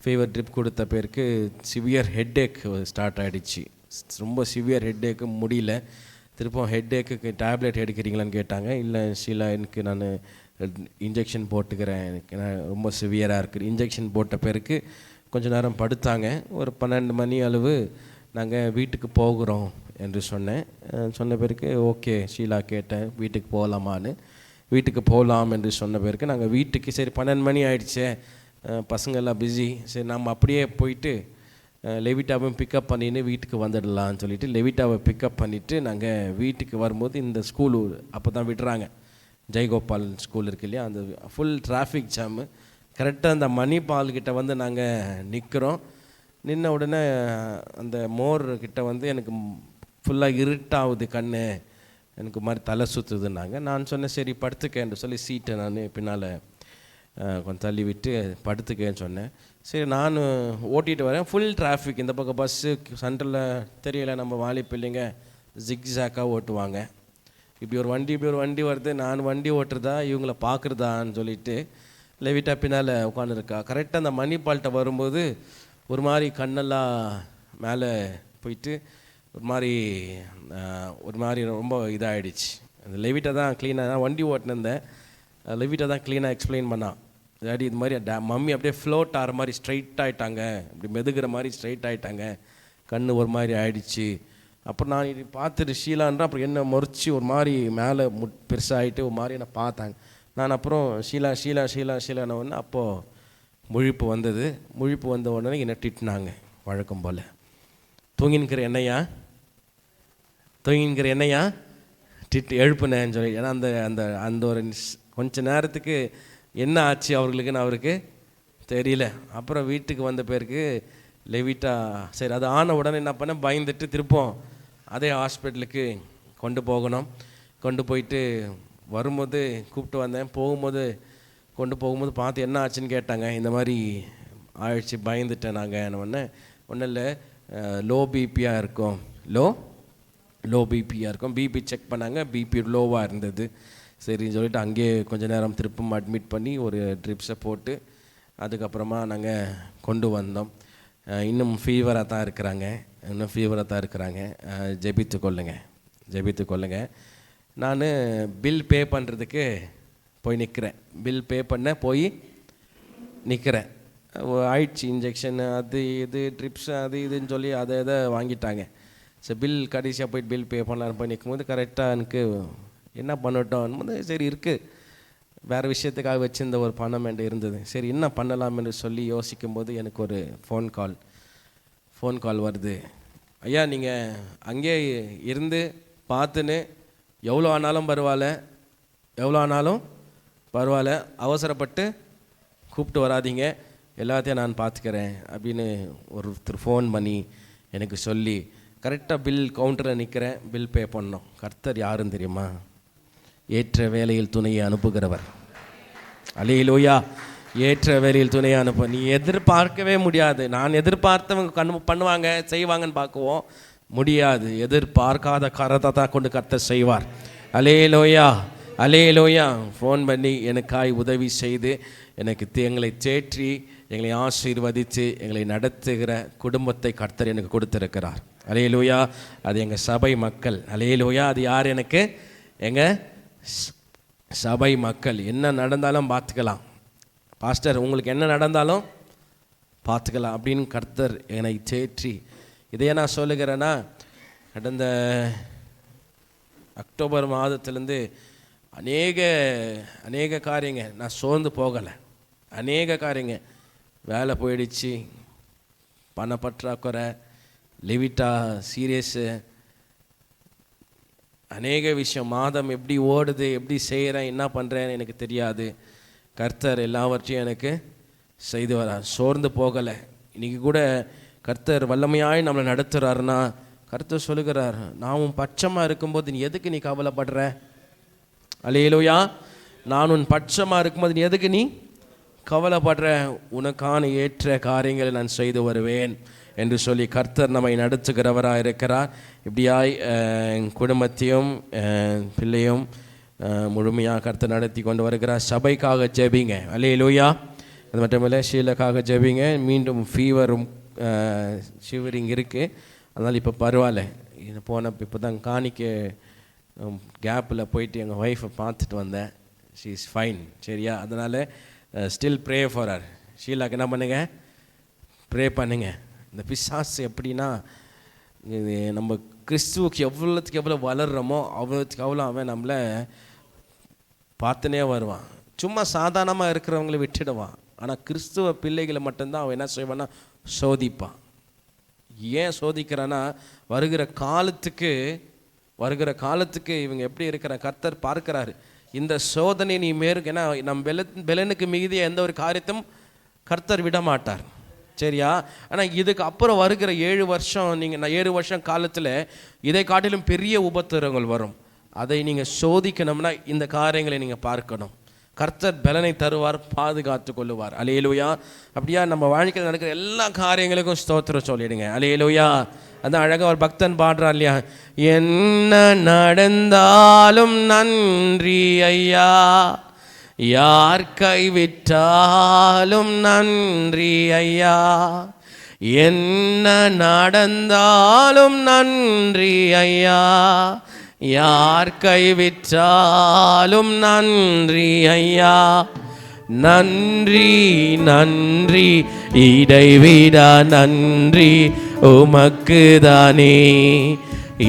ஃபீவர் ட்ரிப் கொடுத்த பிறகு சிவியர் ஹெட்டேக் ஸ்டார்ட் ஆகிடுச்சு. ரொம்ப சிவியர் ஹெட்டேக்கு முடியல. திருப்பம் ஹெட்டேக்கு டேப்லெட் எடுக்கிறீங்களான்னு கேட்டாங்க. இல்லை ஷீலா, எனக்கு நான் இன்ஜெக்ஷன் போட்டுக்கிறேன், எனக்கு ரொம்ப சிவியராக இருக்குது. இன்ஜெக்ஷன் போட்ட பிறகு கொஞ்சம் நேரம் படுத்தாங்க. ஒரு 12 மணி அளவு நாங்கள் வீட்டுக்கு போகிறோம் என்று சொன்ன பிறகு ஓகே ஷீலா கேட்டேன், வீட்டுக்கு போகலாமான்னு. வீட்டுக்கு போகலாம் என்று சொன்ன பிறகு நாங்கள் வீட்டுக்கு, சரி 12 மணி ஆகிடுச்சே, பசங்கள்லாம் பிஸி, சரி நம்ம அப்படியே போயிட்டு லெவிட்டாவும் பிக்கப் பண்ணின்னு வீட்டுக்கு வந்துடலான்னு சொல்லிட்டு லெவிட்டாவை பிக்கப் பண்ணிவிட்டு நாங்கள் வீட்டுக்கு வரும்போது இந்த ஸ்கூலு அப்போ தான் விடுறாங்க. ஜெயகோபால் ஸ்கூல் இருக்கு இல்லையா, அந்த ஃபுல் டிராஃபிக் ஜாமு. கரெக்டாக அந்த மணிபால்கிட்ட வந்து நாங்கள் நிற்கிறோம். நின்ன உடனே அந்த மோர்கிட்ட வந்து எனக்கு ஃபுல்லாக இருட்டாகுது கண்ணு, எனக்கு மாதிரி தலை சுற்றுதுன்னாங்க. நான் சொன்னேன் சரி படுத்துக்கேன்னு சொல்லி சீட்டை நான் பின்னால் கொஞ்சம் தள்ளி விட்டு படுத்துக்கேன்னு சொன்னேன். சரி நான் ஓட்டிகிட்டு வரேன், ஃபுல் டிராஃபிக். இந்த பக்கம் பஸ்ஸு சென்டரில் தெரியல, நம்ம வாலி பிள்ளைங்க ஜிக்ஸாக்காக ஓட்டுவாங்க. இப்படி ஒரு வண்டி வருது, நான் வண்டி ஓட்டுறதா இவங்கள பார்க்குறதான்னு சொல்லிட்டு லெவிட்டா பின்னால் உட்காந்துருக்கா. கரெக்டாக அந்த மணி பால்கிட்ட வரும்போது ஒரு மாதிரி கண்ணெல்லாம் மேலே போயிட்டு ஒரு மாதிரி ரொம்ப இதாகிடுச்சு. அந்த லெவிட்டா தான் க்ளீனாக, நான் வண்டி ஓட்டினேன், லெவிட்டா தான் க்ளீனாக எக்ஸ்பிளைன் பண்ணான். அதாவது இது மாதிரி மம்மி அப்படியே ஃப்ளோட் ஆகிற மாதிரி ஸ்ட்ரைட் ஆகிட்டாங்க, அப்படி மெதுகிற மாதிரி ஸ்ட்ரைட் ஆகிட்டாங்க, கண் ஒரு மாதிரி ஆகிடுச்சு. அப்புறம் நான் இது பார்த்துட்டு ஷீலான்ற அப்புறம் என்ன முறைச்சி ஒரு மாதிரி மேலே பெருசாகிட்டு ஒரு மாதிரி என்னை பார்த்தாங்க. நான் அப்புறம் ஷீலான உடனே அப்போது முழிப்பு வந்த உடனே என்னை திட்டினாங்க வழக்கம் போல். தூங்கின்கிற என்னையா திட்டு எழுப்புனேன்னு சொல்லி. ஏன்னா அந்த அந்த ஒரு கொஞ்ச நேரத்துக்கு என்ன ஆச்சு அவருக்கு தெரியல. அப்புறம் வீட்டுக்கு வந்த பேருக்கு லெவிட்டா சரி அது ஆன உடனே என்ன பண்ணேன், பயந்துட்டு திருப்போம் அதே ஹாஸ்பிட்டலுக்கு கொண்டு போயிட்டு வரும்போது கூப்பிட்டு வந்தேன். கொண்டு போகும்போது பார்த்து என்ன ஆச்சுன்னு கேட்டாங்க. இந்த மாதிரி ஆயிடுச்சு, பயந்துட்டேன் நாங்கள். ஒன்றும் இல்லை, லோ பிபியாக இருக்கும், பிபி செக் பண்ணாங்க, பிபி லோவாக இருந்தது. சரின்னு சொல்லிட்டு அங்கேயே கொஞ்சம் நேரம் திருப்பம் அட்மிட் பண்ணி ஒரு ட்ரிப்ஸை போட்டு அதுக்கப்புறமா நாங்கள் கொண்டு வந்தோம். இன்னும் ஃபீவராக தான் இருக்கிறாங்க. ஜெபித்து கொள்ளுங்க. நான் பில் பே பண்ணுறதுக்கு போய் நிற்கிறேன். ஆயிடுச்சு இன்ஜெக்ஷன் அது இது ட்ரிப்ஸ் அது இதுன்னு சொல்லி அதை வாங்கிட்டாங்க. ஸோ கடைசியாக போயிட்டு பில் பே பண்ணலான்னு போய் நிற்கும்போது கரெக்டாக எனக்கு என்ன பண்ணட்டோம் சரி இருக்குது, வேறு விஷயத்துக்காக வச்சுருந்த ஒரு பணம் என்கிட்ட இருந்தது. சரி என்ன பண்ணலாம் என்று சொல்லி யோசிக்கும்போது எனக்கு ஒரு ஃபோன் கால் வருது. ஐயா நீங்கள் அங்கே இருந்து பார்த்துன்னு எவ்வளோ ஆனாலும் பரவாயில்ல, அவசரப்பட்டு கூப்பிட்டு வராதீங்க, எல்லாத்தையும் நான் பார்த்துக்கிறேன் அப்படின்னு ஒருத்தர் ஃபோன் பண்ணி எனக்கு சொல்லி கரெக்டாக பில் கவுண்டரில் நிற்கிறேன். பில் பே பண்ணோம். கர்த்தர் யாருன்னு தெரியுமா? ஏற்ற வேலையில் துணையை அனுப்புகிறவர். அல்லேலூயா. ஏற்ற வேலையில் துணையை நீ எதிர்பார்க்கவே முடியாது. நான் எதிர்பார்த்தவங்க பண்ணுவாங்க செய்வாங்கன்னு பார்க்குவோம், முடியாது. எதிர்பார்க்காத கரத்தை தான் கொண்டு கர்த்தர் செய்வார். அல்லேலூயா. ஃபோன் பண்ணி எனக்காய் உதவி செய்து எங்களை தேற்றி எங்களை ஆசீர்வதித்து எங்களை நடத்துகிற குடும்பத்தை கர்த்தர் எனக்கு கொடுத்திருக்கிறார். அல்லேலூயா. அது எங்கள் சபை மக்கள். அல்லேலூயா. அது யார்? எனக்கு எங்கள் சபை மக்கள். என்ன நடந்தாலும் பார்த்துக்கலாம் பாஸ்டர், உங்களுக்கு என்ன நடந்தாலும் பார்த்துக்கலாம் அப்படின்னு கர்த்தர் என்னை தேற்றி. இதையே நான் சொல்லுகிறேன்னா, கடந்த அக்டோபர் மாதத்துலேருந்து அநேக காரியங்க நான் சோர்ந்து போகலை. அநேக காரியங்க வேலை போயிடுச்சு, பணப்பற்றாக்குறை, லெவிட்டா சீரியஸு, அநேக விஷயம். மாதம் எப்படி ஓடுது, எப்படி செய்கிறேன், என்ன பண்ணுறேன்னு எனக்கு தெரியாது. கர்த்தர் எல்லாவற்றையும் எனக்கு செய்து வரார். சோர்ந்து போகலை. இன்றைக்கி கூட கர்த்தர் வல்லமையாய் நம்மளை நடத்துகிறாருன்னா கர்த்தர் சொல்லுகிறார், நான் உன் பட்சமாக இருக்கும்போது நீ எதுக்கு கவலைப்படுற? அல்லேலூயா. நான் உன் பட்சமாக இருக்கும்போது நீ எதுக்கு கவலைப்படுற? உனக்கான ஏற்ற காரியங்களை நான் செய்து வருவேன் என்று சொல்லி கர்த்தர் நம்மை நடத்துகிறவராக இருக்கிறார். இப்படியாய் குடும்பத்தையும் பிள்ளையும் முழுமையாக கர்த்தர் நடத்தி கொண்டு வருகிறார். சபைக்காக ஜெபிங்க. அல்லேலூயா. அது மட்டும் இல்லை, ஷீலுக்காக ஜெபிங்க. மீண்டும் ஃபீவரும் ஷிவரிங் இருக்குது, அதனால் இப்போ பரவாயில்ல. இப்போ தான் காணிக்க கேப்பில் போயிட்டு எங்கள் ஒய்ஃபை பார்த்துட்டு வந்தேன். She is fine. சரியா? அதனால் ஸ்டில் ப்ரே ஃபார் ஹர். ஷீலாக்கு என்ன பண்ணுங்க? ப்ரே பண்ணுங்க. இந்த பிசாசு எப்படின்னா, இது நம்ம கிறிஸ்துவுக்கு எவ்வளோ வளர்கிறோமோ அவ்வளோ அவன் நம்மளை பார்த்துனே வருவான். சும்மா சாதாரணமாக இருக்கிறவங்கள விட்டுடுவான். ஆனால் கிறிஸ்துவ பிள்ளைகளை மட்டும்தான் அவன் என்ன செய்வான்னா சோதிப்பான். ஏன் சோதிக்கிறான்னா, வருகிற காலத்துக்கு இவங்க எப்படி இருக்கிற கர்த்தர் பார்க்கிறாரு. இந்த சோதனை நீ ஏன்னா நம் பெலனுக்கு மிகுதிய எந்த ஒரு காரியத்தையும் கர்த்தர் விட மாட்டார். சரியா? ஆனால் இதுக்கு அப்புறம் வருகிற 7 வருஷம் நீங்கள் 7 வருஷம் காலத்தில் இதை காட்டிலும் பெரிய உபத்திரங்கள் வரும். அதை நீங்கள் சோதிக்கணும்னா இந்த காரியங்களை நீங்கள் பார்க்கணும். கர்த்தர் பலனை தருவார், பாதுகாத்து கொள்ளுவார். அல்லேலூயா. அப்படியா நம்ம வாழ்க்கையில் நடக்கிற எல்லா காரியங்களுக்கும் ஸ்தோத்திரம் சொல்லிடுங்க. அல்லேலூயா. அதான் அழகாக ஒரு பக்தன் பாடுறான் இல்லையா, என்ன நடந்தாலும் நன்றி ஐயா, யார் கைவிட்டாலும் நன்றி ஐயா, என்ன நடந்தாலும் நன்றி ஐயா, யார் கைவிட்டாலும் நன்றி ஐயா, நன்றி நன்றி இடைவிடா நன்றி உமக்குதானே,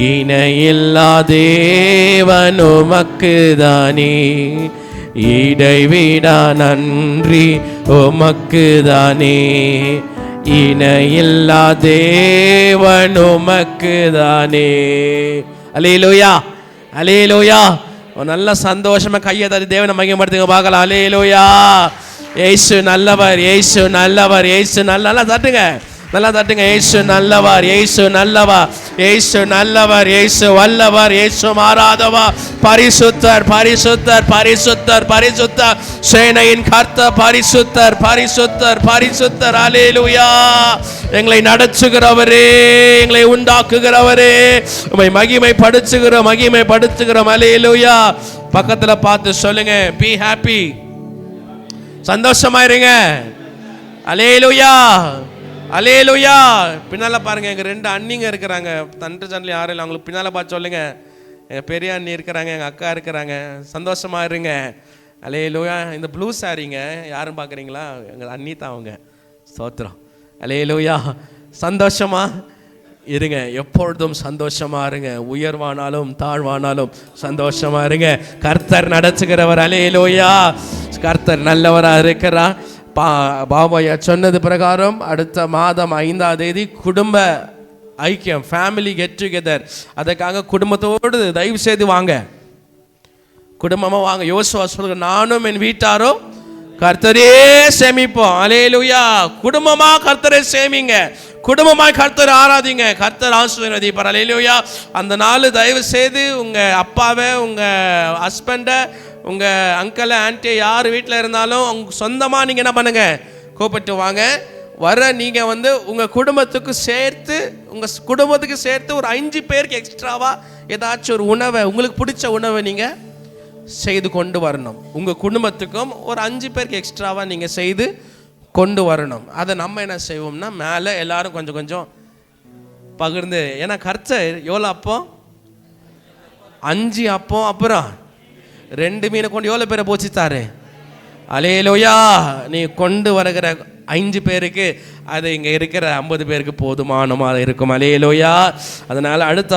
இணையில்லா தேவன் உமக்குதானே, இடைவிடா நன்றி உமக்குதானே, இணையில்லா தேவன் உமக்குதானே. அல்லேலூயா, அல்லேலூயா. நல்ல சந்தோஷமா கையை தட்டி தேவனை மகிமைப்படுத்துங்க பார்க்கலாம். அல்லேலூயா. இயேசு நல்லவர், இயேசு நல்லவர், இயேசு நல்லா தட்டுங்க, நல்லா தட்டுங்க. இயேசு நல்லவர், இயேசு நல்லவர், இயேசு நல்லவர், இயேசு வல்லவர், இயேசு மாறாதவர், பரிசுத்தர் பரிசுத்தர் பரிசுத்தர் பரிசுத்தர், சேனையின் கர்த்தர் பரிசுத்தர் பரிசுத்தர் பரிசுத்தர். அல்லேலூயா. எங்களை நடத்துகிறவரே, எங்களை உண்டாக்குகிறவரே, உம்மை மகிமைப்படுத்துகிறோம் மகிமைப்படுத்துகிறோம். அல்லேலூயா. பக்கத்துல பார்த்து சொல்லுங்க, பி ஹாப்பி, சந்தோஷமா இருங்க. அல்லேலூயா, அல்லேலூயா. பின்னால பாருங்க, எங்க 2 அண்ணிங்க இருக்கிறாங்க. தண்டு சண்டில் யாரும் இல்லை, அவங்களுக்கு பின்னால பார்த்து சொல்லுங்க, எங்க பெரிய அண்ணி இருக்கிறாங்க, எங்க அக்கா இருக்கிறாங்க. சந்தோஷமா இருங்க. அல்லேலூயா. இந்த ப்ளூ சாரிங்க யாரும் பார்க்குறீங்களா? எங்க அண்ணி தான் அவங்க. ஸ்தோத்திரம். அல்லேலூயா. சந்தோஷமா இருங்க, எப்பொழுதும் சந்தோஷமா இருங்க. உயர்வானாலும் தாழ்வானாலும் சந்தோஷமா இருங்க. கர்த்தர் நடத்துகிறவர். அல்லேலூயா. கர்த்தர் நல்லவரா இருக்கிறார். பாபாயா சொன்னது பிரகாரம் அடுத்த மாதம் 5ஆம் தேதி குடும்ப ஐக்கியம், ஃபேமிலி கெட் டுகெதர். அதுக்காக குடும்பத்தோடு தயவு செய்து வாங்க, குடும்பமாக வாங்க. யோசுவா சொல்லுங்க, நானும் என் வீட்டாரும் கர்த்தரே சேமிப்போம். அல்லேலூயா. குடும்பமா கர்த்தரை சேமிங்க, குடும்பமாய் கர்த்தரை ஆராதிங்க, கர்த்தர் ஆசீர்வதிப்பார். அல்லேலூயா. அந்த நாள் தயவு செய்து உங்கள் அப்பாவை, உங்கள் ஹஸ்பண்டை, உங்கள் அங்கிளை, ஆன்ட்டி யார் வீட்டில் இருந்தாலும் அவங்க சொந்தமாக நீங்கள் என்ன பண்ணுங்கள், கூப்பிட்டு வாங்க. வர நீங்கள் உங்கள் குடும்பத்துக்கு சேர்த்து, உங்கள் குடும்பத்துக்கு சேர்த்து ஒரு 5 பேருக்கு எக்ஸ்ட்ராவாக ஏதாச்சும் ஒரு உணவை, உங்களுக்கு பிடிச்ச உணவை நீங்கள் செய்து கொண்டு வரணும். உங்கள் குடும்பத்துக்கும் ஒரு 5 பேருக்கு எக்ஸ்ட்ராவாக நீங்கள் செய்து கொண்டு வரணும். அதை நம்ம என்ன செய்வோம்னா, மேலே எல்லாரும் கொஞ்சம் கொஞ்சம் பகிர்ந்து, ஏன்னா கர்த்தர் எவ்வளோ அப்பம், 5 அப்பம், அப்புறம் 2 மீனை கொண்டு எவ்வளோ பேரை போச்சுத்தாரு. அல்லேலூயா. நீ கொண்டு வருகிற 5 பேருக்கு அது இங்கே இருக்கிற 50 பேருக்கு போதுமானமாக இருக்கும். அல்லேலூயா. அதனால் அடுத்த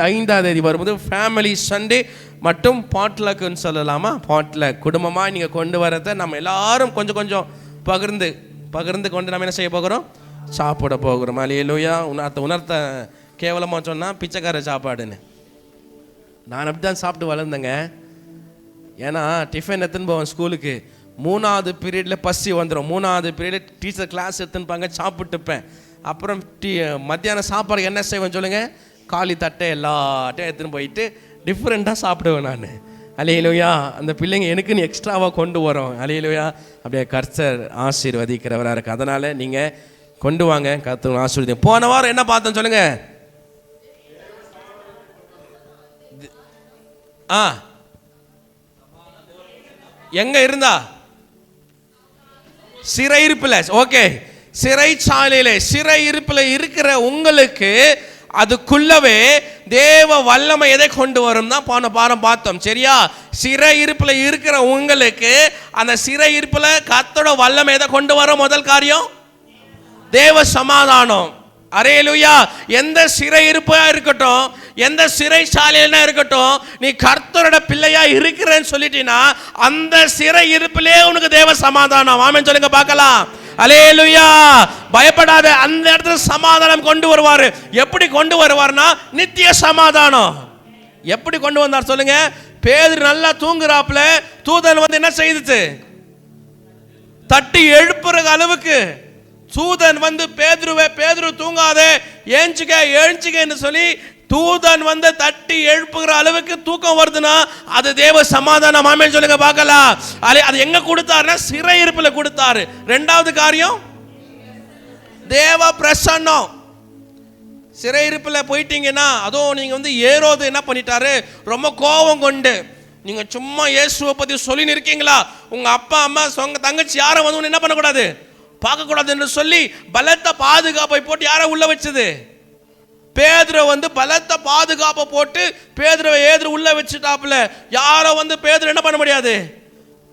5ஆம் தேதி வரும்போது ஃபேமிலி சண்டே மட்டும் பாட்லக்குன்னு சொல்லலாமா, பாட்லக் குடும்பமாக நீங்கள் கொண்டு வரதை நம்ம எல்லாரும் கொஞ்சம் கொஞ்சம் பகிர்ந்து கொண்டு நம்ம என்ன செய்ய போகிறோம், சாப்பிட போகிறோம். அல்லேலூயா. உணர்த்த கேவலமாக சொன்னால் பிச்சைக்கார சாப்பாடுன்னு. நான் அப்படி தான் சாப்பிட்டு வளர்ந்தேங்க. ஏன்னா டிஃபன் எடுத்துன்னு போவேன் ஸ்கூலுக்கு, 3ஆவது பீரியடில் பசி வந்துடும். 3ஆவது பீரியடில் டீச்சர் கிளாஸ் எடுத்துன்னு சாப்பிட்டுப்பேன். அப்புறம் மத்தியானம் சாப்பாடு என்ன செய்வேன் சொல்லுங்கள், காலி தட்டை எல்லாட்டையும் எடுத்துன்னு போயிட்டு டிஃப்ரெண்ட்டாக சாப்பிடுவேன் நான். அல்லேலூயா. அந்த பிள்ளைங்க எனக்குன்னு எக்ஸ்ட்ராவாக கொண்டு வரோம். அல்லேலூயா. அப்படியே கர்த்தர் ஆசீர்வதிக்கிறவராக இருக்குது. அதனால் நீங்கள் கொண்டு வாங்க, கர்த்தர் ஆசீர்வதி. போன வாரம் என்ன பார்த்தோம் சொல்லுங்கள்? எங்க இருந்தா? சிறையிருப்பில். ஓகே, சிறைச்சாலையில, சிறையிருப்பில் இருக்கிற உங்களுக்கு அதுக்குள்ளவே தேவ வல்லமை எதை கொண்டு வரும் தான் போன வாரம் பார்த்தோம். சரியா? சிறையிருப்பில் இருக்கிற உங்களுக்கு அந்த சிறையிருப்பில் கர்த்தரோட வல்லமை எதை கொண்டு வரும்? முதல் காரியம் தேவ சமாதானம். அல்லேலூயா. எந்த சிறையிருப்பா இருக்கட்டும், எந்த சிறைச்சாலையில இருக்கட்டும், நீ கர்த்தரோட பிள்ளையா இருக்கிறேன்னு சொல்லிட்டீங்கன்னா அந்த சிறையிருப்பிலே உனக்கு தேவ சமாதானம். ஆமென் சொல்லுங்க பார்க்கலாம். அல்லேலூயா. பயப்படாத, அந்த இடத்துல சமாதானம் கொண்டு வருவார். எப்படி கொண்டு வருவார்னா நித்திய சமாதானம். எப்படி கொண்டு வந்தார் சொல்லுங்க? பேதுரு நல்லா தூங்குறாப்புல தூதன் என்ன செய்துச்சு? தட்டி எழுப்புற அளவுக்கு தூதன் வந்து பேதுரு தூங்காதே, எழுஞ்சிக்கன்னு சொல்லி தூதன் வந்து தட்டி எழுப்புகிற அளவுக்கு தூக்கம் வருதுன்னா அது தேவ சமாதானம். ஆமென் சொல்லுங்க பார்க்கலாம். அது எங்க கொடுத்தாருன்னா சிறையிருப்புல கொடுத்தாரு. ரெண்டாவது காரியம் தேவ பிரசன்னம். சிறையிருப்பில் போயிட்டீங்கன்னா, அதுவும் நீங்கள் வந்து ஏரோது என்ன பண்ணிட்டாரு, ரொம்ப கோபம் கொண்டு நீங்கள் சும்மா இயேசுவை பற்றி சொல்லி இருக்கீங்களா, உங்கள் அப்பா அம்மா சொந்த தங்கச்சி யாரை வந்து என்ன பண்ணக்கூடாது, பார்க்கக்கூடாது என்று சொல்லி பலத்த பாதுகாப்பை போட்டு யாரை உள்ள வச்சது, பேதுரை வந்து பலத்த பாதுகாப்பை போட்டு பேதுரை உள்ள வச்சுட்டாப்புல. யாரை வந்து பேதுரை என்ன பண்ண முடியாது,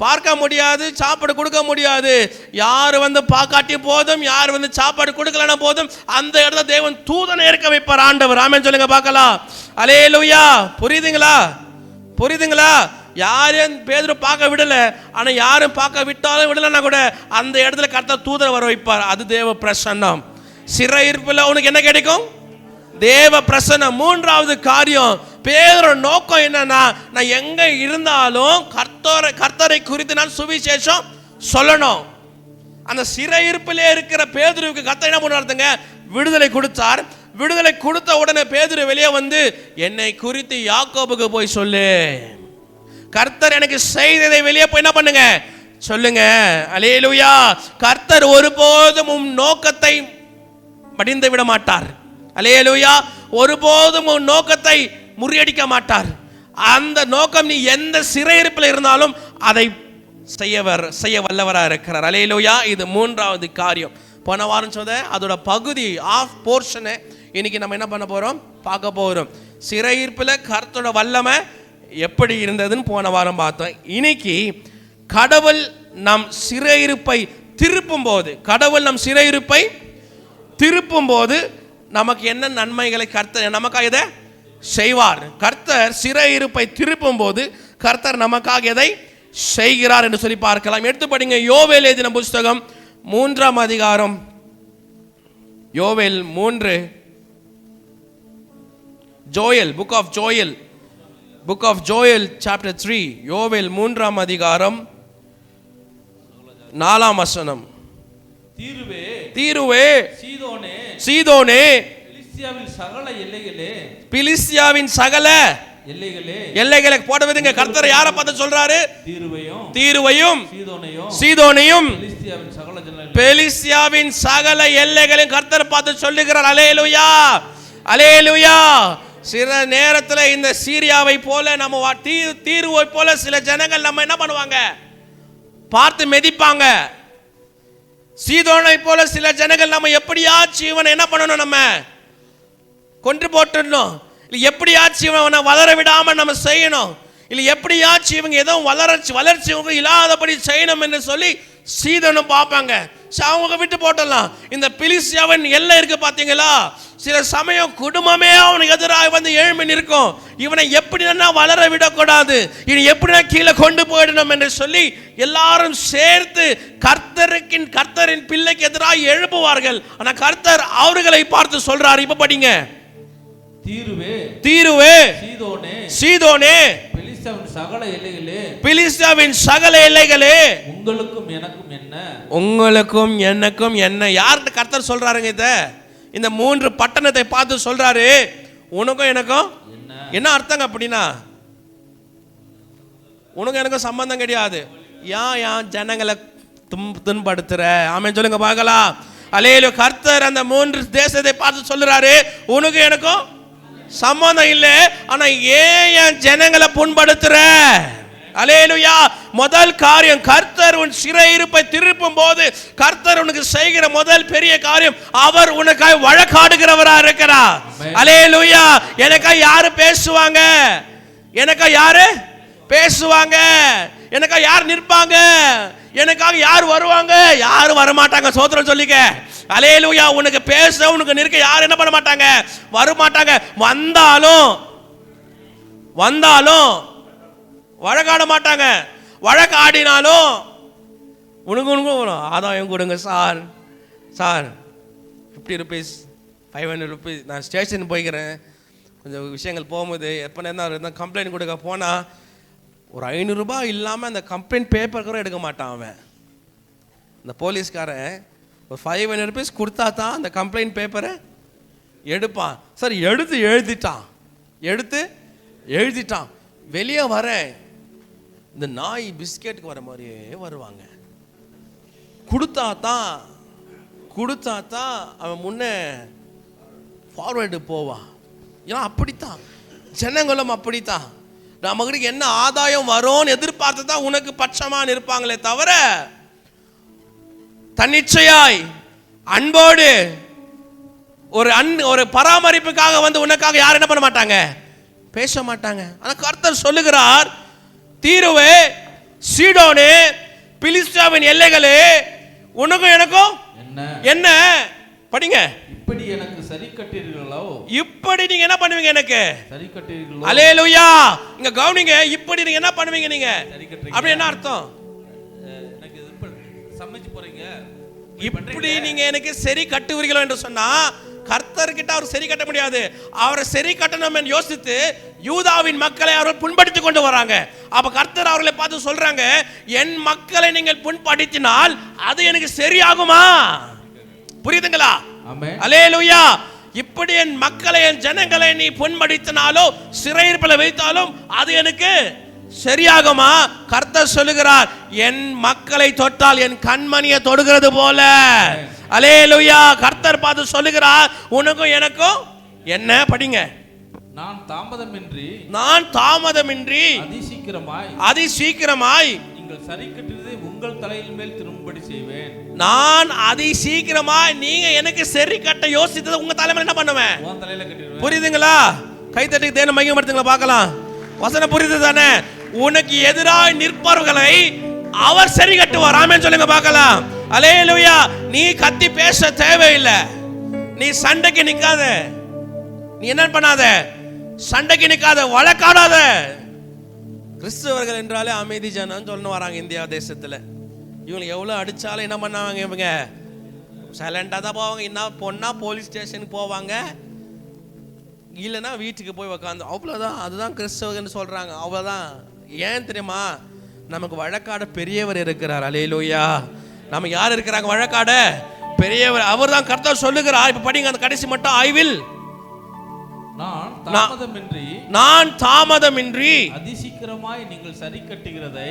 பார்க்க முடியாது, சாப்பாடு கொடுக்க முடியாது. யார் வந்து பார்க்காட்டி போதும், யார் வந்து சாப்பாடு கொடுக்கலன்னா போதும், அந்த இடத்துல தேவன் தூதனை இருக்க வைப்பார் ஆண்டவர். ஆமென் சொல்லுங்க பார்க்கலாம். அல்லேலூயா. புரியுதுங்களா? யாரையும் பேதுரு பார்க்க விடல, ஆனா யாரும் பார்க்க விட்டாலும் விடலன்னா கூட அந்த இடத்துல கர்த்தர் தூதரை வர வைப்பார். அது தேவ பிரசன்னம். சிறையிருப்பில் உனக்கு என்ன கிடைக்கும், தேவ பிரசன்னம். மூன்றாவது காரியம், பேதுரு நோக்கம் என்னன்னா, நான் எங்க இருந்தாலும் கர்த்தரை குறித்து நான் சுவிசேஷம் சொல்லணும். அந்த சிறையிருப்பிலே இருக்கிற பேதுருவுக்கு கர்த்தர் என்ன பண்ணுவாருங்க, விடுதலை கொடுத்தார். விடுதலை கொடுத்த உடனே பேதுரு வெளியே வந்து, என்னை குறித்து யாக்கோபுக்கு போய் சொல்லு, கர்த்தர் எனக்கு செய்ததை வெளியே போய் என்ன பண்ணுங்க சொல்லுங்க. அல்லேலூயா. கர்த்தர் ஒருபோதும் உன் நோக்கத்தை மடிந்து விட மாட்டார். அல்லேலூயா. ஒருபோதும் உன் நோக்கத்தை முறியடிக்க மாட்டார். அந்த நோக்கம் நீ எந்த சிறையிருப்பில் இருந்தாலும் அதை செய்ய வல்லவராக இருக்கிறார். அல்லேலூயா. இது மூன்றாவது காரியம். போன வாரம் சொன்ன அதோட பகுதி ஆஃப் போர்ஷனை இன்னைக்கு நம்ம என்ன பண்ண போறோம், பார்க்க போறோம். சிறையிருப்பில் கர்த்தரோட வல்லமை எப்படி இருந்ததுன்னு போன வாரம் பார்த்தோம். இன்னைக்கு கடவுள் நம் சிறையிருப்பை திருப்பும் போது நமக்கு என்ன நன்மைகளை கர்த்தர் நமக்காக இதை செய்வார். கர்த்தர் சிறையிருப்பை திருப்பும் போது கர்த்தர் நமக்காக எதை செய்கிறார் என்று சொல்லி பார்க்கலாம். எடுத்து படிங்க யோவேல் எழுதின புஸ்தகம் 3ஆம் அதிகாரம். யோவேல் 3, புக் ஆஃப் ஜோயல் சாப்டர் 3, யோவேல் 3ஆம் அதிகாரம் 4ஆம் வசனம். தீருவே சீதோனே பிலிஸ்தியாவின் சகல எல்லைகளை போட விடுங்க. கர்த்தர் யாரை பார்த்து சொல்றாரு, தீருவையும் சீதோனையும் பெலிஸ்தியாவின் சகல எல்லைகளையும் கர்த்தர் பார்த்து சொல்லுகிறார். அல்லேலூயா. அல்லேலூயா. சில நேரத்தில் இந்த சீரியாவை போல நம்ம தீருவை போல சில ஜனங்கள் நம்ம என்ன பண்ணுவாங்க, பார்த்து மெதிப்பாங்க. சீதோனை போல சில ஜனங்கள் நம்ம எப்படியாச்சும் இவனை என்ன பண்ணணும், நம்ம கொன்று போட்டுடணும், இல்லை எப்படியாச்சும் இவனை வளர விடாம நம்ம செய்யணும், இல்லை எப்படியாச்சும் இவங்க ஏதோ வளர்ச்சி இல்லாதபடி செய்யணும் என்று சொல்லி சீதனும் பார்ப்பாங்க. அவங்க விட்டு போட்டலாம். இந்த பிலிஸ்தியாவின் எல்லை இருக்கு பாத்தீங்களா, சில சமயம் குடும்பமே அவனுக்கு எதிராக வந்து எழும்பி நிற்கும். இவனை எப்படி வளர விடக்கூடாது, இவனை எப்படி கீழே கொண்டு போயிடணும் என்று சொல்லி எல்லாரும் சேர்த்து கர்த்தரின் பிள்ளைக்கு எதிராக எழுப்புவார்கள். ஆனா கர்த்தர் அவர்களை பார்த்து சொல்றார். இப்ப படிங்க. தீருவே சீதோனே பிலிஸ்தியாவின் சகல எல்லைகளே உங்களுக்கும் எனக்கும் என்ன. யார்கிட்ட கர்த்தர் சொல்றாருங்க இத, இந்த 3 பட்டணத்தை பார்த்து சொல்றாரு, உனக்கும் எனக்கும் என்ன அர்த்தங்க அப்படின்னா, உனக்கும் எனக்கும் சம்பந்தம் கிடையாது. ஏன் ஜனங்களை துன்படுத்துற, ஆமென் சொல்லுங்க பார்க்கலாம். அல்லேலூயா. கர்த்தர் அந்த 3 தேசத்தை பார்த்து சொல்றாரு, உனக்கு எனக்கும் சம்பந்தம் இல்லை, ஆனா ஏன் ஜனங்களை புண்படுத்துற. அல்லேலூயா. முதல் காரியம், கர்த்தர் உன் சிறையிருப்பை திருப்பும் போது கர்த்தர் உனக்கு செய்கிற முதல் பெரிய காரியம், அவர் உனக்காக வழக்காடுகிறவரா இருக்கிறார். அல்லேலூயா. எனக்காக யாரு பேசுவாங்க, எனக்காக யாரு பேசுவாங்க, எனக்காக யார் நிற்பாங்க, எனக்காக யார் வருவாங்க, யாரும் வரமாட்டாங்க. சோத்திரம் சொல்லிக்க. அல்லேலூயா. உனக்கு பேச உனக்கு நிற்க யார் என்ன பண்ண மாட்டாங்க, வரமாட்டாங்க. வந்தாலும் வழக்காட மாட்டாங்க. வழக்காடினாலும் உனக்கு ஆதாயம் கொடுங்க சார், 50 rupees 500 rupees. நான் ஸ்டேஷன் போய்க்கிறேன், கொஞ்சம் விஷயங்கள் போகும்போது எப்போ நேரம் கம்ப்ளைண்ட் கொடுக்க போனால் ஒரு 500 ரூபாய் இல்லாமல் அந்த கம்ப்ளைண்ட் பேப்பர் கூட எடுக்க மாட்டான் அவன். இந்த போலீஸ்காரன் ஒரு 500 rupees கொடுத்தா தான் அந்த கம்ப்ளைண்ட் பேப்பரை எடுப்பான். சார் எடுத்து எழுதிட்டான். வெளியே வரேன், இந்த நாய் பிஸ்கெட்டுக்கு வர மாதிரியே வருவாங்க. கொடுத்தா தான் அவன் முன்ன ஃபார்வேர்டு போவான். ஏன்னா அப்படித்தான் ஜனங்களும் அப்படித்தான். நமக்கு என்ன ஆதாயம் வரும்னு எதிர்பார்த்து தான் உனக்கு பட்சமாக இருப்பாங்களே தவிர தன்னிச்சையாய் அன்போடு ஒரு பராமரிப்புக்காக வந்து உனக்காக யாரும் என்ன பண்ண மாட்டாங்க, பேச மாட்டாங்க. ஆனா கர்த்தர் சொல்லுகிறார், தீருவே, சீடோனே, பிலிஸ்தியாவின் எல்லைகளே, உனக்கும் எனக்கும் என்ன படிங்க. இப்படி எனக்கு சரி கட்டீர்களோ, இப்படி நீங்க என்ன பண்ணுவீங்க எனக்கு சரி கட்டீர்களோ. அல்லேலூயா. இங்க கவனிங்க, இப்படி நீங்க என்ன பண்ணுவீங்க, நீங்க அப்படி என்ன அர்த்தம்? எனக்கு சமைச்சு போறீங்க, இப்படி நீங்க எனக்கு சரி கட்டுவீர்களோ என்று சொன்னா கர்த்தர்கிட்ட அவர் சரி கட்ட முடியாது. அவரை சரி கட்டணும் என்று யோசித்து யூதாவின் மக்களை அவர்கள் புண்படுத்தி கொண்டு வராங்க. அப்ப கர்த்தர் அவர்களை பார்த்து சொல்றாங்க, என் மக்களை நீங்கள் புண்படுத்தினால் அது எனக்கு சரியாகுமா? புரியுதுங்களா? அல்லேலூயா. இப்படி என் மக்களை, என் ஜனங்களை நீ புண்படுத்தினாலோ சிறையிருப்பில் வைத்தாலும் அது எனக்கு சரியாகுமா? கர்த்தர் சொல்லுகிறார், என் மக்களை தொட்டால் என் கண்மணியை தொடுகிறது போல. அல்லேலூயா. கர்த்தர் பார்த்து சொல்லுகிறார், உனக்கும் எனக்கும் என்ன படிங்க. நான் தாமதமின்றி அதிசீக்கிரமாய் நீங்கள் சரி கட்டுவதை உங்கள் தலையின் மேல் திரும்படி செய்வேன். நான் அதிசீக்கிரமாய் நீங்க எனக்கு சரி கட்ட யோசித்ததை உங்க தலைமையில என்ன பண்ணுவேன், தலையில கட்டிடுவேன். புரியுதுங்களா? கைத்தட்டுக்கு தேன மையப்படுத்துங்களா பார்க்கலாம். வசனம் புரியுது தானே? உனக்கு எதிராக நிற்பவர்களை அவர் சரி கட்டுவார். ஆமென் சொல்லுங்க பார்க்கலாம். அல்லேலூயா. நீ கத்தி பேச தேவையில்லை. நீ சண்டைக்கு நிக்காத, நீ என்ன பண்ணாத, சண்டைக்கு நிக்காத, வழக்காடாத. கிறிஸ்தவர்கள் என்றாலே அமைதி ஜனம் சொல்லணும் வராங்க இந்தியா தேசத்துல. இவங்களுக்கு எவ்வளவு அடிச்சாலும் என்ன பண்ணாங்க, இவங்க சைலண்டா தான் போவாங்க. என்ன பொண்ணா போலீஸ் ஸ்டேஷனுக்கு போவாங்க, இல்லைன்னா வீட்டுக்கு போய் உக்காந்து, அவ்வளோதான். அதுதான் கிறிஸ்தவர்கள் சொல்றாங்க, அவ்வளோதான். ஏன் தெரியுமா? நமக்கு வழக்காட பெரியவர் இருக்கிறார். அல்லேலூயா. நம்ம யார் இருக்கிறாங்க? வழக்காட பெரியவர். அவர் தான் கர்த்தர் சொல்லுகிறார். இப்ப படிங்க அந்த கடைசி மட்டும். I will, நான் தாமதமின்றி அதிசீக்கிரமாய் நீங்கள் சரி கட்டுகிறதை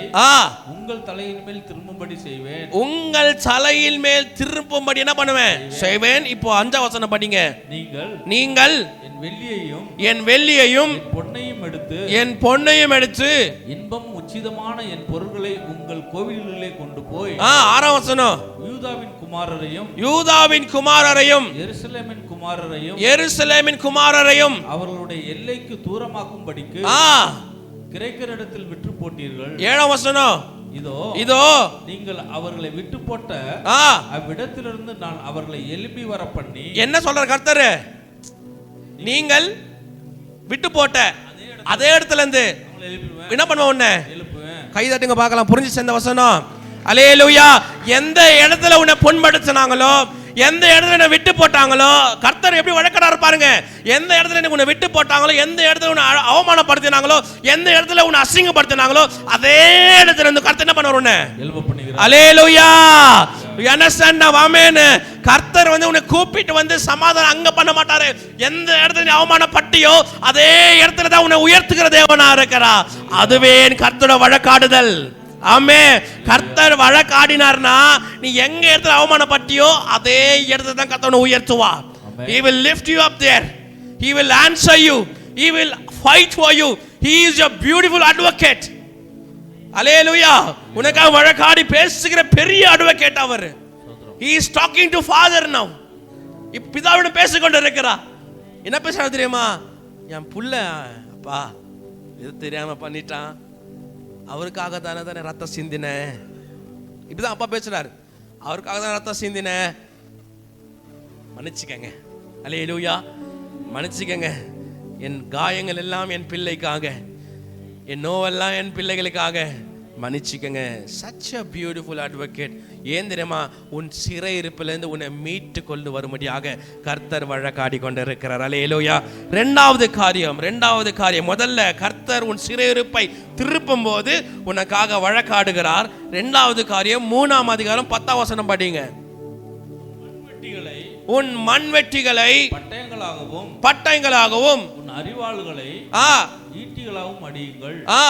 உங்கள் தலையின் மேல் திரும்பும்படி செய்வேன். உங்கள் தலையின் மேல் திரும்பும்படி என்ன பண்ணுவேன், செய்வேன். இப்போ 5ஆம் வசனம் படிங்க. நீங்கள் என் வெள்ளியையும் என் பொன்னையும் எடுத்து இன்பம் உச்சிதமான என் பொருட்களை உங்கள் கோவில்களிலே கொண்டு போய் 6ஆம் வசனம் யூதாவின் குமாரரையும் எருசலேமின் குமாரரையும் அவர்களுடைய எல்லைக்கு தூரமாக்கும்படிக்கு கிரேக்கரிடத்தில் விற்று போட்டீர்கள். 7ஆம் வசனம் இதோ நீங்கள் அவர்களை விட்டு போட்ட அவ்விடத்திலிருந்து நான் அவர்களை எழுப்பி வர பண்ணி. என்ன சொல்ற கர்த்தர்? நீங்கள் விட்டு போட்ட அதே இடத்துல இருந்து என்ன பண்ணுவோம், உன்னை கை தட்டுங்க பார்க்கலாம். புரிஞ்சுச்சு இந்த வசனம்? அல்லேலூயா. எந்த இடத்துல உன்னை புண்படுத்தினாங்களோ, எந்த இடத்துல விட்டு போட்டாங்களோ, கர்த்தர் எப்படி வழக்கடா இருப்பாருங்க. எந்த இடத்துல உன்னை விட்டு போட்டாங்களோ, எந்த இடத்துல உன்னை அவமானப்படுத்தினாங்களோ, எந்த இடத்துல உன்னை அசிங்கப்படுத்தினாங்களோ, அதே இடத்துல இருந்து கர்த்தர் என்ன பண்ணுவார், உன்னை எழுப்ப பண்ணுகிறார். அல்லேலூயா. You understand now? Amen. கர்த்தர் வந்து உன்னை கூப்பிட்டு வந்து சமாதானம் அங்க பண்ண மாட்டாரு. எந்த இடத்துல நீ அவமானப்பட்டியோ அதே இடத்துல தான் உன்னை உயர்த்துகிற தேவனா இருக்கிறார். அதுவே கர்த்தரோட வழக்காடுதல். ஆமென். கர்த்தர் வழக்காடினார்னா நீ எங்க இடத்துல அவமானப்பட்டியோ அதே இடத்துல தான் கர்த்தர் உன்னை உயர்த்துவார். He will lift you up there. He will answer you. He will fight for you. He is your beautiful advocate. அல்லேலூயா. உனக்காக வழக்காடி பேசுகிற பெரிய அட்வொகேட் அவர். He is talking to Father now. பிதாவிடம் பேசிக்கொண்டு இருக்கிறார். என்ன பேசுறாரு தெரியுமா? என் புள்ள அப்பா இது தெரியாம பண்ணிட்டான், அவருக்காக தானே ரத்தம் சிந்தினேன். இப்படிதான் அப்பா பேசுறாரு. அவருக்காக தான் ரத்தம் சிந்தினேன், மன்னிச்சுக்கங்க. அல்லேலூயா. மன்னிச்சுக்கங்க. என் காயங்கள் எல்லாம் என் பிள்ளைக்காக, என் நோவெல்லாம் என் பிள்ளைகளுக்காக, மன்னிச்சுக்கங்க. such a beautiful advocate. ஏன் தெரியுமா? உன் சிறை இருப்பிலிருந்து உன்னை மீட்டு கொண்டு வரும்படியாக கர்த்தர் வழக்காடி கொண்டிருக்கிறார். அல்லேலூயா. இரண்டாவது காரியம் முதல்ல கர்த்தர் உன் சிறை இருப்பை திருப்பும் போது உனக்காக வழக்காடுகிறார். இரண்டாவது காரியம் 3ஆம் அதிகாரம் 10ஆம் வசனம் படிங்க. உன் மண்வெட்டிகளை பட்டயங்களாகவும் உன் அறிவாள்களை ஆ ஈட்டிகளாகவும் அடியுங்கள். ஆ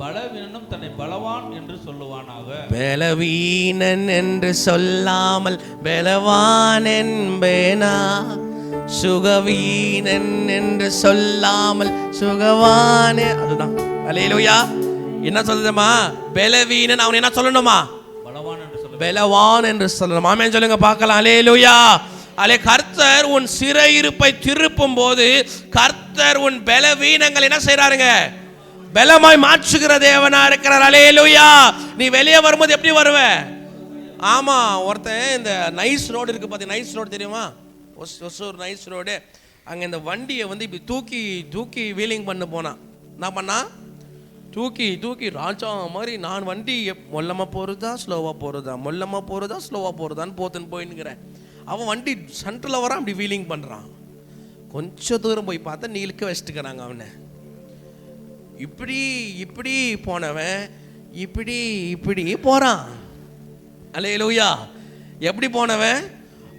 பலவீனனும் தன்னை பலவான் என்று சொல்லுவானாக. பலவீனன் என்று சொல்லாமல் பலவான் என்பேனா, சுகவீனன் என்று சொல்லாமல் சுகவானே. அதுதான் அல்லேலூயா. என்ன சொல்லுமா? பலவீனன் அவன் என்ன சொல்லணுமா? பலவான் என்று சொல்ல பலவான் என்று சொல்லணும். ஆமென் சொல்லுங்க பார்க்கலாம். அல்லேலூயா. கர்த்தர் உன் சிறையிருப்பை திருப்பும் போது கர்த்தர் உன் பலவீனங்கள் என்ன செய்றாருங்க? பலமாய் மாற்றுகிற தேவனா இருக்கிறார். அல்லேலூயா. நீ வெளியே வரும்போது எப்படி வருவ? ஆமா, ஒருத்தன் இந்த நைஸ் ரோடு இருக்கு பாத்தி, நைஸ் ரோடு தெரியுமா? Hosur nice road. அங்க இந்த வண்டியை வந்து இப்படி தூக்கி தூக்கி வீலிங் பண்ண போனான். என்ன பண்ணா? தூக்கி தூக்கி ராஜா மாதிரி நான் வண்டி மொல்லமா போறதா ஸ்லோவா போறதா, மொல்லமா போறதா ஸ்லோவா போறதான்னு போத்துன்னு போயின்னுக்கிறேன். அவன் வண்டி சென்டரில் வரான், அப்படி வீலிங் பண்றான். கொஞ்சம் தூரம் போய் பார்த்தா நீலுக்க வச்சுட்டுக்கிறாங்க அவனை. இப்படி இப்படி போனவன் இப்படி இப்படி போறான். அல்லேலூயா. எப்படி போனவன்?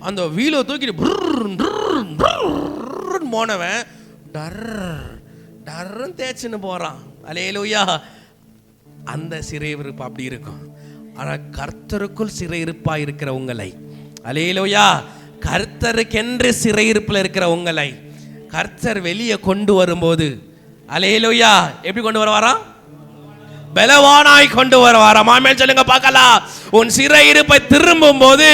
அந்த வீலை தூக்கிட்டு போனவன் டர் டர்ன்னு தேய்ச்சின்னு போறான். அல்லேலூயா. அந்த சிறையிருப்பு அப்படி இருக்கும். ஆனா கர்த்தருக்குள் சிறையிருப்பா இருக்கிற உங்களை, அல்லேலூயா, கர்த்தருக்கென்று சிறையிருப்பில் இருக்கிற உங்களை கர்த்தர் வெளியே கொண்டு வரும்போது, அல்லேலூயா, எப்படி கொண்டு வருவாரா? பலவானாய் கொண்டு வருவாரா? ஆமென் சொல்லுங்க பார்க்கலாம். உன் சிறையிருப்பை திரும்பும் போது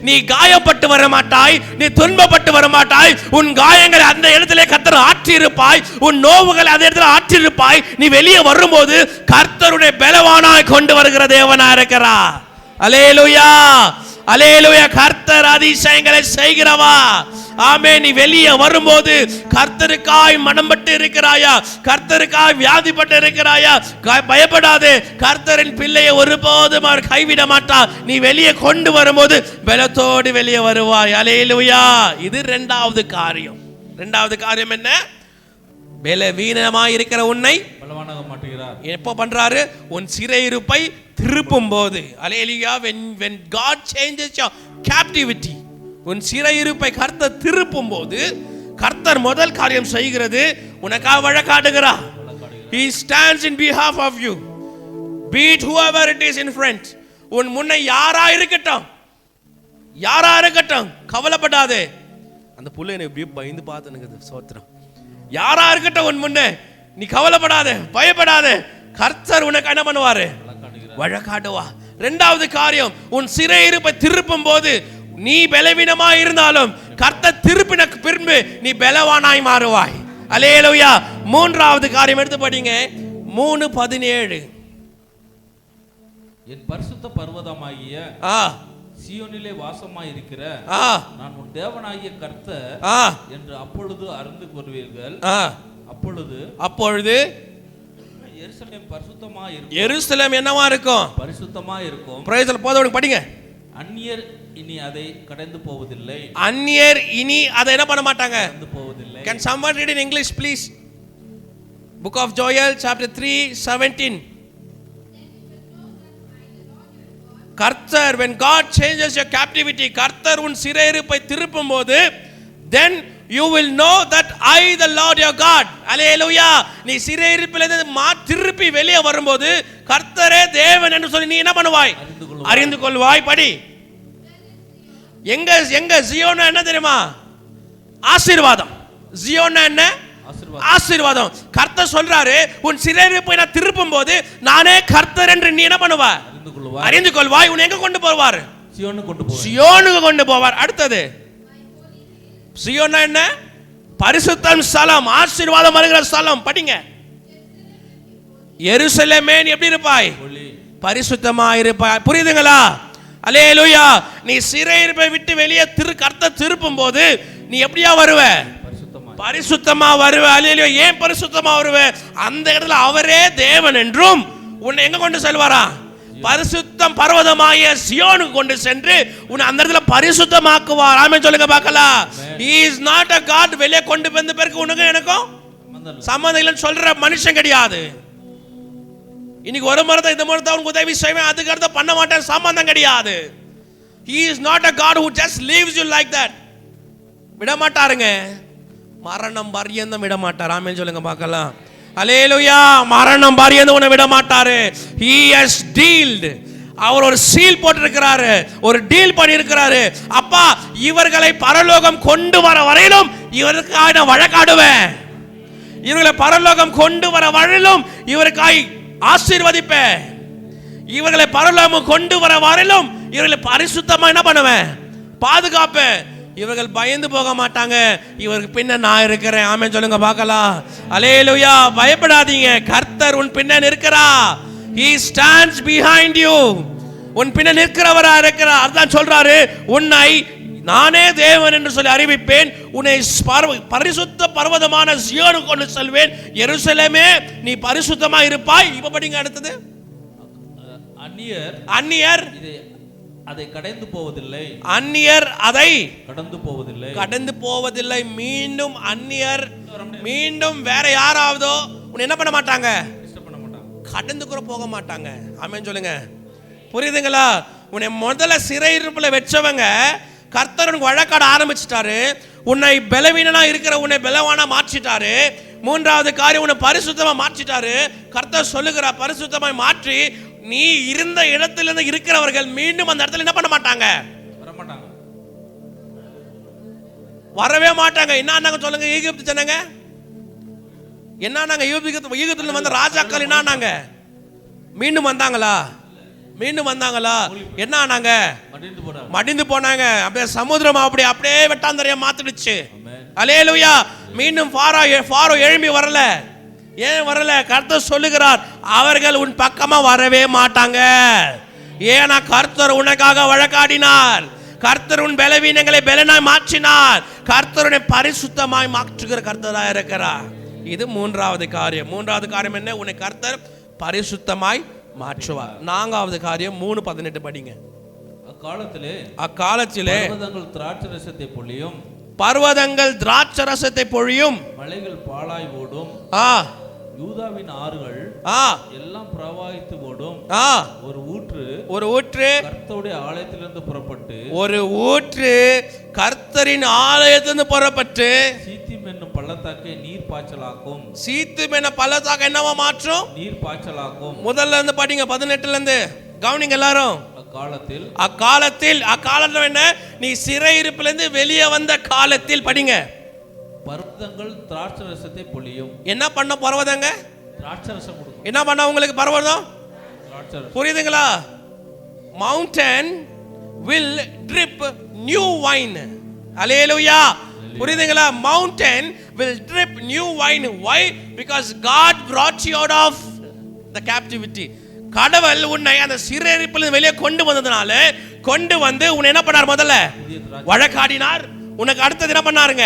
நீ காயப்பட்டு வர மாட்டாய், நீ துன்பப்பட்டு வர மாட்டாய். உன் காயங்களை அந்த இடத்திலே கர்த்தர் ஆற்றியிருப்பாய், உன் நோவுகளை அந்த இடத்துல ஆற்றியிருப்பாய். நீ வெளியே வரும்போது கர்த்தருடைய பலவானாய் கொண்டு வருகிற தேவனா இருக்கிறார். அல்லேலூயா. அல்லேலூயா. கர்த்தர் அதிசயங்களை செய்கிறவா. ஆமென். நீ வெளியே வரும்போது கர்த்தருக்காய் மனம்பட்டு இருக்கிறாயா? கர்த்தருக்காய் வியாதிப்பட்டு இருக்கிறாயா? பயப்படாதே. கர்த்தரின் பிள்ளையை ஒருபோதும் அவர் கைவிட மாட்டார். நீ வெளியே கொண்டு வரும்போது பலத்தோடு வெளியே வருவாய். அல்லேலூயா. இது இரண்டாவது காரியம். இரண்டாவது காரியம் என்ன? பலவீனமாய் இருக்கிற உன்னை பலவானாக மாற்றுகிறார். எப்போ பண்றாரு? உன் சிறையிருப்பை திருப்பும் போது. அல்லேலூயா. when God changes your captivity, உன் சிறையிருப்பை கர்த்தர் திருப்பும் போது கர்த்தர் முதல் காரியம் செய்கிறது, உனக்காக வழக்காடுகிறார். He stands in behalf of you, be it whoever it is in front. உன் முன்னை யாரா இருக்கட்டும், யாரா இருக்கட்டும், கவலைப்படாதே. அந்த புள்ள என்னை இப்படி பயந்து பார்த்துனுக்குது. சோத்திரம். யாரா இருக்கட்டும் உன் முன்னே, நீ கவலைப்படாதே, பயப்படாதே. கர்த்தர் உனக்கு என்ன பண்ணுவாரு? வழக்காடுவா. இரண்டாவது காரியம், உன் சிறையிருப்பை திருப்பும் போது நீ பலவீனமாய் இருந்தாலும் கர்த்தர் திருப்பின பின்பு நீ பலவானாய் மாறுவாய். அல்லேலூயா. மூன்றாவது காரியம் எடுத்து படிங்க. 3:17. என் பரிசுத்த பர்வதமாகிய சீயோனிலே வாசமாய் இருக்கிற நான் உன் தேவனாகிய கர்த்தர் என்று அப்பொழுது அறிந்து கொள்வீர்கள். அப்பொழுது எருசலேம் பரிசுத்தமாய் இருக்கும். எருசலேம் என்னவா இருக்கும்? பரிசுத்தமாய் இருக்கும். Praise the Lord. படிங்க. அந்நியர் இனி அதை கடந்து போவதில்லை. அந்நியர் இனி அதை என்ன பண்ண மாட்டாங்க? கடந்து போவதில்லை. Can someone read in English please? Book of Joel chapter 3:17. கர்த்தர், when God changes your captivity, கர்த்தர் உன் சிறையிருப்பை திருப்பும் போது, then you will know that I the Lord your God. அல்லேலூயா. நீ சிறையிருப்பிலிருந்து திருப்பி வெளியே வரும்போது கர்த்தரே தேவன் என்று சொல்லி நீ என்ன பண்ணுவாய்? அறிந்து கொள்வாய். படி. எங்க எங்க ஜியோனா என்ன தெரியுமா? ஆசீர்வாதம். ஜியோனா என்ன? ஆசீர்வாதம். கர்த்தர் சொல்றாரு, உன் சிறையிருப்பை நான் திருப்பும் போது நானே கர்த்தர் என்று நீ என்ன பண்ணுவாய்? அறிந்து கொள்வாய். உன்னை எங்க கொண்டு போவார்? சியோனுக்கு கொண்டு போவார். அடுத்தது சியோனா என்ன? பரிசுத்தம் ஸ்தலம், ஆசீர்வாதம் வருகிற ஸ்தலம். படிங்க. எருசலேமே நீ எப்படி இருப்பாய்? பரிசுத்தமாய் இருப்பாய். புரியுதுங்களா? அல்லேலூயா. நீ சிறையிருப்பை விட்டு வெளியே கர்த்தர் திருப்பும் போது நீ எப்படியா வருவ? பரிசுத்தமா வருவ. அல்லேலூயா. ஏன் பரிசுத்தமா வருவ? அந்த இடத்துல அவரே தேவன் என்றும் உன்னை எங்க கொண்டு செல்வாரா? பரிசுத்தம் பர்வதமாகிய சியோனுக்கு கொண்டு சென்று உன்னை அந்த இடத்துல பரிசுத்தமாக்குவார். ஆமென் சொல்லுங்க பார்க்கலாம். He is not a God வெளியே கொண்டு வந்த பிறகு உனக்கு எனக்கும் சம்பந்தம் இல்லைன்னு சொல்ற மனுஷன் கிடையாது. இன்னைக்கு ஒரு மரத்தை இந்த மரத்தை அவனுக்கு உதவி செய்வேன், அதுக்கு அடுத்த பண்ண மாட்டேன், சம்பந்தம் கிடையாது. He is not a God who just leaves you like that. விட மாட்டாருங்க. மரணம் பரியந்தம் விட மாட்டார். ஆமென் சொல்லுங்க பார்க்கலாம். அல்லேலூயா. மரணம் பரியந்தம் உன்னை விட மாட்டாரு. He has dealed. அவர் ஒரு சீல் போட்டிருக்கிறாரு, ஒரு டீல் பண்ணி இருக்கிறாரு. அப்பா, இவர்களை பரலோகம் கொண்டு வர வரையிலும் இவருக்காக நான் வழக்காடுவேன். இவர்களை பரலோகம் கொண்டு வர வரையிலும் இவருக்காய் ஆசீர்வதிப்பேன். இவர்களை பரலோகம் கொண்டு வர வரையிலும் இவர்களை பரிசுத்தமா என்ன பண்ணுவேன்? பாதுகாப்பேன். இவர்கள் பயந்து போக மாட்டாங்க. இவருக்கு பின்ன நான் இருக்கிறேன். ஆமென் சொல்லுங்க பார்க்கலாம். அல்லேலூயா. பயப்படாதீங்க, கர்த்தர் உன் பின்ன இருக்கிறார். He stands behind you. உன் பின்ன நிற்கிறவரா இருக்கிறார். அதான் சொல்றாரு, உன்னை நானே தேவன் என்று சொல்லி அறிவிப்பேன். உன்னை பரிசுத்த பர்வதமான சியோனுக்கு கொண்டு செல்வேன். எருசலேமே, நீ பரிசுத்தமா இருப்பாய். இப்ப படிங்க அடுத்தது. அந்நியர் அதை கடந்து போவதில்லை. அந்நியர் அதை கடந்து போவதில்லை. மீண்டும் அந்நியர், மீண்டும் வேற யாராவதோ உன்னை என்ன பண்ண மாட்டாங்க? கடந்து கூட போக மாட்டாங்க. ஆமென் சொல்லுங்க. புரியுதுங்களா? உன்னை முதல்ல சிறையிருப்புல வச்சவங்க கர்த்தர் உனக்கு வழக்காட ஆரம்பிச்சிட்டாரு. உன்னை பலவீனனா இருக்கிற உன்னை பலவானா மாற்றிட்டாரு. மூன்றாவது காரியம், உன்னை பரிசுத்தமா மாற்றிட்டாரு. கர்த்தர் சொல்லுகிறார், பரிசுத்தமாய் மாற்றி நீ இருந்த இடத்திலிருந்து இருக்கிறவர்கள் மீண்டும் அந்த இடத்துல என்ன பண்ண மாட்டாங்க? வரவே மாட்டாங்க. என்ன சொல்லுங்க? எகிப்து ஜனங்க என்ன? ஈகத்துல வந்த ராஜாக்கள் என்ன? மீண்டும் வந்தாங்களா? மீண்டும் வந்தாங்களா? என்ன ஆனாங்க? மடிந்து போனாங்க. அப்படியே சமுத்திரம் அப்படியே வெட்டாந்தரையா மாத்திடுச்சு. அல்லேலூயா. மீண்டும் ஃபாரோ எழும்பி வரல. ஏன் வரல? கர்த்தர் சொல்லுகிறார், அவர்கள் உன் பக்கமா வரவே மாட்டாங்க. ஏன்னா கர்த்தர் உனக்காக வழக்காடினார். கர்த்தர் உன் பலவீனங்களை பலனாய் மாற்றினார். கர்த்தருடைய பரிசுத்தமாய் மாற்றுகிற கர்த்தரா இருக்கிறார். இது மூன்றாவது காரியம். மூன்றாவது காரியம் என்ன? உன்னை கர்த்தர் பரிசுத்தமாய் மாற்றுவார். நான்காவது காரியம் 3:18 படிங்க. அக்காலத்திலே பர்வதங்கள் திராட்சரசத்தை பொழியும், மலைகள் பாழாய் ஓடும், யூதாவின் ஆறுகள் எல்லாம் பிரவாகித்து ஓடும். ஒரு ஊற்று கர்த்தருடைய ஆலயத்திலிருந்து புறப்பட்டு, ஒரு ஊற்று கர்த்தரின் ஆலயத்திலிருந்து புறப்பட்டு சீத்திம் என்னும் பள்ளத்தாக்கை நீர் பாய்ச்சலாக்கும். சீத்திம் என்ன பள்ளத்தாக்கை என்னவா மாற்றும்? நீர் பாய்ச்சலாக்கும். முதல்ல இருந்து படிங்க, 18ல இருந்து கவனிங்க எல்லாரும். அக்காலத்தில் என்ன? நீ சிறையிருப்பிலிருந்து வெளியே வந்த காலத்தில் படிங்க. பர்வதங்கள் திராட்சரசத்தை பொழியும். என்ன பண்ண பர்வதங்க? திராட்சரசம் கொடுக்கும். என்ன பண்ண உங்களுக்கு பர்வதம்? திராட்சரசம். புரியுதுங்களா? Mountain will drip new wine. அல்லேலூயா. புரியுதுங்களா? Mountain will drip new wine. Why? Because God brought you out of the captivity. கடவுள் உன்னை அந்த சிறையிருப்பிலிருந்து வெளியே கொண்டு வந்ததுனால, கொண்டு வந்து உன்னை என்ன பண்ணார்? முதல்ல வழக்காடினார். உனக்கு அடுத்தது என்ன பண்ணாருங்க?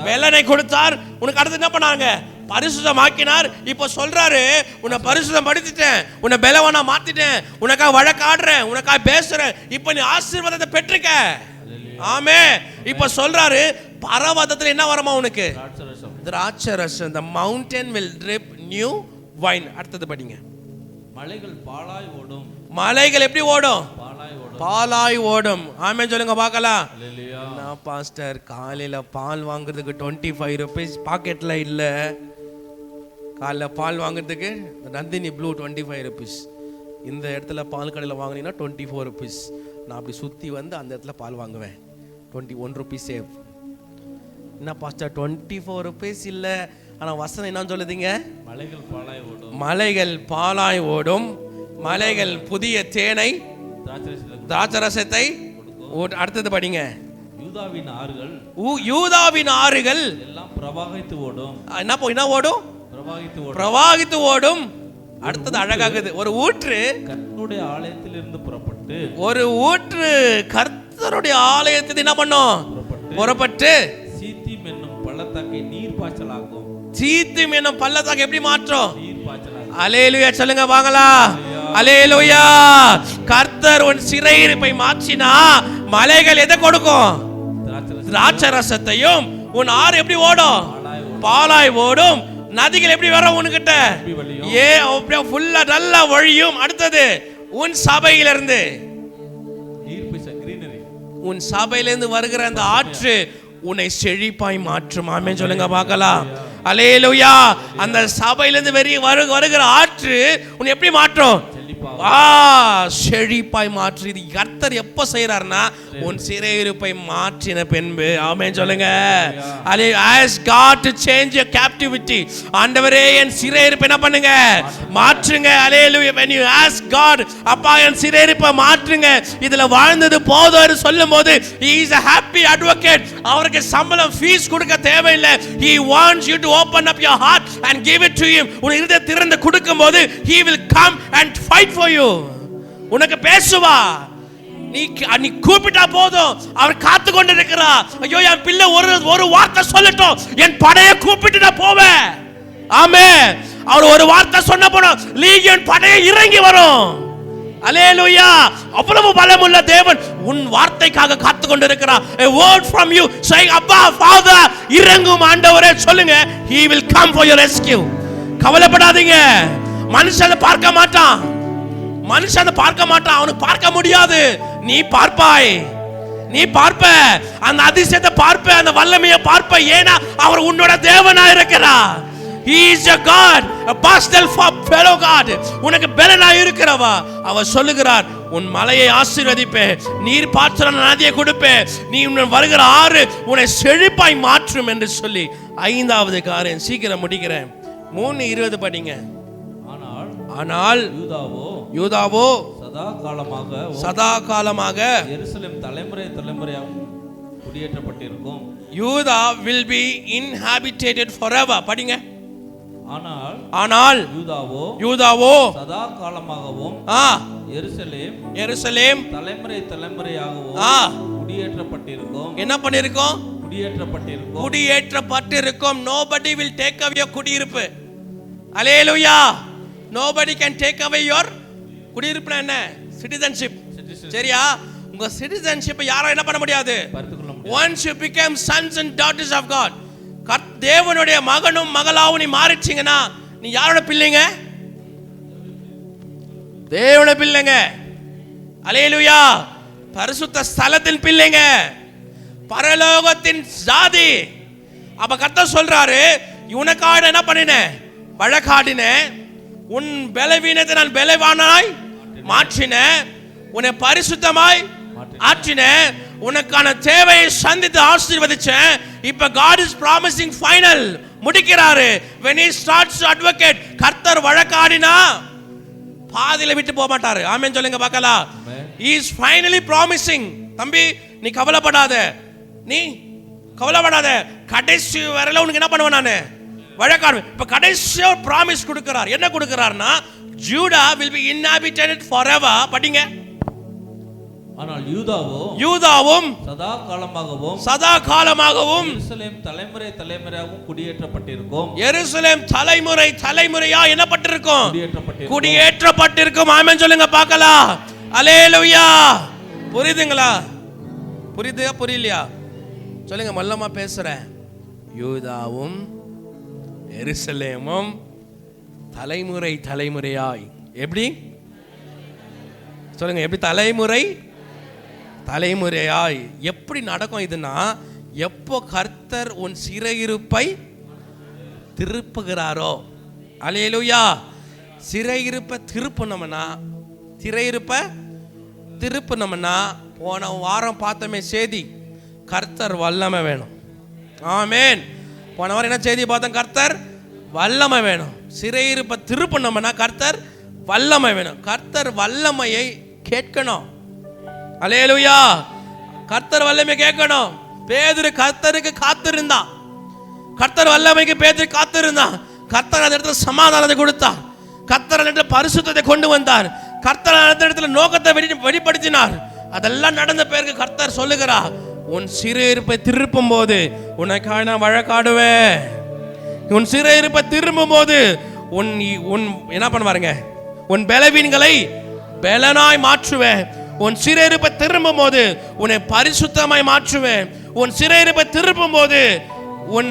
வேலனை கொடுத்தார். உனக்கு அடுத்து என்ன பண்ணாருங்க? பரிசுத்தமாக்கினார். இப்போ சொல்றாரு, உன்னை பரிசுத்தம் படுத்திட்டேன், உன்னை பலவானா மாத்திட்டேன், உனக்காக வழக்காடுறேன், உனக்காக பேசுறேன். இப்போ நீ ஆசீர்வாதத்தை பெற்றுக்க. ஆமே. இப்போ சொல்றாரு, பர்வதத்துல என்ன வருமா உனக்கு? திராட்சரசம். The mountain will drip new wine. அடுத்தது படிங்க. மலைகள் பாழாய் ஓடும். மலைகள் எப்படி ஓடும்? பாலாய் ஓடும். ஆமென் சொல்லுங்க பார்க்கலாம். நான் பாஸ்டர் காலையில பால் வாங்குறதுக்கு 25 rupees பாக்கெட்ல இல்ல. காலைல பால் வாங்குறதுக்கு நந்தினி ப்ளூ 25 rupees. இந்த இடத்துல பால் கடையில் வாங்கினீங்கன்னா 24 rupees. நான் அப்படி சுத்தி வந்து அந்த இடத்துல பால் வாங்குவேன். 21 rupees சேவ். என்ன பாஸ்டர் 24 rupees இல்ல, ஆனா வசனம் என்ன சொல்லுதீங்க? மலைகள் பாலாய் ஓடும். மலைகள் பாலாய் ஓடும். மலைகள் புதிய தேனை திராட்சரசத்தை. அடுத்தது படிங்க. யூதாவின் ஆறுகள் எல்லாம் பிரவாகித்து ஓடும். என்ன ஓடும்? பிரவாகித்து ஓடும். அடுத்தது அழகாகுது. ஒரு ஊற்று கர்த்தருடைய ஆலயத்திலிருந்து புறப்பட்டு, ஒரு ஊற்று கர்த்தருடைய ஆலயத்தில் என்ன பண்ணும்? புறப்பட்டு சீத்திம் என்னும் பள்ளத்தாக்கை நீர் பாய்ச்சலாக்கும். சீத்திம் என்னும் பள்ளத்தாக்கை எப்படி மாற்றும்? நீர் பாய்ச்சலாக்கும். அல்லேலூயா சொல்லுங்க வாங்களா. அல்லேலூயா. கர்த்தர் உன் சிறையிருப்பை மாற்றினா மலைகள் எதை கொடுக்கும்? திராட்சரசத்தையும். உன் ஆறு எப்படி ஓடும்? பாலாய் ஓடும். நதிகள் எப்படி வரும் உன்கிட்ட? அப்படியே ஃபுல்லா நல்லா வழியும். அடுத்தது உன் சபையிலிருந்து, உன் சபையிலிருந்து வருகிற அந்த ஆற்று உன்னை செழிப்பாய் மாற்றும். ஆமென் சொல்லுங்க பார்க்கலாம். அல்லேலூயா. அந்த சபையிலிருந்து வருகிற ஆற்று உன்னை எப்படி மாற்றும்? செழிப்பாய் மாற்று. இது கர்த்தர் எப்ப செய்யறாருன்னா உன் சிறையிருப்பை மாற்றின பின்பு. ஆமென் சொல்லுங்க. Ask God to change your captivity. ஆண்டவரே என் சிறையிருப்பை என்ன பண்ணுங்க? மாற்றுங்க. Hallelujah. When you ask God, அப்பா என் சிறையிருப்பை மாற்றுங்க, இதுல வாழ்ந்தது போதும்னு சொல்லும்போது he is a happy advocate. அவருக்கு சம்பளம் ஃபீஸ் கொடுக்க தேவையில்லை. He wants you to open up your heart and give it to him. உன் இதயத்தை திறந்து கொடுக்கும்போது he will come and fight for you. உனக்கு பேசுவா. நீ கூப்பிட்டா போதும், அவர் காத்து கொண்டு இருக்கிறார். ஐயோ என் பிள்ளை ஒரு வார்த்தை சொல்லட்டும், என் படையை கூப்பிட்டு நான் போவேன். ஆமென். அவர் ஒரு வார்த்தை சொன்ன போதும் லீகியன் படையை இறங்கி வரும். அல்லேலூயா. அவ்வளவு பலமுள்ள தேவன் உன் வார்த்தைக்காக காத்து கொண்டு இருக்கிறார். A word from you saying Abba Father, இறங்கும் ஆண்டவரே சொல்லுங்க. He will come for your rescue. கவலைப்படாதீங்க. மனுஷன் பார்க்க மாட்டான், அவனுக்கு பார்க்க முடியாது. நீ பார்ப்பாய், நீ பார்ப்ப, அந்த அதிசயத்தை பார்ப்ப, அந்த வல்லமையை பார்ப்ப. ஏனா அவர் உன்னோட தேவனா இருக்கிறார். He is your God, a pastel for fellow God. உனக்கு பலனா இருக்கிறவா. அவர் சொல்லுகிறார், உன் மலையை ஆசீர்வதிப்பே, நீர் பாய்ச்சற நதியை கொடுப்பே, நீ வருகிற ஆறு உன்னை செழிப்பாய் மாற்றும் என்று சொல்லி 5வது காரியம். சீக்கிரம் முடிக்கிறேன். 3:20 படிங்க. ஆனால் யூதாவோ சதா காலமாக எருசலேம் தலைமுறையாக குடியேற்றப்பட்டிருக்கும். யூதா will be inhabited forever. படிங்க. ஆனால் யூதாவோ சதா காலமாகவும் எருசலேம் தலைமுறையாகவும் குடியேற்றப்பட்டிருக்கும். என்ன பண்ணிருக்கும்? குடியேற்றப்பட்டிருக்கும். Nobody will take away your குடியிருப்பு. அல்லேலூயா. Nobody can take away your குடியிருப்புனா என்ன? சிட்டிசன்ஷிப். சரியா? உங்க சிட்டிசன்ஷிப் யாரும் என்ன பண்ண முடியாது? Once you become sons and daughters of God, தேவனுடைய மகனும் மகளாவும் நீ மாறிட்டீங்கன்னா நீ யாரோட பிள்ளைங்க? தேவனுடைய பிள்ளைங்க. அல்லேலூயா. பரிசுத்த ஸ்தலத்தின் பிள்ளைங்க, பரலோகத்தின் ஜாதி. அப்ப கர்த்தர் சொல்றாரு, உனக்காக என்ன பண்ணினேன்? வழக்காடினேன். உன் பலவீனத்தை நான் பலவானாய் மாற்றினேன். உன்னை பரிசுத்தமாய் ஆற்றினேன். உனக்கான தேவையை சந்தித்து ஆசீர்வதிச்சேன். இப்ப God is promising final. முடிக்கிறாரு. When he starts to advocate, கர்த்தர் வழக்காடினா பாதியில விட்டு போக மாட்டாரு. ஆமென் சொல்லுங்க பார்க்கலாம். He is finally promising. தம்பி நீ கவலைப்படாத, கடைசி வரையில உனக்கு என்ன பண்ணுவேன் நானு? வழக்காடுவேன். இப்ப கடைசியா ப்ராமிஸ் கொடுக்கிறார். என்ன கொடுக்கிறார்னா Judah will be inhabited forever. படிங்க. ஆனால் யூதாவும் சதா காலமாகவும் எருசலேம் தலைமுறையாகவும் குடியேற்றப்பட்டிருக்கும். எருசலேம் தலைமுறையா என்ன பட்டிருக்கும்? குடியேற்றப்பட்டிருக்கும். ஆமென் சொல்லுங்க பார்க்கலாம். அல்லேலூயா. புரியுதுங்களா? புரியலையா? சொல்லுங்க, மல்லமா பேசுறேன். யூதாவும் எருசலேமும் தலைமுறையாய். எப்படி சொல்லுங்க? எப்படி தலைமுறையாய் எப்படி நடக்கும் இதுனா, எப்போ கர்த்தர் உன் சிறையிருப்பை திருப்புகிறாரோ. அல்லேலூயா. சிறையிருப்பை திருப்புனோம்னா போன வாரம் பார்த்தோமே செய்தி, கர்த்தர் வல்லமை வேணும். ஆமென். போன வாரம் என்ன செய்தி பார்த்தோம்? கர்த்தர் வல்லமை வேணும். சிறையிருப்பை திருப்புனோம்னா கர்த்தர் வல்லமை வேணும். கர்த்தர் வல்லமையை கேட்கணும். அல்லேலூயா. கர்த்தர் வல்லமை கேட்கணும். பேதுரு கர்த்தருக்கு காத்திருந்தான். கர்த்தர் வல்லமைக்கு பேதுரு காத்திருந்தான். கர்த்தர் அந்த இடத்துல சமாதானத்தை கொடுத்தார். கர்த்தர் அந்த இடத்துல பரிசுத்தத்தை கொண்டு வந்தார். கர்த்தர் அந்த இடத்துல நோக்கத்தை வெளிப்படுத்தினார். அதெல்லாம் நடந்த பிறகு கர்த்தர் சொல்லுகிறார், உன் சிறையிருப்பை திருப்பும் போது உனக்காக நான் வழக்காடுவேன். உன் சிறையிருப்பை திரும்பும் போது உன் என்ன பண்ணுவாருங்க? உன் பலவீனங்களை பலனாய் மாற்றுவேன். உன் சிறையிருப்பை திரும்பும் போது உன்னை பரிசுத்தமாய் மாற்றுவேன். உன் சிறையிருப்பை திரும்பும் போது உன்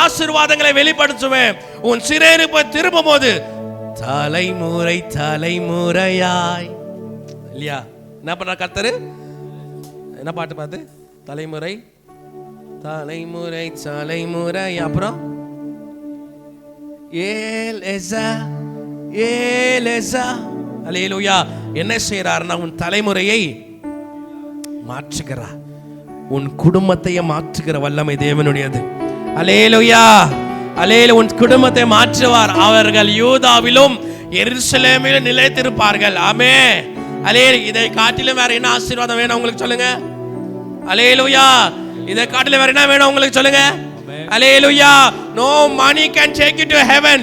ஆசீர்வாதங்களை வெளிப்படுத்துவேன். உன் சிறையிருப்பை திரும்பும் போது தலைமுறையாய். இல்லையா? என்ன பண்ற கர்த்தர்? என்ன பாட்டு பார்த்து? தலைமுறை தலைமுறை. அப்புறம் ஏலேசா ஏலேசா. அல்லேலூயா. என்ன செய்யறாருன்னா உன் தலைமுறையை மாற்றுகிறார், உன் குடும்பத்தையே மாற்றுகிற வல்லமை தேவனுடையது. அல்லேலூயா. அல்லேலூயா. உன் குடும்பத்தை மாற்றுவார். அவர்கள் யூதாவிலும் எருசலேமிலும் நிலைத்திருப்பார்கள். ஆமென். அல்லேலூயா. இதை காட்டிலும் வேற என்ன ஆசீர்வாதம் வேணும் உங்களுக்கு சொல்லுங்க? அல்லேலூயா. இதை காட்டிலும் வேற என்ன வேணும் உங்களுக்கு சொல்லுங்க? அல்லேலூயா. No money can take you to heaven.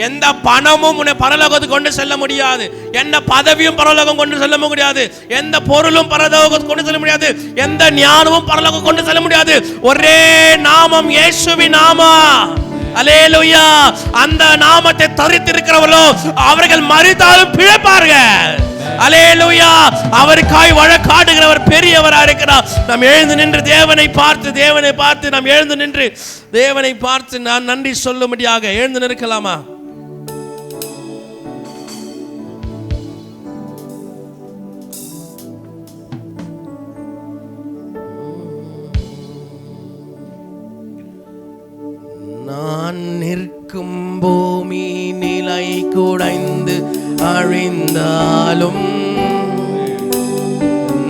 எந்த பணமும் உன்னை பரலோகத்துக்கு கொண்டு செல்ல முடியாது. எந்த பதவியும் பரலோகம் கொண்டு செல்ல முடியாது. எந்த பொருளும் பரலோகத்துக்கு கொண்டு செல்ல முடியாது. எந்த ஞானமும் பரலோகம் கொண்டு செல்ல முடியாது. ஒரே நாமம், இயேசுவின் நாமம். அல்லேலூயா. அந்த நாமத்தை தரித்திருக்கிறவர்களோ அவர்கள் மரித்தாலும் பிழைப்பார்கள். அல்லேலூயா. அவருக்காய் வழக்காடுகிறவர் பெரியவராக இருக்கிறார். நாம் எழுந்து நின்று தேவனை பார்த்து நாம் எழுந்து நின்று தேவனை பார்த்து நான் நன்றி சொல்லும்படியாக எழுந்து நிற்கலாமா? நான் நிற்கும் பூமி நிலை குடைந்து அழிந்தாலும்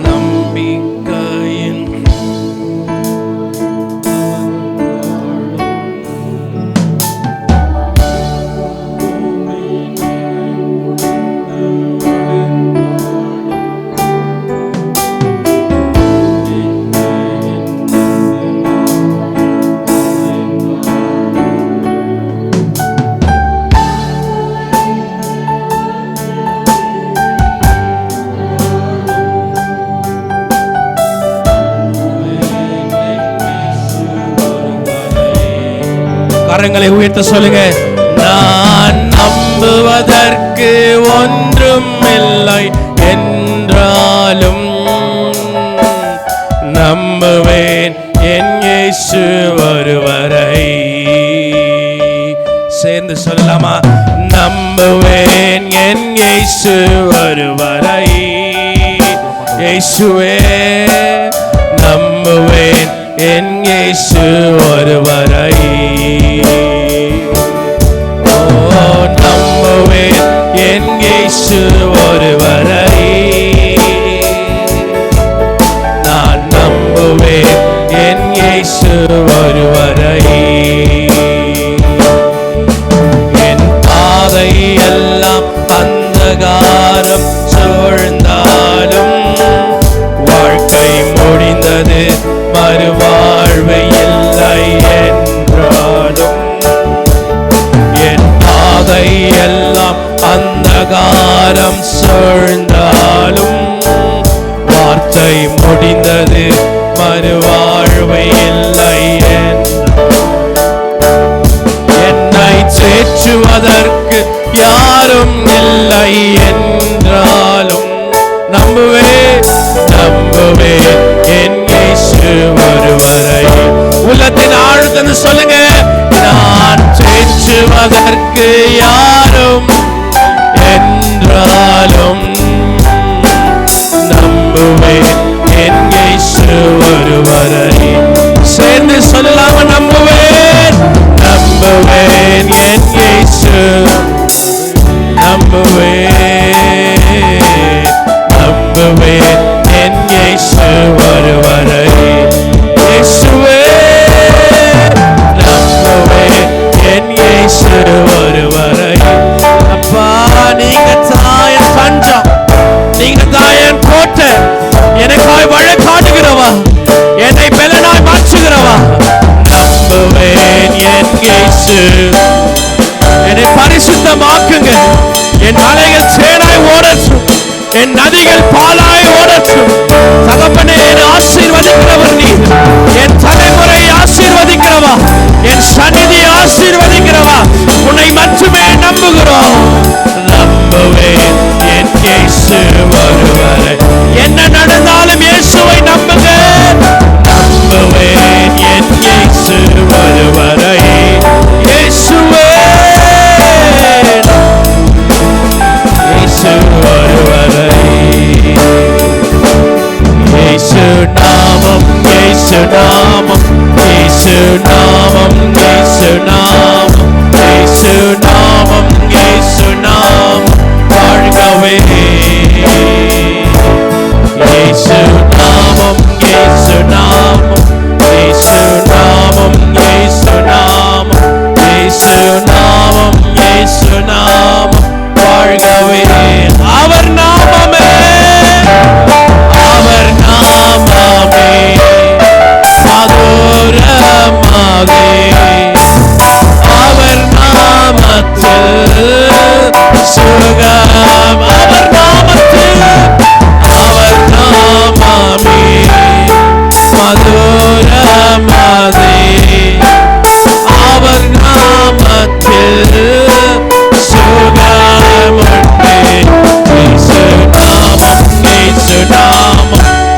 நம்பிக்கையின் கரங்களை உயர்த்த சொல்லுங்க. நான் நம்புவதற்கு ஒன்றும் இல்லை என்றாலும் நம்புவேன் என் இயேசு ஒருவரை. சேர்ந்து சொல்லலாமா? நம்புவேன் என் இயேசு ஒருவரை. இயேசுவே நம்புவேன் என் இயேசு ஒருவரை. நம்புவேன் என் இயேசு ஒருவரை. நான் நம்புவேன் என் இயேசு ஒருவரை. என் பாதை எல்லாம் அந்தகாரம் சூழ்ந்தாலும் வாழ்க்கை முடிந்தது, மறுவாழ்வு இல்லை என்றாலும் என் பாதை எல்லாம் அந்தகாரம் சூழ்ந்தாலும் வார்த்தை முடிந்தது, மறுவாழ்வு இல்லை என்னை தேற்றுவதற்கு யாரும் இல்லை என்றாலும் நம்புவேன் என் இயேசு ஒருவரை. உள்ளத்தின் ஆழ்ந்து சொல்லுங்க. நான் தேற்றுவதற்கு யாரும் என்றாலும் நம்புவேன் என் இயேசு ஒருவரை. சேர்ந்து சொல்லலாமா? நம்புவேன் என் இயேசு. நம்புவேன் என் இயேசு ஒருவரை. இயேசுவே நம்புவேன் என் இயேசு ஒருவரை. அப்பா, நீங்க தாயன் தஞ்சம், நீங்க தாயன் கோட்டை, எனக்காய் வழக்காடுகிறவா, என்னை பெலனாய் மாற்றுகிறவா. நம்புவேன் என் இயேசு. என்னை பரிசுத்தமாக்குங்க. என் மலைகள் சேனாய் ஓடட்டும், என் நதிகள் பாலாய் ஓடட்டும். தகப்பனே, என்னை ஆசீர்வதிக்கிறவர் நீ. என் தலைமுறை ஆசீர்வதிக்கிறவா, என் சந்நிதியை ஆசீர்வதிக்கிறவா. உன்னை மட்டுமே நம்புகிறோம். நம்புவேன் என் இயேசு ஒருவரை. என்ன நடந்தாலும் இயேசுவை நம்புங்க. நம்புவேன் என் இயேசு ஒருவரை. இயேசுவே இயேசு ஒருவரை. இயேசு நாமம், இயேசு நாமம், நாமம் இயேசு நாமம் இயேசு நாமம் இயேசு நாமம் வாழ்கவே இயேசு நாமம் இயேசு நாமம் இயேசு நாமம் இயேசு நாமம் இயேசு நாமம் இயேசு நாமம் வாழ்கவே அவர் நாமமே அவர் நாமமே மதுரமாகே அவர் நாமத்தில் சுகம் அவர் நாமத்தில் அவர் நாமமே மதுரமாகே அவர் நாமத்தில் சுகமுண்டே இயேசு நாமம் இயேசு நாமம்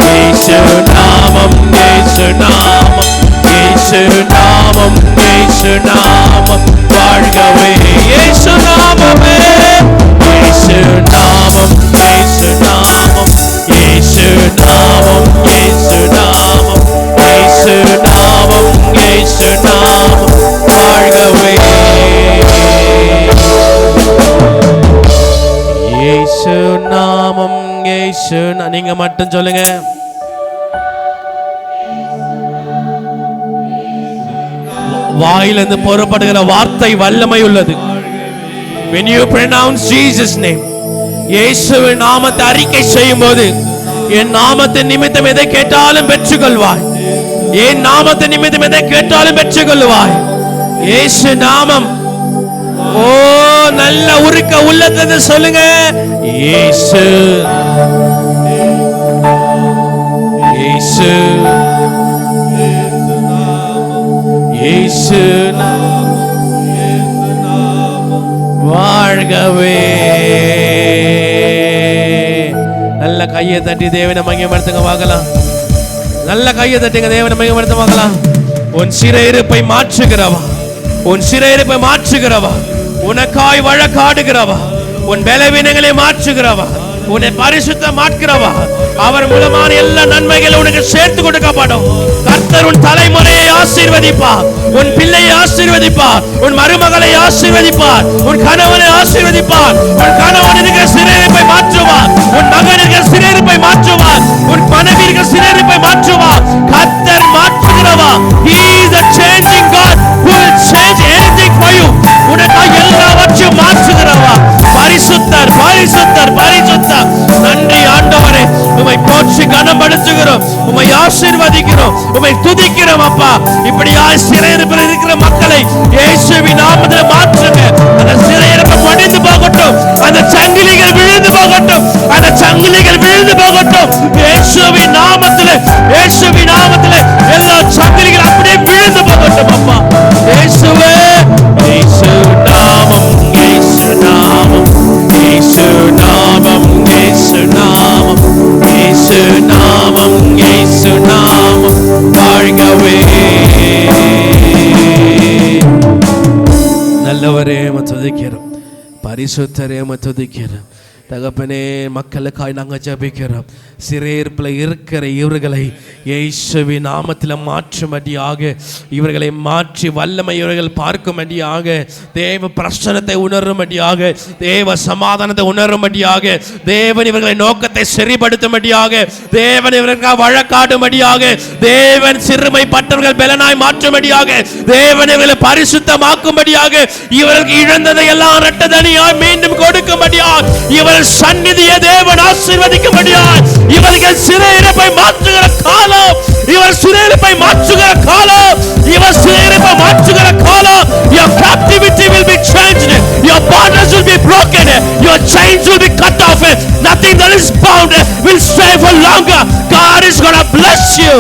இயேசு நாமம் இயேசு நாமம் இயேசு நாமம் இயேசு நாமம் வாழ்கவே இயேசு நாமமே இயேசு நாமம் இயேசு நாமம் இயேசு நாமம் இயேசு நாமம் இயேசு நாமம் இயேசு நாமம் வாழ்கவே இயேசு நாமம் இயேசு நீங்க மட்டும் சொல்லுங்க. வாயிலிருந்து புறப்படுகிற வார்த்தை வல்லமை உள்ளது. When you pronounce Jesus name, இயேசுவின் நாமத்தை அறிக்கை செய்யும் போது என் நாமத்தின் நிமித்தம் எதை கேட்டாலும் பெற்றுக்கொள்வாய். என் நாமத்தின் நிமித்தம் எதை கேட்டாலும் பெற்றுக்கொள்வாய். இயேசு நாமம். ஓ நல்ல உருக்க உள்ளத்தை சொல்லுங்க. இயேசு இயேசு இயேசு வாழ்கவே. நல்ல கையை தட்டி தேவனை மகிமைப்படுத்துங்க பார்க்கலாம். நல்ல கையை தட்டுங்க தேவனை மகிமைப்படுத்த பார்க்கலாம். உன் சிறையிருப்பை மாற்றுகிறவா, உன் சிறையிருப்பை மாற்றுகிறவா, உனக்காய் வழக்காடுகிறவா, உன் பலவீனங்களை மாற்றுகிறவா, உன்னை பரிசுத்தமாக்குகிறவா, அவர் மூலமான எல்லா நன்மைகளை உனக்கு சேர்த்து கொடுக்கப்படும். கர்த்தர் உன் தலைமுறையை ஆசீர்வதிப்பார், உன் பிள்ளையை ஆசீர்வதிப்பார், உன் மருமகளை ஆசீர்வதிப்பார், உன் கணவனை ஆசீர்வதிப்பார், உன் கணவன் இருக்கிற சிறையிருப்பை மாற்றுவார், உன் மகன் இருக்கிற சிறையிருப்பை மாற்றுவார், உன் மனைவி இருக்கிற சிறையிருப்பை மாற்றுவார். கர்த்தர் மாற்றுகிறவா. He is a changing God who will change anything for you. உனக்காக எல்லாவற்றையும் மாற்றுகிறவா. பரிசுத்தர் பரிசுத்தர் பரிசுத்தர். நன்றி ஆண்டவரே, உம்மை போற்றி கனப்படுத்துகிறோம், உம்மை ஆசீர்வதிக்கிறோம், உம்மை துதிக்கிறோம் அப்பா. இப்படியாய் சிறையிருப்பில் இருக்கிற மக்களை இயேசுவின் நாமத்தில் மாற்றுங்க. அந்த சிறையிருப்பு மடிந்து போகட்டும், அந்த சங்கிலிகள் விழுந்து போகட்டும், அந்த சங்கிலிகள் விழுந்து போகட்டும். இயேசுவின் நாமத்தில், இயேசுவின் நாமத்தில் எல்லா சங்கிலிகள் அப்படியே விழுந்து போகட்டும் அப்பா. இயேசுவே இயேசு நாமம் இயேசு நாமம் இயேசு நாமம் இயேசு நாமம் இயேசு நாமம் இயேசு நாமம் வாழ்கவே. நல்லவரே துதிக்கிறோம், பரிசுத்தரே துதிக்கிறோம். தகப்பனே, மக்களுக்காய் நாங்கள் ஜெபிக்கிறோம். சிறையிருப்பில் இருக்கிற இவர்களை இயேசுவின் நாமத்தில் மாற்றும்படியாக, இவர்களை மாற்றி வல்லமை இவர்கள் பார்க்கும்படியாக, தேவ பிரசன்னத்தை உணரும்படியாக, தேவ சமாதானத்தை உணரும்படியாக, தேவன் இவர்களை நோக்கத்தை சரிப்படுத்தும்படியாக, தேவன் இவர்களுக்காக வழக்காடும்படியாக, தேவன் சிறுமைப்பட்டவர்கள் பலனாய் மாற்றும்படியாக, தேவன் இவர்களை பரிசுத்தமாக்கும்படியாக, இவர்களுக்கு இழந்ததை எல்லாம் இரட்டதனியாய் மீண்டும் கொடுக்கும்படியாக, இவர்கள் சந்நிதியை தேவன் ஆசீர்வதிக்கும்படியாக, இவர்கள் சிறையிருப்பை மாற்றுகிற காலம், இவர் சிறையிருப்பை மாற்றுகிற காலம், இவர் சிறையிருப்பை மாற்றுகிற காலம். Your captivity will be changed, your borders will be broken, your chains will be cut off, nothing that is bound will stay for longer. God is going to bless you.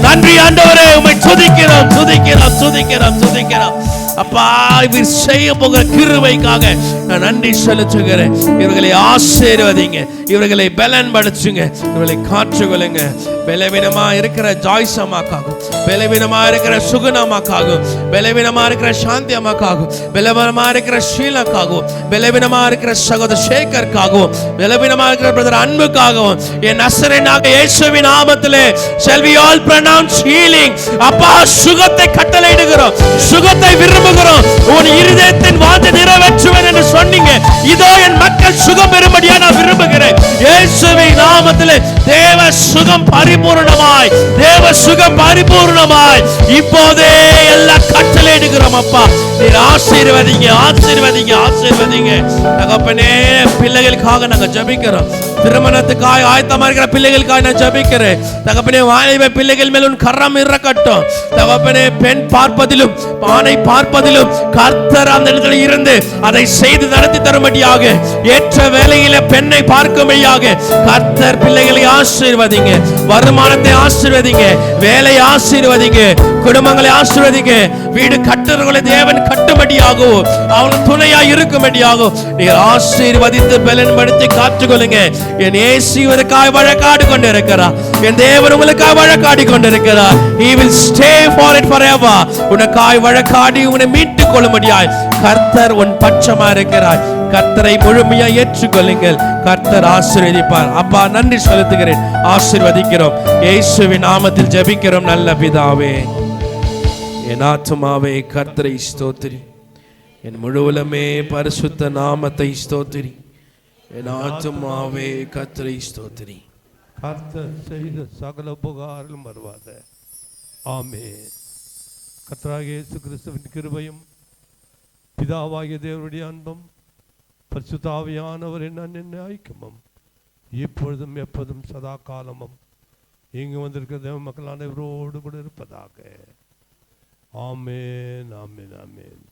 நன்றி ஆண்டவரே, உம்மை துதிக்கிறோம் துதிக்கிறோம் துதிக்கிறோம் துதிக்கிறோம் அப்பா. இவர் செய்ய போகிற கிருபைக்காக நான் நன்றி செலுத்துகிறேன். இவர்களை ஆசீர்வதிங்க, இவர்களை பலன் படுச்சுங்க, இவர்களை காற்றுக்கொள்ளுங்க. பலவீனமா இருக்கிற ஜாய்ஸ் அம்மாக்காகும், பலவீனமா இருக்கிற சுகுணமாக்காகும், பலவீனமா இருக்கிற சாந்தி அம்மாக்காகும், பலவீனமா இருக்கிற ஷீலாக்காகும், பலவீனமா இருக்கிற சகோதர சேகருக்காகவும், பலவீனமா இருக்கிற பிரதர் அன்புக்காகவும் என் நசரேயனாக இயேசுவின் நாமத்திலே shall we all pronounce healing. அப்பா சுகத்தை கட்டளையிடுகிறோம், சுகத்தை விரும்புகிறோம். உன் இருதயத்தின் வாஞ்சை நிறைவேற்றுவேன் என்று சொன்னீங்க. இதோ என் மக்கள் சுகம் பெறும்படியா நான் விரும்புகிறேன். இயேசுவின் நாமத்திலே தேவ சுகம் பரிபூர்ணமாய், தேவ சுகம் பரிபூர்ணமாய் இப்போதே எல்லாம் கட்டளையிடுகிறோம். அப்பா நீர் ஆசீர்வதிங்க, ஆசீர்வதிங்க, ஆசீர்வதிங்க. தகப்பனே பிள்ளைகளுக்காக நாங்க ஜெபிக்கிறோம். திருமணத்துக்காக ஆயத்தமா இருக்கிற பிள்ளைகளுக்காக நான் ஜெபிக்கிறேன். தகப்பனே வாலிப பிள்ளைகள் மேல் உன் கரம் இறக்கட்டும். தகப்பனே பெண் பார்ப்பதிலும் ஆணை பார்ப்பதிலும் கர்த்தர் அந்த இடத்துல இருந்து அதை செய்து நடத்தி தரும்படியாக, ஏற்ற வேளையில பெண்ணை பார்க்கும்படியாக கர்த்தர் பிள்ளைகளை ஆசீர்வதிங்க, வருமானத்தை ஆசீர்வதிங்க, வேலையை ஆசீர்வதிங்க, குடும்பங்களை ஆசீர்வதிங்க, வீடு கட்டுறவர்களை தேவன் கட்டும்படியாகவும் அவன் துணையா இருக்கும்படியாகவும் நீர் ஆசீர்வதித்து பலன்படுத்தி காத்துக்கொள்ளுங்க. என் இயேசு இவருக்காய் வழக்காடி கொண்டிருக்கிறார், என் தேவன் உங்களுக்காய் வழக்காடி கொண்டிருக்கிறார். He will stay for it forever. உனக்காய் வழக்காடி உன்னை மீட்டுக் கொள்ளும்படியாய் கர்த்தர் உன் பட்சமா இருக்கிறார். கர்த்தரை முழுமையா ஏற்றுக்கொள்ளுங்கள், கர்த்தர் ஆசீர்வதிப்பார். அப்பா நன்றி செலுத்துகிறேன், ஆசீர்வதிக்கிறோம். இயேசுவின் நாமத்தில் ஜெபிக்கிறோம் நல்ல பிதாவே. என் ஆத்துமாவே கர்த்தரை ஸ்தோத்திரி, என் முழுவலுமே பரிசுத்த நாமத்தை ஸ்தோத்திரி. என் ஆத்துமாவே கர்த்தரை ஸ்தோத்திரி. கர்த்தர் செய்த சகல உபகாரம் வருவாத. ஆமென். கர்த்தராகிய இயேசு கிறிஸ்துவின் கிருபையும் பிதாவாகிய தேவனுடைய அன்பும் பரிசுத்த ஆவியானவரின் அன்பின் ஐக்கியமும் இப்பொழுதும் எப்போதும் சதா காலமும் இங்கு வந்திருக்கிற தேவ மக்கள் அனைவரோடு கூட இருப்பதாக. ஆமென், ஆமென், ஆமென்.